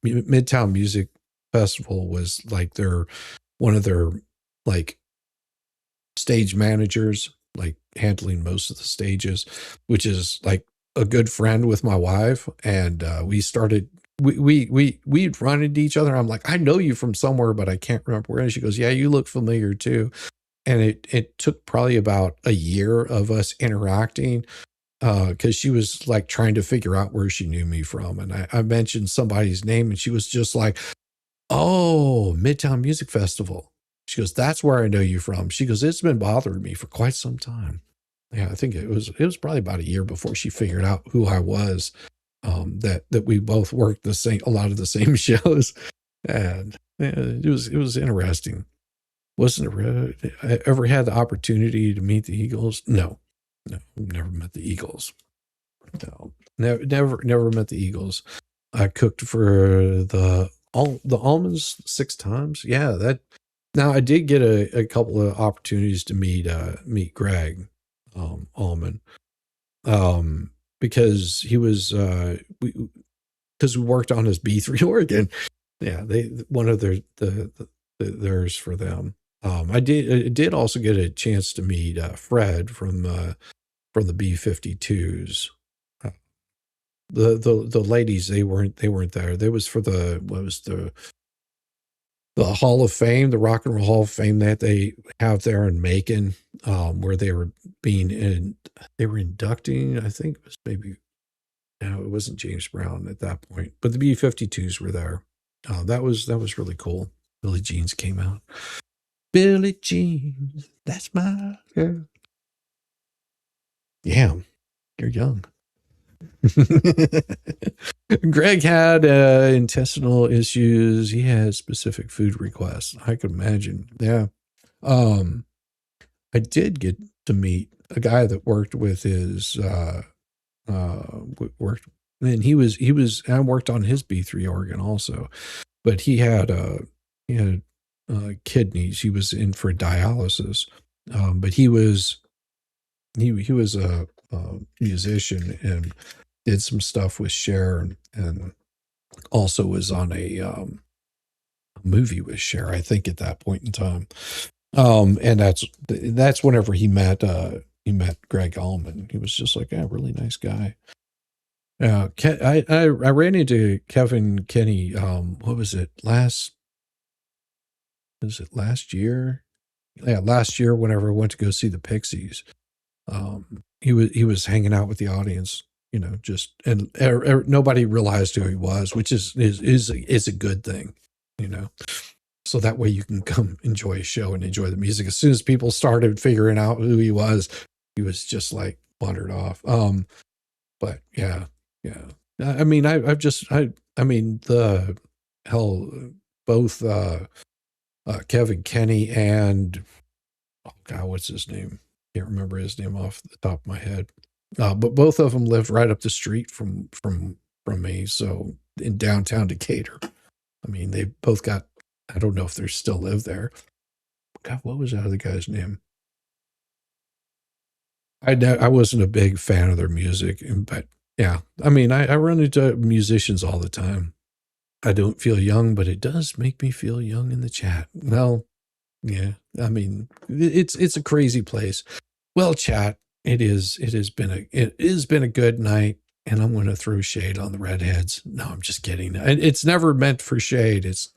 Midtown Music Festival, was like one of their like stage managers, like handling most of the stages, which is like a good friend with my wife. And we'd run into each other. I'm like, I know you from somewhere, but I can't remember where. And she goes, yeah, you look familiar too. And it took probably about a year of us interacting, because she was like trying to figure out where she knew me from. And I mentioned somebody's name and she was just like, oh, Midtown Music Festival. She goes, that's where I know you from. She goes, it's been bothering me for quite some time. Yeah, I think it was probably about a year before she figured out who I was. That we both worked a lot of the same shows, and yeah, it was interesting. I ever had the opportunity to meet the Eagles? No, never met the Eagles. No, never met the Eagles. I cooked for the Almonds 6 times. Yeah, that. Now I did get a couple of opportunities to meet Greg Allman, because he was because we worked on his B3 organ. Yeah, one of theirs for them. I did also get a chance to meet Fred from the B-52s. The ladies, they weren't there. They was for the Hall of Fame, the Rock and Roll Hall of Fame that they have there in Macon, where they were inducting. I think it was it wasn't James Brown at that point, but the B-52s were there. That was really cool. Billie Jean's came out. Billie Jean, that's my girl. Yeah, you're young. Greg had intestinal issues. He had specific food requests. I could imagine. Yeah. I did get to meet a guy that worked with his and I worked on his B3 organ also. but he had kidneys. He was in for dialysis, but he was a musician and did some stuff with Cher, and also was on a movie with Cher, I think, at that point in time. And that's whenever he met Greg Allman. He was just like, really nice guy. I ran into Kevin Kenny. What was it last year? Yeah, last year whenever I went to go see the Pixies. He was hanging out with the audience, just and nobody realized who he was, which is a good thing, So that way you can come enjoy a show and enjoy the music. As soon as people started figuring out who he was just like wandered off. But yeah. I mean, both Kevin Kenny and what's his name? Can't remember his name off the top of my head. But both of them lived right up the street from me. So in downtown Decatur. I mean, they both got, I don't know if they still live there. God, what was that other guy's name? I wasn't a big fan of their music, but yeah, I mean, I run into musicians all the time. I don't feel young, but it does make me feel young in the chat. Well, yeah, I mean, it's a crazy place. Well, chat, it has been a good night, and I'm going to throw shade on the redheads. No, I'm just kidding. It's never meant for shade. It's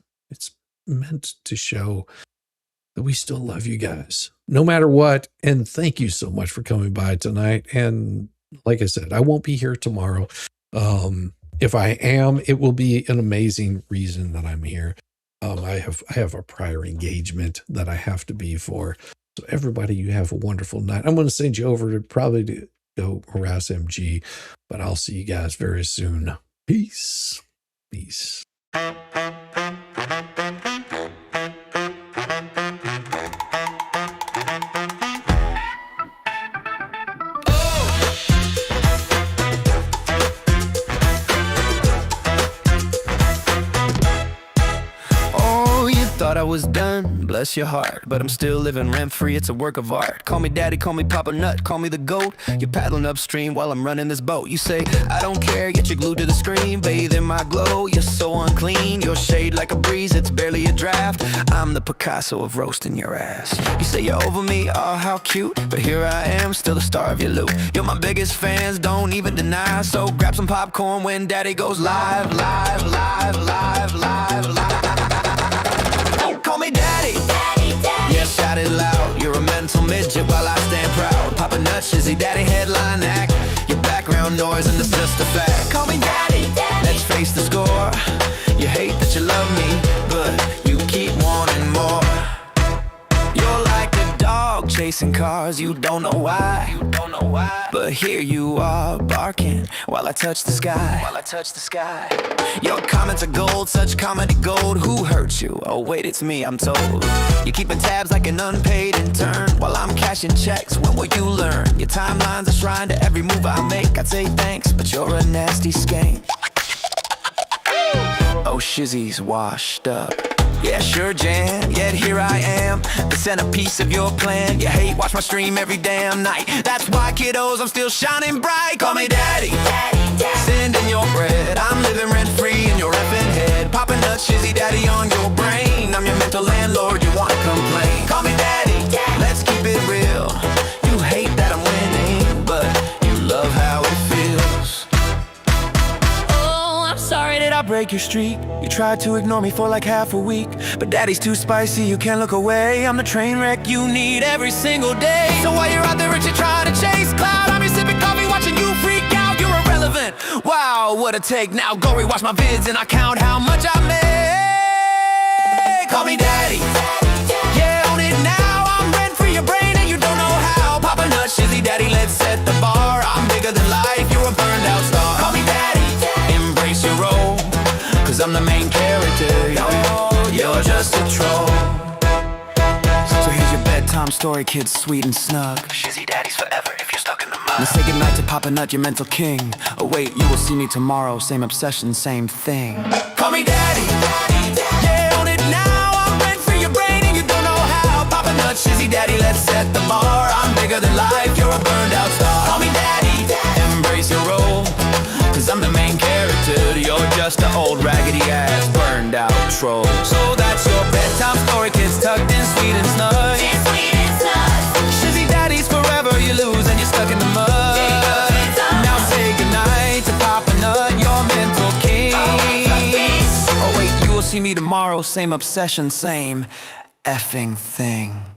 meant to show that we still love you guys, no matter what. And thank you so much for coming by tonight. And like I said, I won't be here tomorrow. If I am, it will be an amazing reason that I'm here. I have a prior engagement that I have to be for. So everybody, you have a wonderful night. I'm going to send you over to go harass MG, but I'll see you guys very soon. Peace. Peace. Thought I was done, bless your heart, but I'm still living rent-free, it's a work of art. Call me daddy, call me Papa Nut, call me the GOAT. You're paddling upstream while I'm running this boat. You say, I don't care, yet you're glued to the screen. Bathe in my glow, you're so unclean. Your shade like a breeze, it's barely a draft. I'm the Picasso of roasting your ass. You say you're over me, oh how cute, but here I am, still the star of your loop. You're my biggest fans, don't even deny. So grab some popcorn when daddy goes live, live, live, live, live, live. Call me daddy, daddy, daddy. Yeah, shout it loud. You're a mental midget while I stand proud. Papa Nut, Shizzy, daddy, headline act. Your background noise and it's just a fact. Call me daddy, daddy. Let's face the score. You hate that you love me, but you keep wanting more. You're like a dog chasing cars, you don't know why. You don't know why. But here you are barking while I touch the sky. While I touch the sky. Your comments are gold, such comedy gold. Who hurt you? Oh wait, it's me, I'm told. You're keeping tabs like an unpaid intern while I'm cashing checks. When will you learn? Your timeline's a shrine to every move I make. I'd say thanks, but you're a nasty skank. Oh, Shizzy's washed up. Yeah, sure, Jan, yet here I am, the centerpiece of your plan. You hate, watch my stream every damn night. That's why, kiddos, I'm still shining bright. Call me daddy, daddy, daddy. Send in your bread, I'm living rent-free in your effing head. Papa Nut, Shizzy, daddy on your brain. I'm your mental landlord, you wanna complain. Call me daddy, daddy. Let's keep it real. You hate that I'm winning, but you love how it feels. Oh, I'm sorry that I break your streak. You tried to ignore me for like half a week, but daddy's too spicy, you can't look away. I'm the train wreck you need every single day. So while you're out there rich, you're trying to chase cloud, I'm here sipping coffee watching you freak out. You're irrelevant, wow, what a take. Now go rewatch my vids and I count how much I make. Call me daddy, yeah, own it now. I'm rent free your brain and you don't know how. Papa Nut, Shizzy, daddy, let's set the bar. I'm bigger than life, you're a burned out star. Call me daddy, embrace your role, cause I'm the main character, you're just a troll. So here's your bedtime story, kids, sweet and snug. Shizzy daddies forever if you're stuck in the mud. Now say goodnight to Papa Nut, your mental king. Oh wait, you will see me tomorrow, same obsession, same thing. Call me daddy, daddy, daddy. that set the bar. I'm bigger than life, you're a burned out star. Call me daddy, embrace your role, 'cause I'm the main character, you're just an old raggedy ass burned out troll. So that's your bedtime story, kids tucked in sweet and snug. Shizzy daddies forever, you lose and you're stuck in the mud. Now say goodnight to Papa Nut, your mental king. Oh wait, you will see me tomorrow, same obsession, same effing thing.